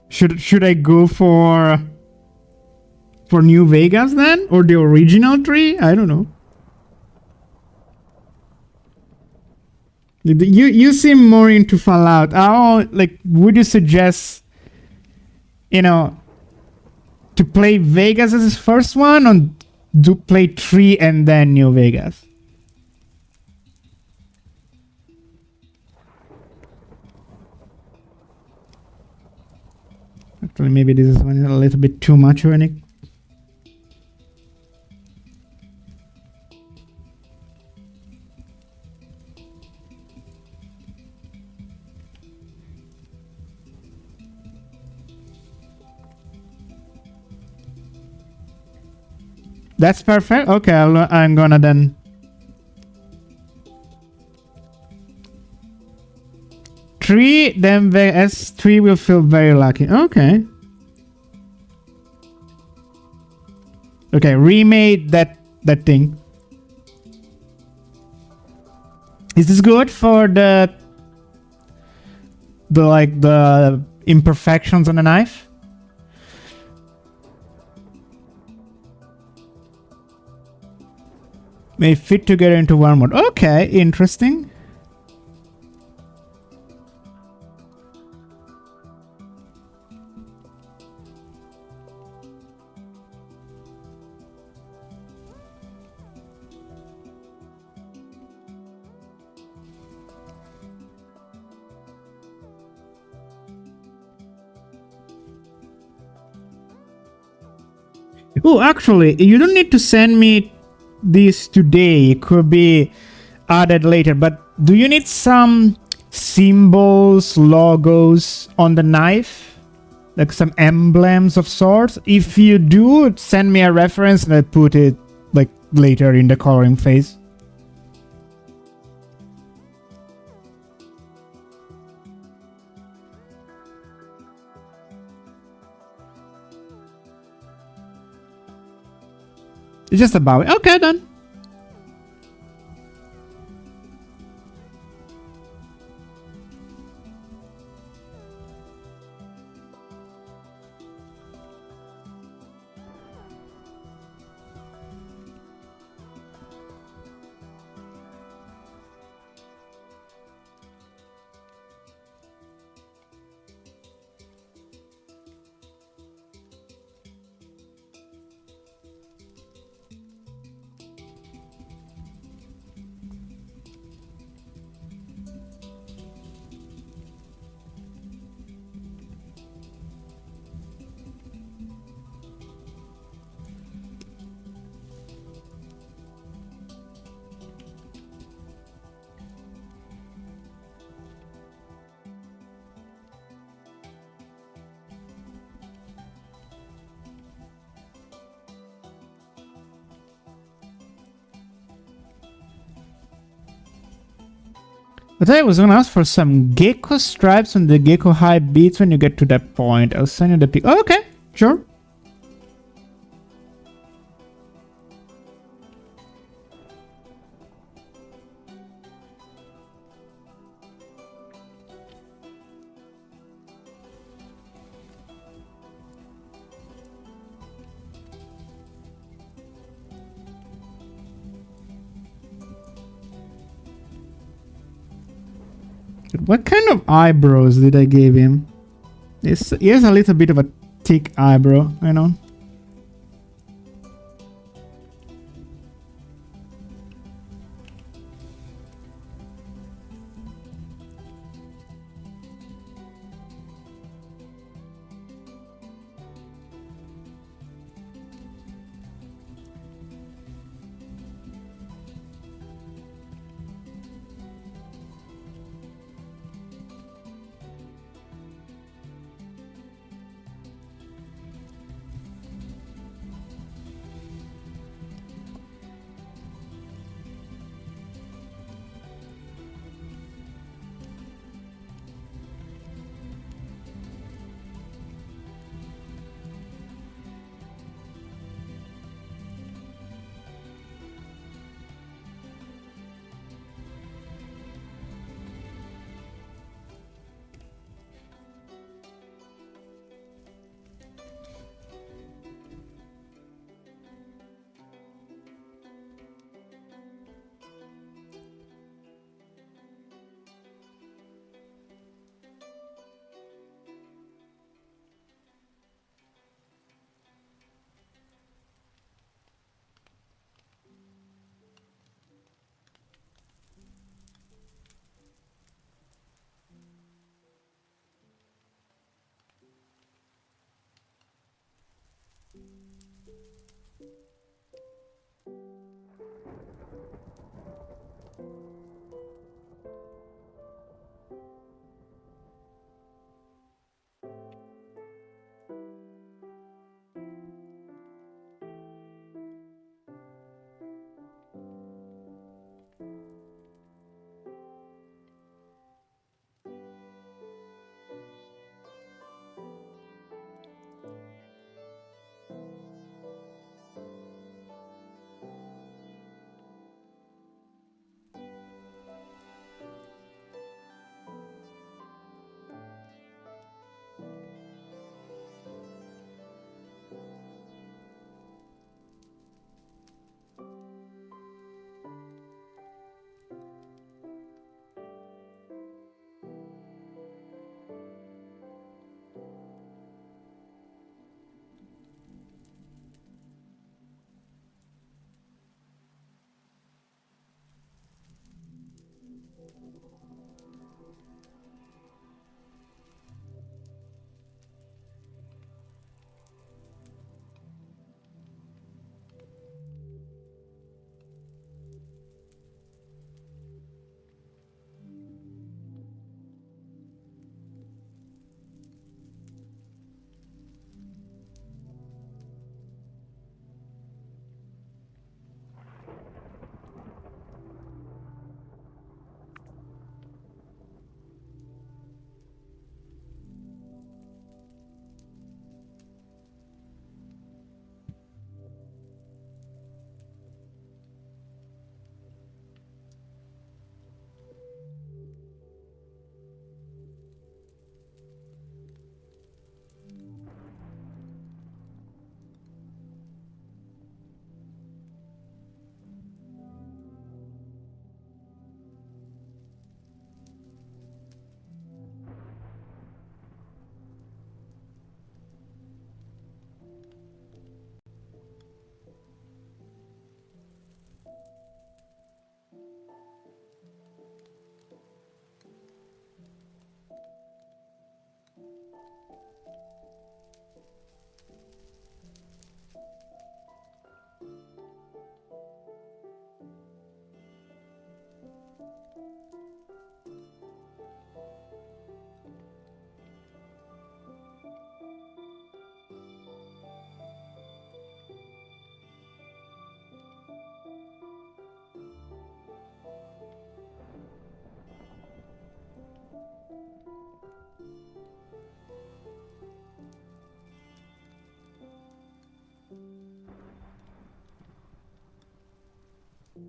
Should I go for New Vegas then? Or the original 3? I don't know. You seem more into Fallout. How, like, would you suggest, you know, to play Vegas as his first one, or do play 3 and then New Vegas? Actually, maybe this is a little bit too much, Nick. That's perfect. Okay, I'm gonna then. Three, then the S3 will feel very lucky. Okay. Okay, remade that thing. Is this good for the imperfections on the knife? May fit together into one mode. Okay, interesting. Oh, actually, you don't need to send me this today. It could be added later. But do you need some symbols, logos on the knife? Like some emblems of sorts? If you do, send me a reference and I'll put it like later in the coloring phase. It's just about it. Okay, then. I thought I was gonna ask for some gecko stripes on the gecko high beats when you get to that point. I'll send you the pic. Oh, okay, sure. What kind of eyebrows did I give him? He has a little bit of a thick eyebrow, you know.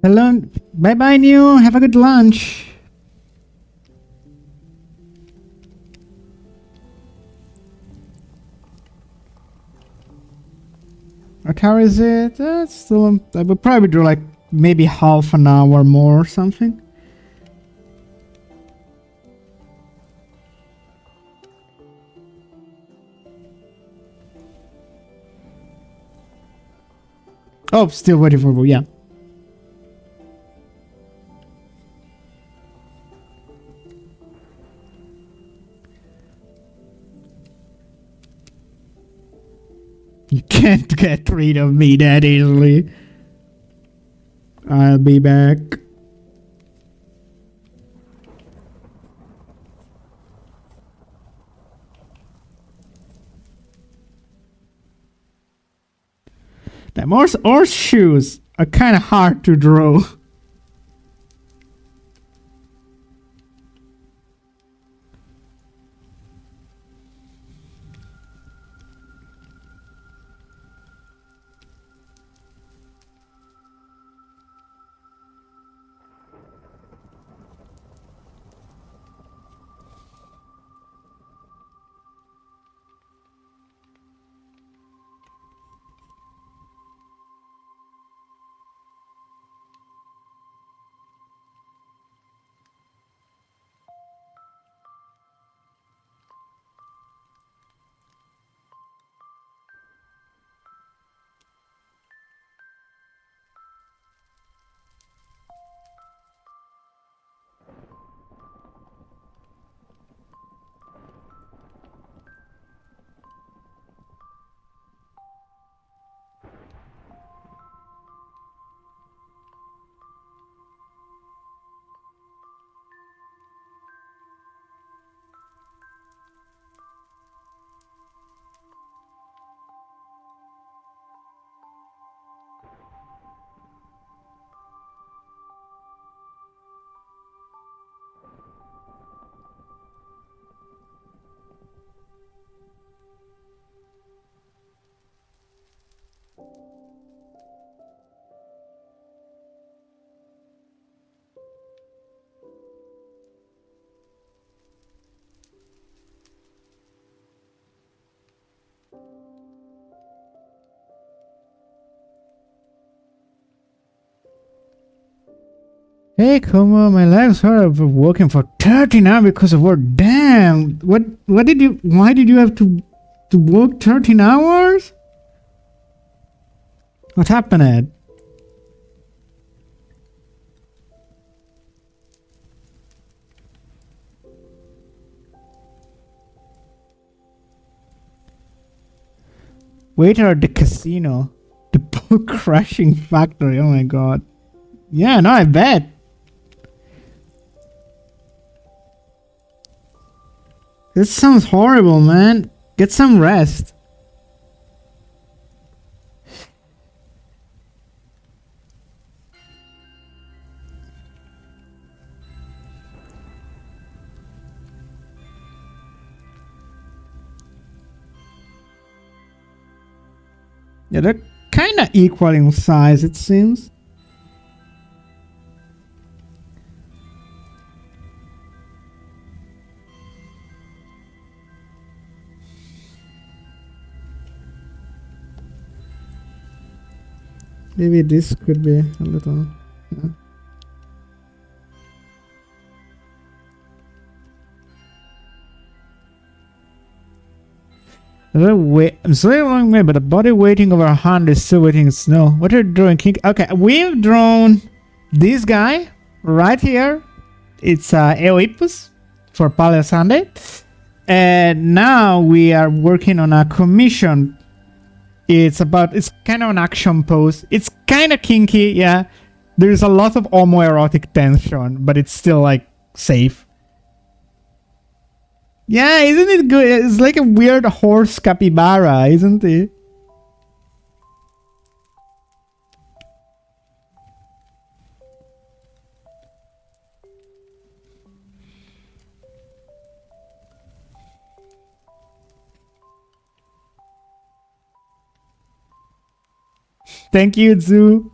Hello. Bye bye, New. Have a good lunch. What hour is it? Still, I would probably do like maybe half an hour more or something. Oh, still waiting for, yeah. You can't get rid of me that easily. I'll be back. The horseshoes are kind of hard to draw. Hey, Kuma, my legs hurt. I've been working for 13 hours because of work. Damn. Why did you have to work 13 hours? What happened, Ed? Waiter at the casino. The boat crashing factory. Oh my god. Yeah, no, I bet. This sounds horrible, man. Get some rest. Yeah, they're kind of equal in size, it seems. Maybe this could be a little. Yeah. I'm sorry, wrong way, but the body waiting over a hand is still waiting in snow. What are you doing, King? Okay, we've drawn this guy right here. It's Eoipus for Paleo Sunday. And now we are working on a commission. It's kind of an action pose. It's kind of kinky, yeah. There's a lot of homoerotic tension, but it's still like safe. Yeah, isn't it good? It's like a weird horse capybara, isn't it? Thank you, Zoo.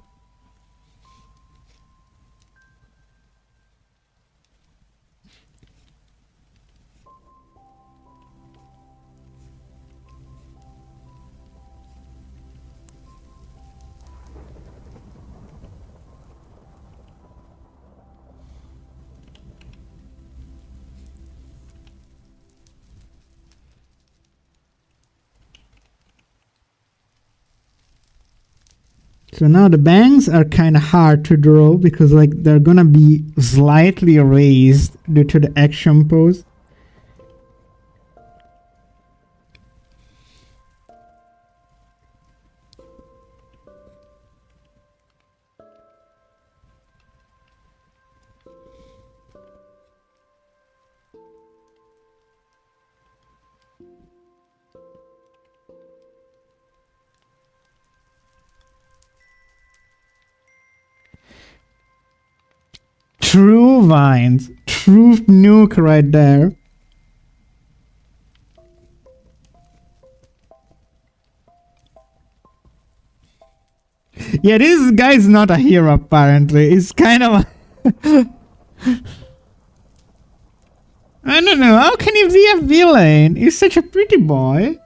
So now the bangs are kind of hard to draw because like they're gonna be slightly raised due to the action pose. True vines. True nuke right there. Yeah, this guy's not a hero apparently. He's kind of I don't know, how can he be a villain? He's such a pretty boy.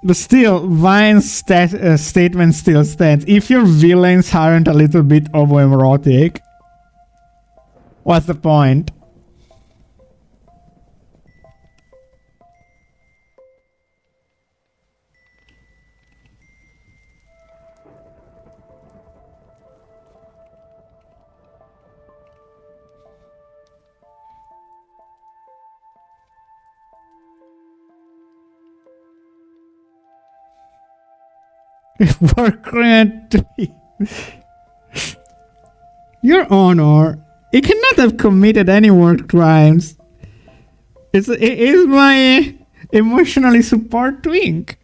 But still, Vine's statement still stands. If your villains aren't a little bit overerotic, what's the point? Warcraft 3. Your Honor, he cannot have committed any war crimes. It is my emotionally support twink.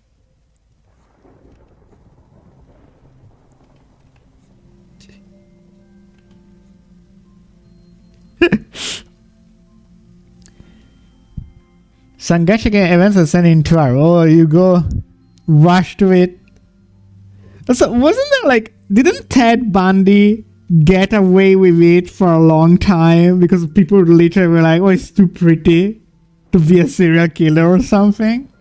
Sangachigen events are sent into our. Oh, you go rush to it. So wasn't there like, didn't Ted Bundy get away with it for a long time because people literally were like, oh, it's too pretty to be a serial killer or something?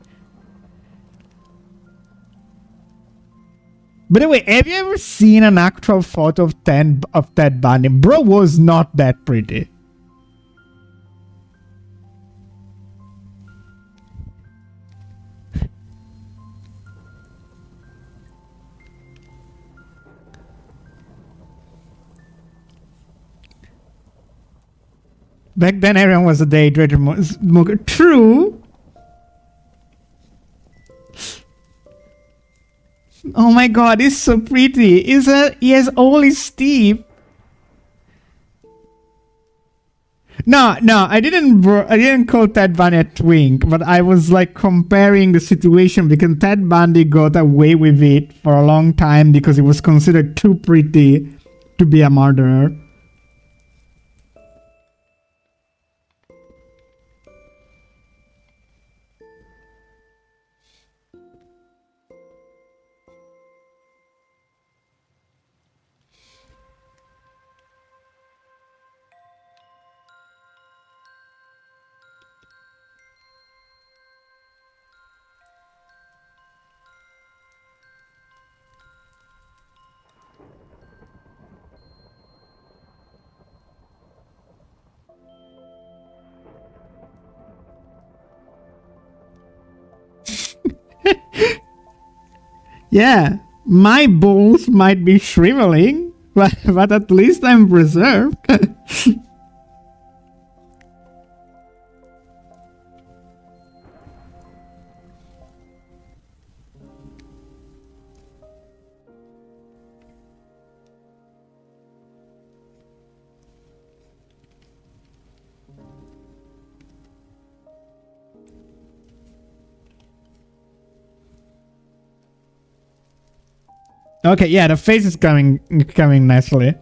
By the way, have you ever seen an actual photo of Ted Bundy? Bro was not that pretty. Back then, everyone was a daydreamer. Smoker. True. Oh my god, he's so pretty. He has all his teeth. No, I didn't call Ted Bundy a twink, but I was like comparing the situation because Ted Bundy got away with it for a long time because he was considered too pretty to be a murderer. Yeah, my balls might be shriveling, but at least I'm preserved. Okay, yeah, the face is coming nicely.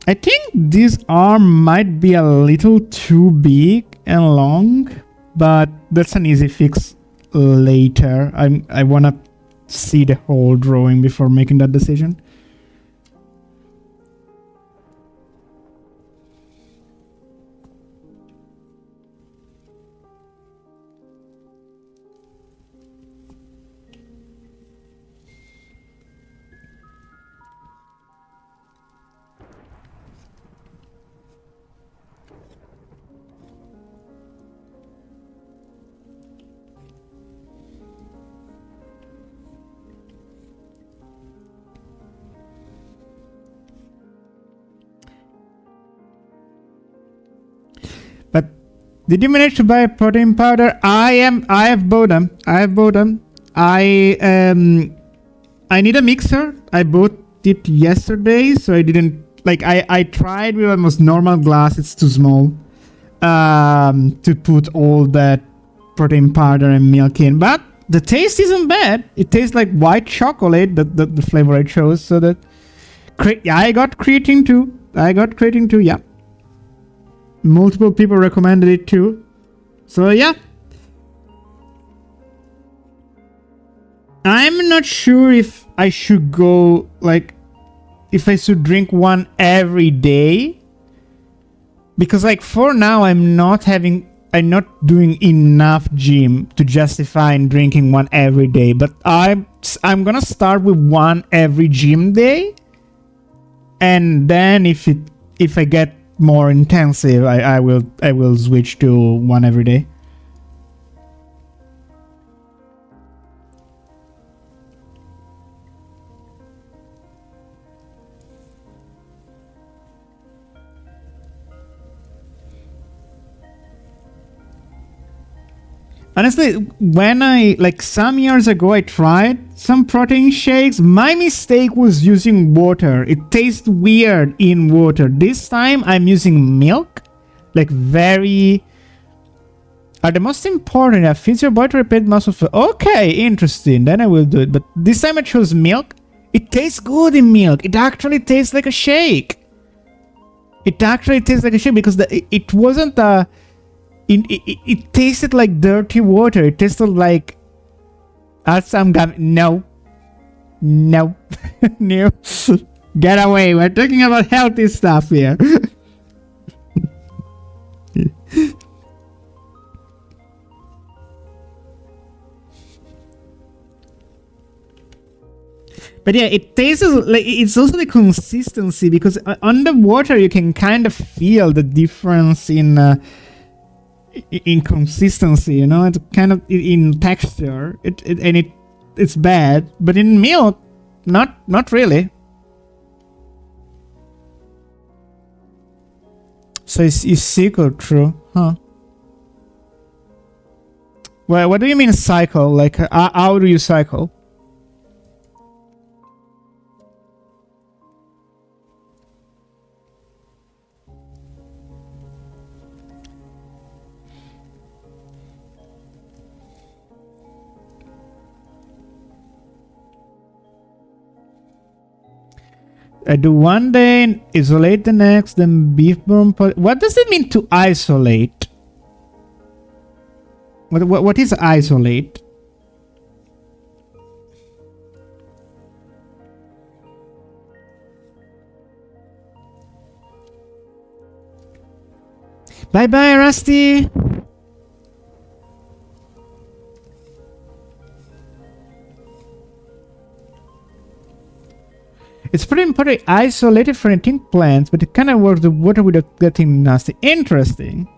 I think this arm might be a little too big and long, but that's an easy fix later. I wanna see the whole drawing before making that decision. But did you manage to buy a protein powder? I have bought them. I need a mixer. I bought it yesterday, so I didn't like. I tried with almost normal glass. It's too small to put all that protein powder and milk in. But the taste isn't bad. It tastes like white chocolate. The flavor I chose. So that I got creatine too. Yeah. Multiple people recommended it too. So yeah. I'm not sure if I should go, like, if I should drink one every day. Because, like, for now, I'm not doing enough gym to justify drinking one every day. But I'm gonna start with one every gym day. And then if I get more intensive, I will switch to one every day. Honestly, when some years ago, I tried some protein shakes. My mistake was using water. It tastes weird in water. This time, I'm using milk. Like, very... Are the most important. That feeds your body to repair muscle. Okay, interesting. Then I will do it. But this time I chose milk. It tastes good in milk. It actually tastes like a shake. Because it wasn't a... It tasted like dirty water. It tasted like some gum. No. No. Get away. We're talking about healthy stuff here. But yeah, it tastes like it's also the consistency, because underwater you can kind of feel the difference in consistency, you know. It's kind of in texture. It's bad, but in milk, not really. So it's cycle, true, huh? Well, what do you mean cycle? Like, how do you cycle? I do one day, isolate the next, then beef bone. What does it mean to isolate? What is isolate? Bye bye, Rusty. It's pretty important. Isolated for eating plants, but it kind of works the water without getting nasty. Interesting.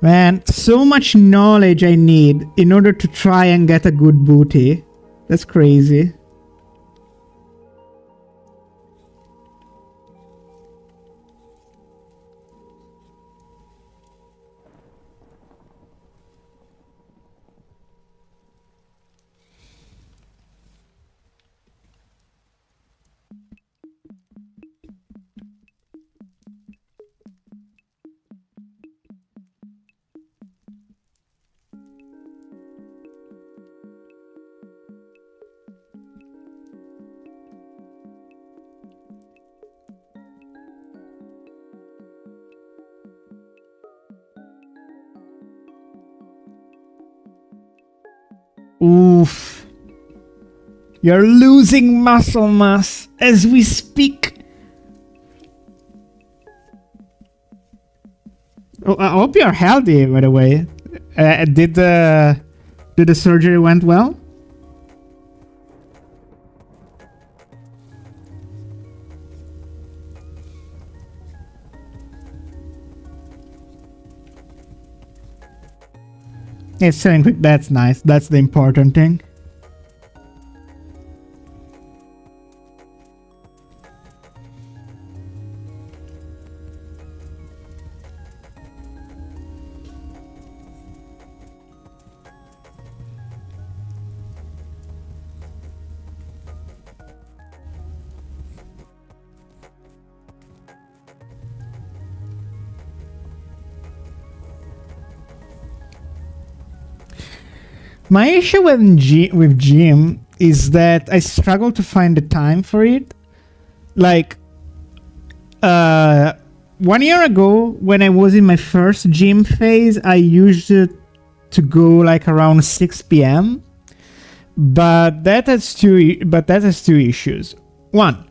Man, so much knowledge I need in order to try and get a good booty. That's crazy. Oof. You're losing muscle mass as we speak. Oh, I hope you're healthy, by the way. Did the surgery went well? It's selling quick. That's nice. That's the important thing. My issue with gym is that I struggle to find the time for it. Like, 1 year ago, when I was in my first gym phase, I used to go like around 6 p.m. But that has two issues. One,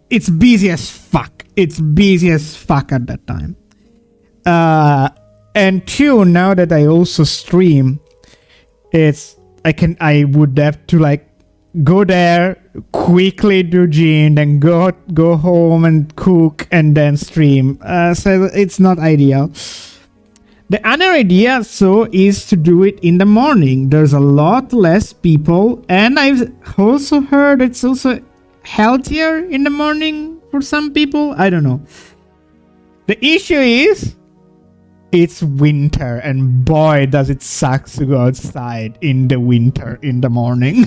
it's busy as fuck. It's busy as fuck at that time. And two, now that I also stream, I would have to like go there, quickly do gym, then go home and cook and then stream. So it's not ideal. The other idea is to do it in the morning. There's a lot less people, and I've also heard it's also healthier in the morning for some people. I don't know. The issue is it's winter, and boy, does it suck to go outside in the winter in the morning.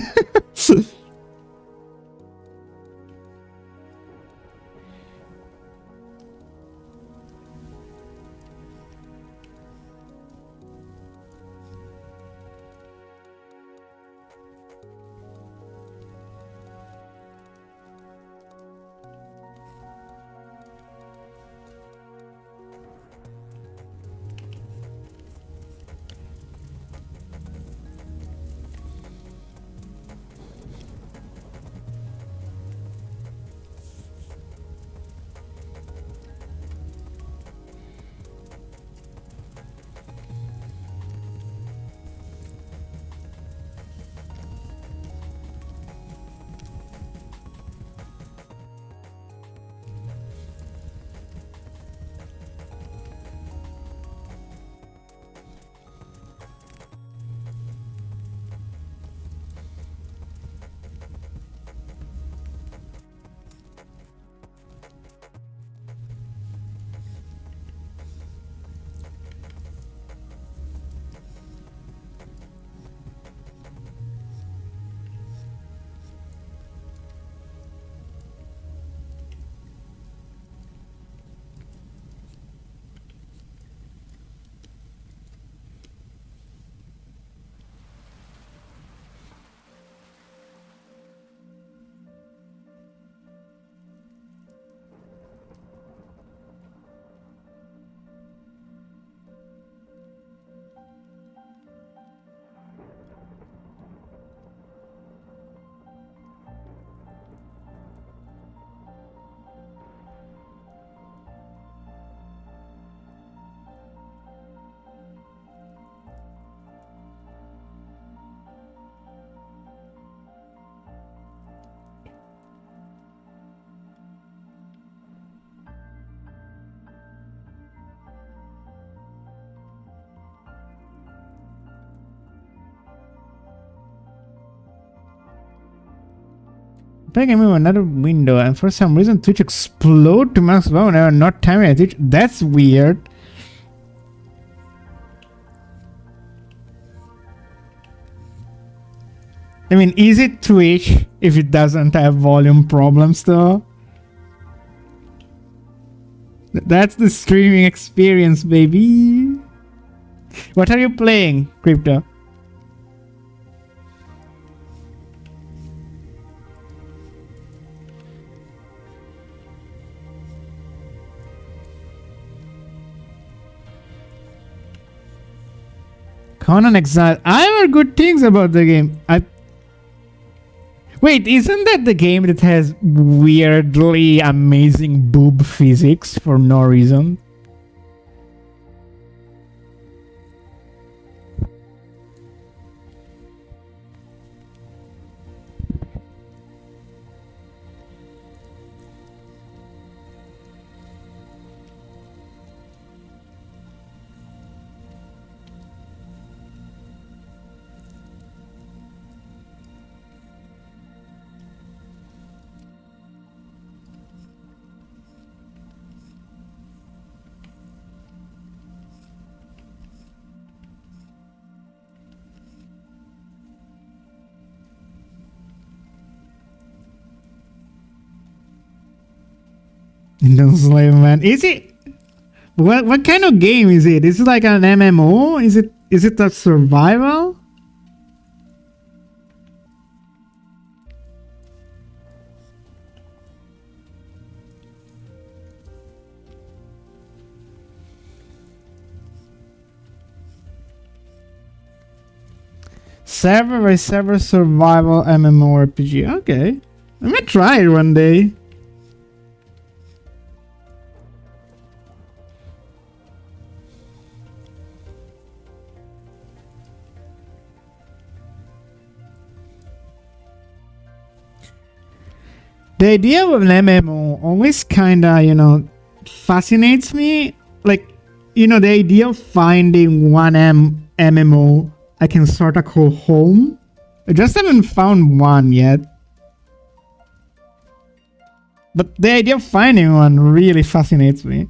Back I move another window, and for some reason Twitch explode to max volume whenever not timing at Twitch. That's weird. I mean, is it Twitch if it doesn't have volume problems though? That's the streaming experience, baby. What are you playing, Crypto? Conan Exile. I heard good things about the game. Wait, isn't that the game that has weirdly amazing boob physics for no reason? No Slave Man. Is it? What kind of game is it? Is it like an MMO? Is it a survival? Server by server survival MMORPG. Okay. I might try it one day. The idea of an MMO always kinda, fascinates me. Like, the idea of finding one MMO I can sorta call home. I just haven't found one yet. But the idea of finding one really fascinates me.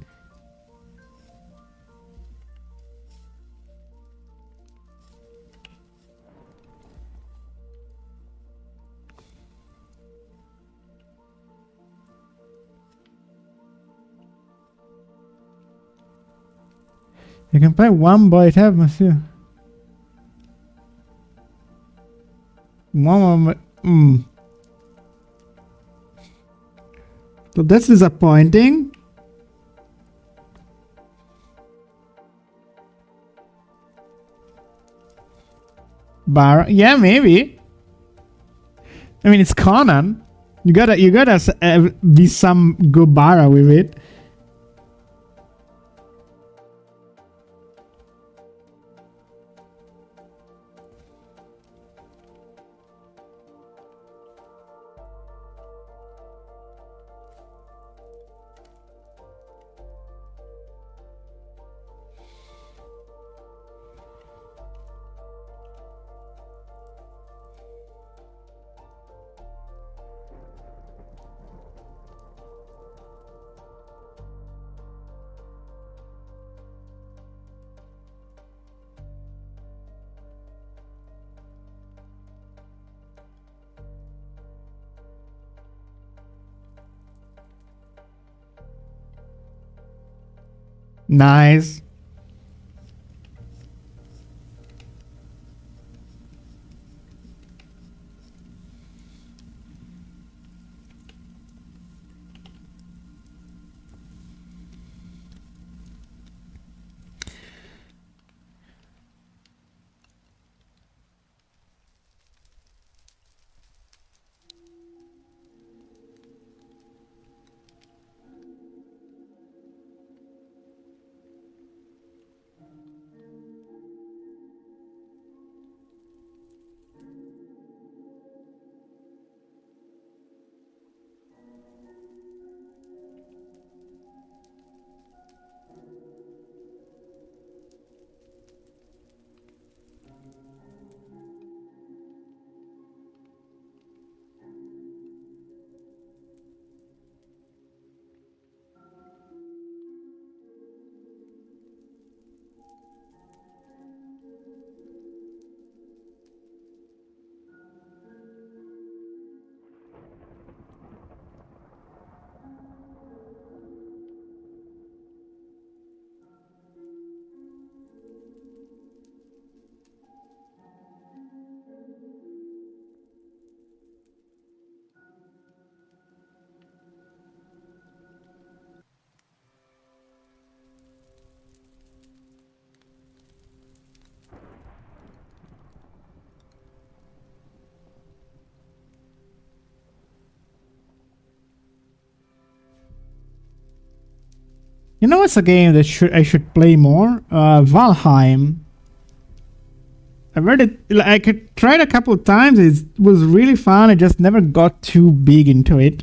You can play one by tab, monsieur. One. So that's disappointing. Bar, yeah, maybe. I mean, it's Conan. You gotta be some good Bara with it. Nice. You know what's a game that I should play more? Valheim. I've heard it. I tried a couple of times. It was really fun. I just never got too big into it.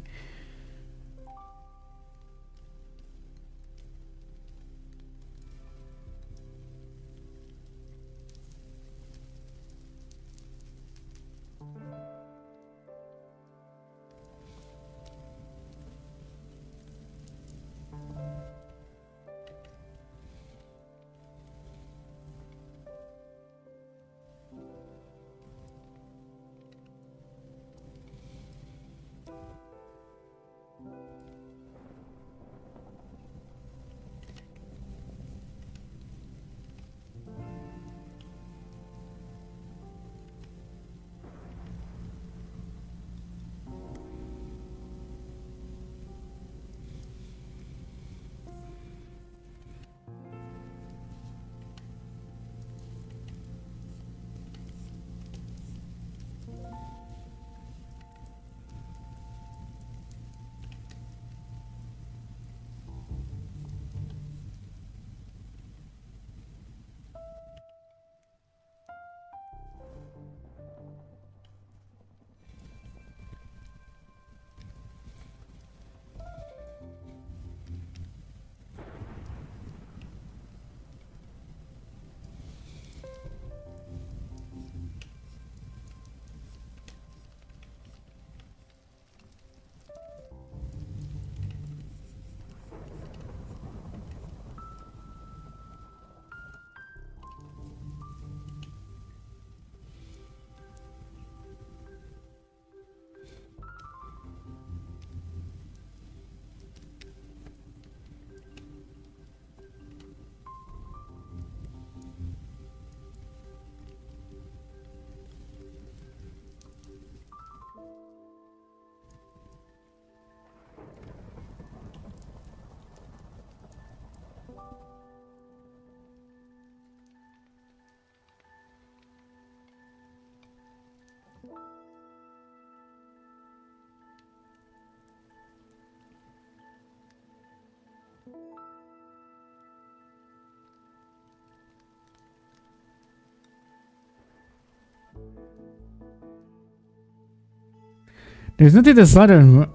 There's nothing to sudden.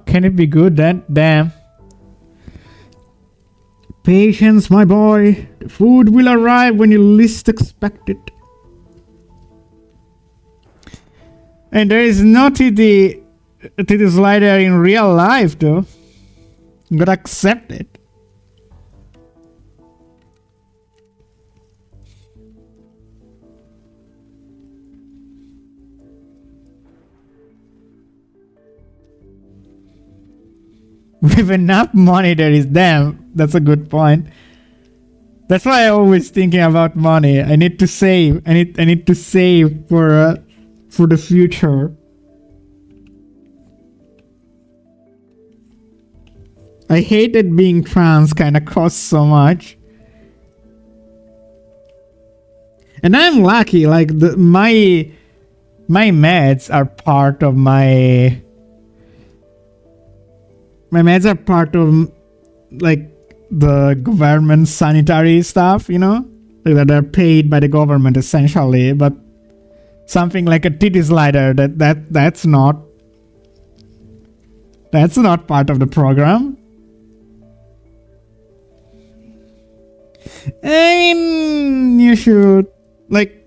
Can it be good then? Damn. Patience, my boy. The food will arrive when you least expect it. And there is no TD slider in real life, though. You gotta accept it. With enough money, there is damn. That's a good point. That's why I'm always thinking about money. I need to save. I need to save for the future. I hate that being trans kind of costs so much. And I'm lucky. Like my meds are part of my meds are part of like the government sanitary stuff, you know, like that are paid by the government essentially. But something like a titty slider, that's not part of the program. I mean, you should like.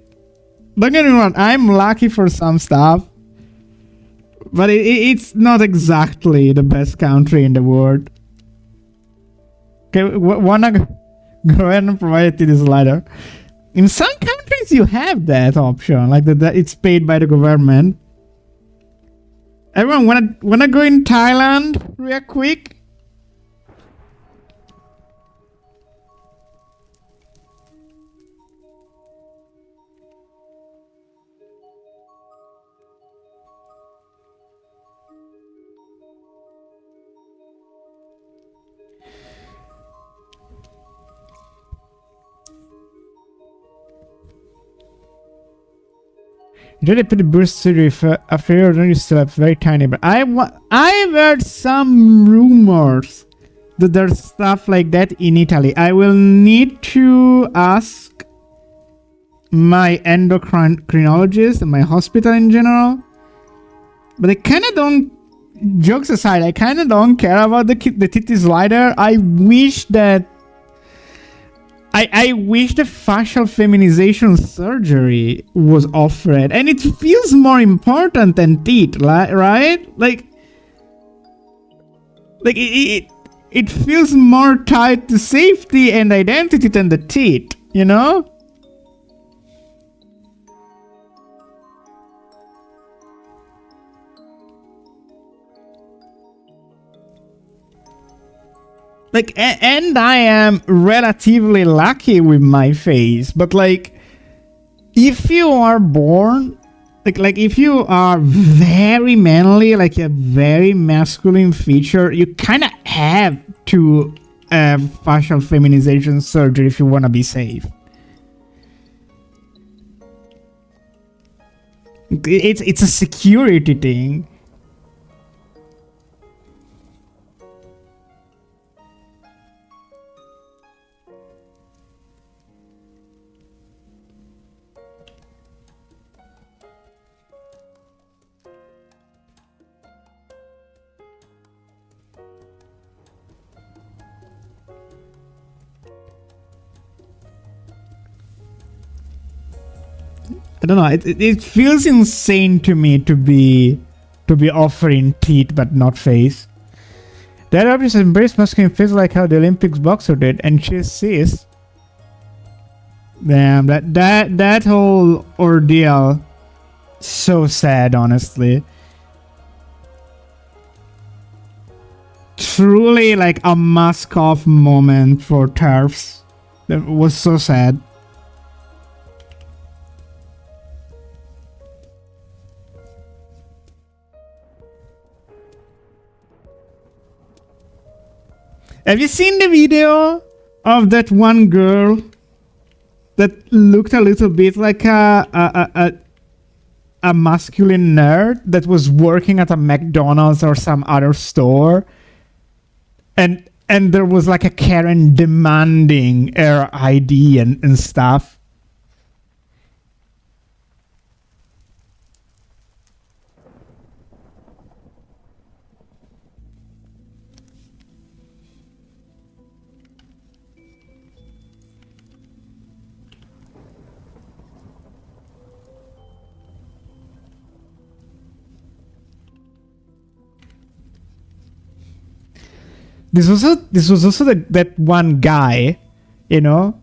Don't get me wrong. I'm lucky for some stuff. But it's not exactly the best country in the world. Okay, wanna go ahead and provide it to this slider. In some countries, you have that option, like that it's paid by the government. Everyone wanna go in Thailand real quick? You really put the burst surgery after you still have very tiny, but I've heard some rumors there's stuff like that in Italy. I will need to ask my endocrinologist and my hospital in general. But I kind of don't, jokes aside, I kind of don't care about the titty slider. I wish that, I wish the facial feminization surgery was offered. And it feels more important than teeth, right? Like it feels more tied to safety and identity than the teeth, you know? Like, and I am relatively lucky with my face, but like, if you are born, like if you are very manly, like a very masculine feature, you kind of have to have facial feminization surgery if you want to be safe. It's a security thing. I don't know. It feels insane to me to be offering teeth but not face. That obviously embrace masculine face like how the Olympics boxer did, and she cis. Damn, that whole ordeal, so sad, honestly. Truly like a mask off moment for TERFs. That was so sad. Have you seen the video of that one girl that looked a little bit like a masculine nerd that was working at a McDonald's or some other store? And there was like a Karen demanding her ID and stuff. This was also that one guy, you know.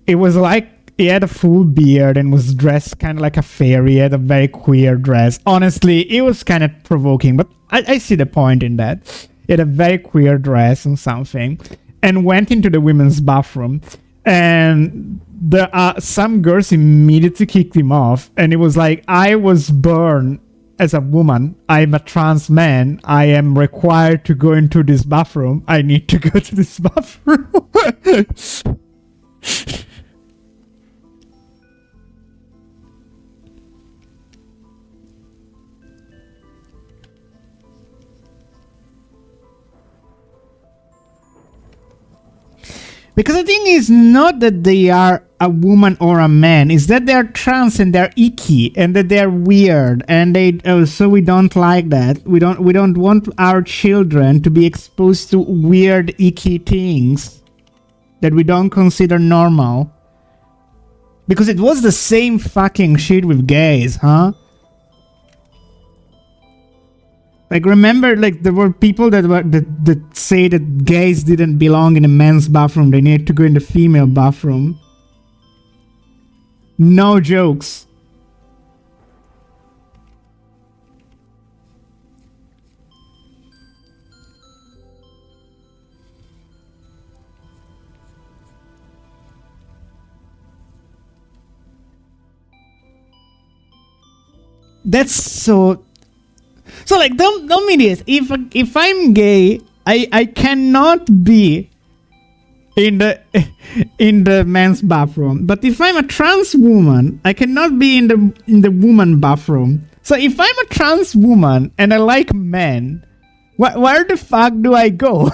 It was like he had a full beard and was dressed kind of like a fairy. He had a very queer dress. Honestly, it was kind of provoking, but I see the point in that. He had a very queer dress and something, and went into the women's bathroom, and some girls immediately kicked him off, and it was like, I was born as a woman, I'm a trans man, I am required to go into this bathroom, I need to go to this bathroom. Because the thing is not that they are a woman or a man, is that they're trans and they're icky and that they're weird, and so we don't like that. We don't want our children to be exposed to weird icky things that we don't consider normal. Because it was the same fucking shit with gays, huh? Like, remember, like, there were people that say that gays didn't belong in a men's bathroom. They needed to go in the female bathroom. No jokes. That's so... So, like, tell me this. If I'm gay, I cannot be in the men's bathroom. But if I'm a trans woman, I cannot be in the woman bathroom. So if I'm a trans woman and I like men, where the fuck do I go?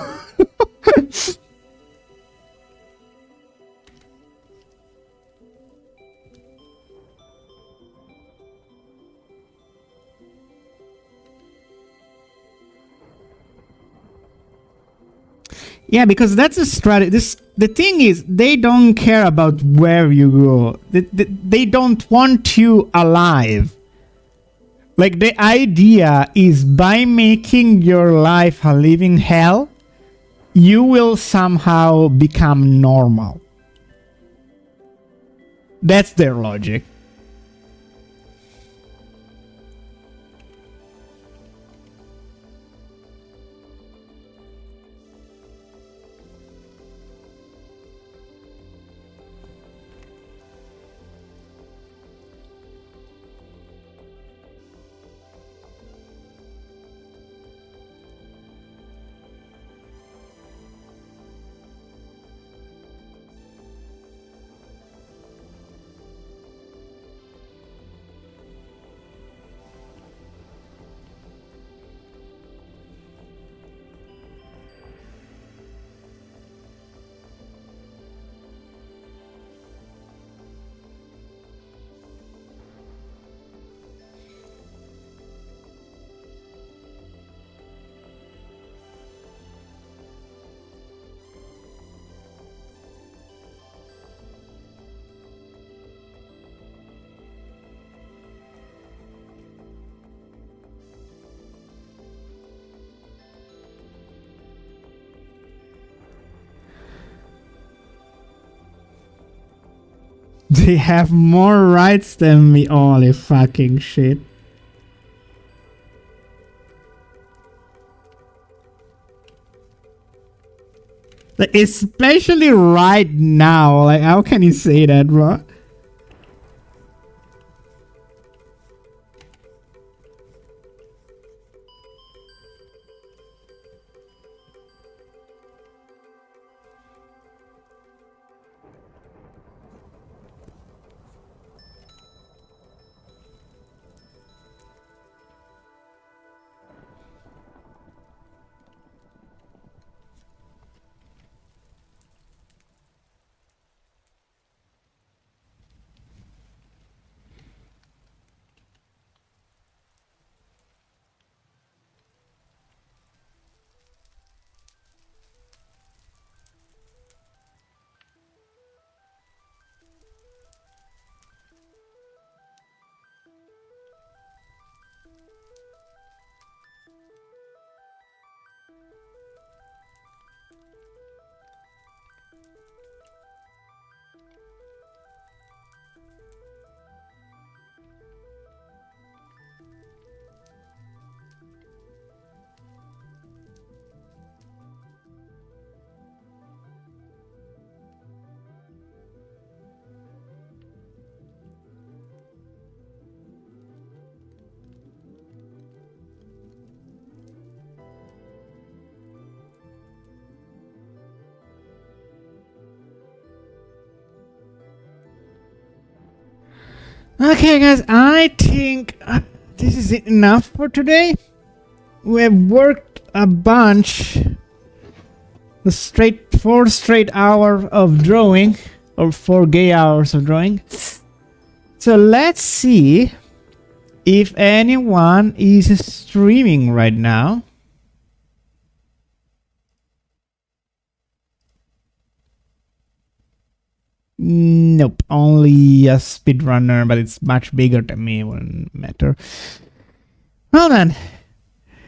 Yeah, because that's a strategy. The thing is, they don't care about where you go. They don't want you alive. Like, the idea is by making your life a living hell, you will somehow become normal. That's their logic. They have more rights than me. Holy fucking shit. Like, especially right now. Like, how can you say that, bro? Okay, guys, I think this is enough for today. We have worked a bunch. The 4 straight hours of drawing, or 4 gay hours of drawing. So let's see if anyone is streaming right now. Nope, only a speedrunner, but it's much bigger than me. Wouldn't matter. Well then,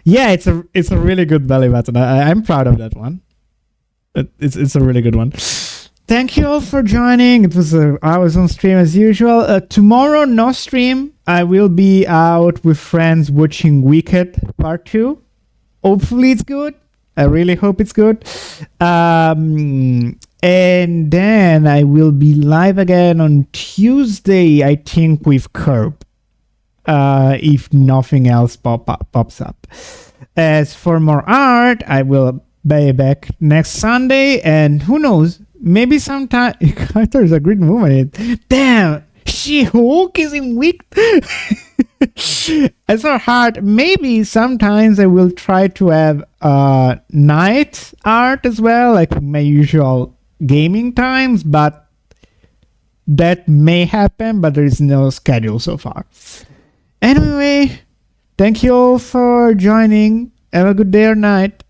yeah, it's a really good belly button. I'm proud of that one. It's a really good one. Thank you all for joining. It was I was on stream as usual. Tomorrow, no stream. I will be out with friends watching Wicked Part 2. Hopefully it's good. I really hope it's good. And then I will be live again on Tuesday, I think, with Curb. If nothing else pops up. As for more art, I will be back next Sunday, and who knows, maybe sometime. There's a great movement. Damn, She-Hulk is in week. It's so hard. Maybe sometimes I will try to have night art as well, like my usual gaming times, but that may happen, but there is no schedule so far. Anyway, thank you all for joining. Have a good day or night.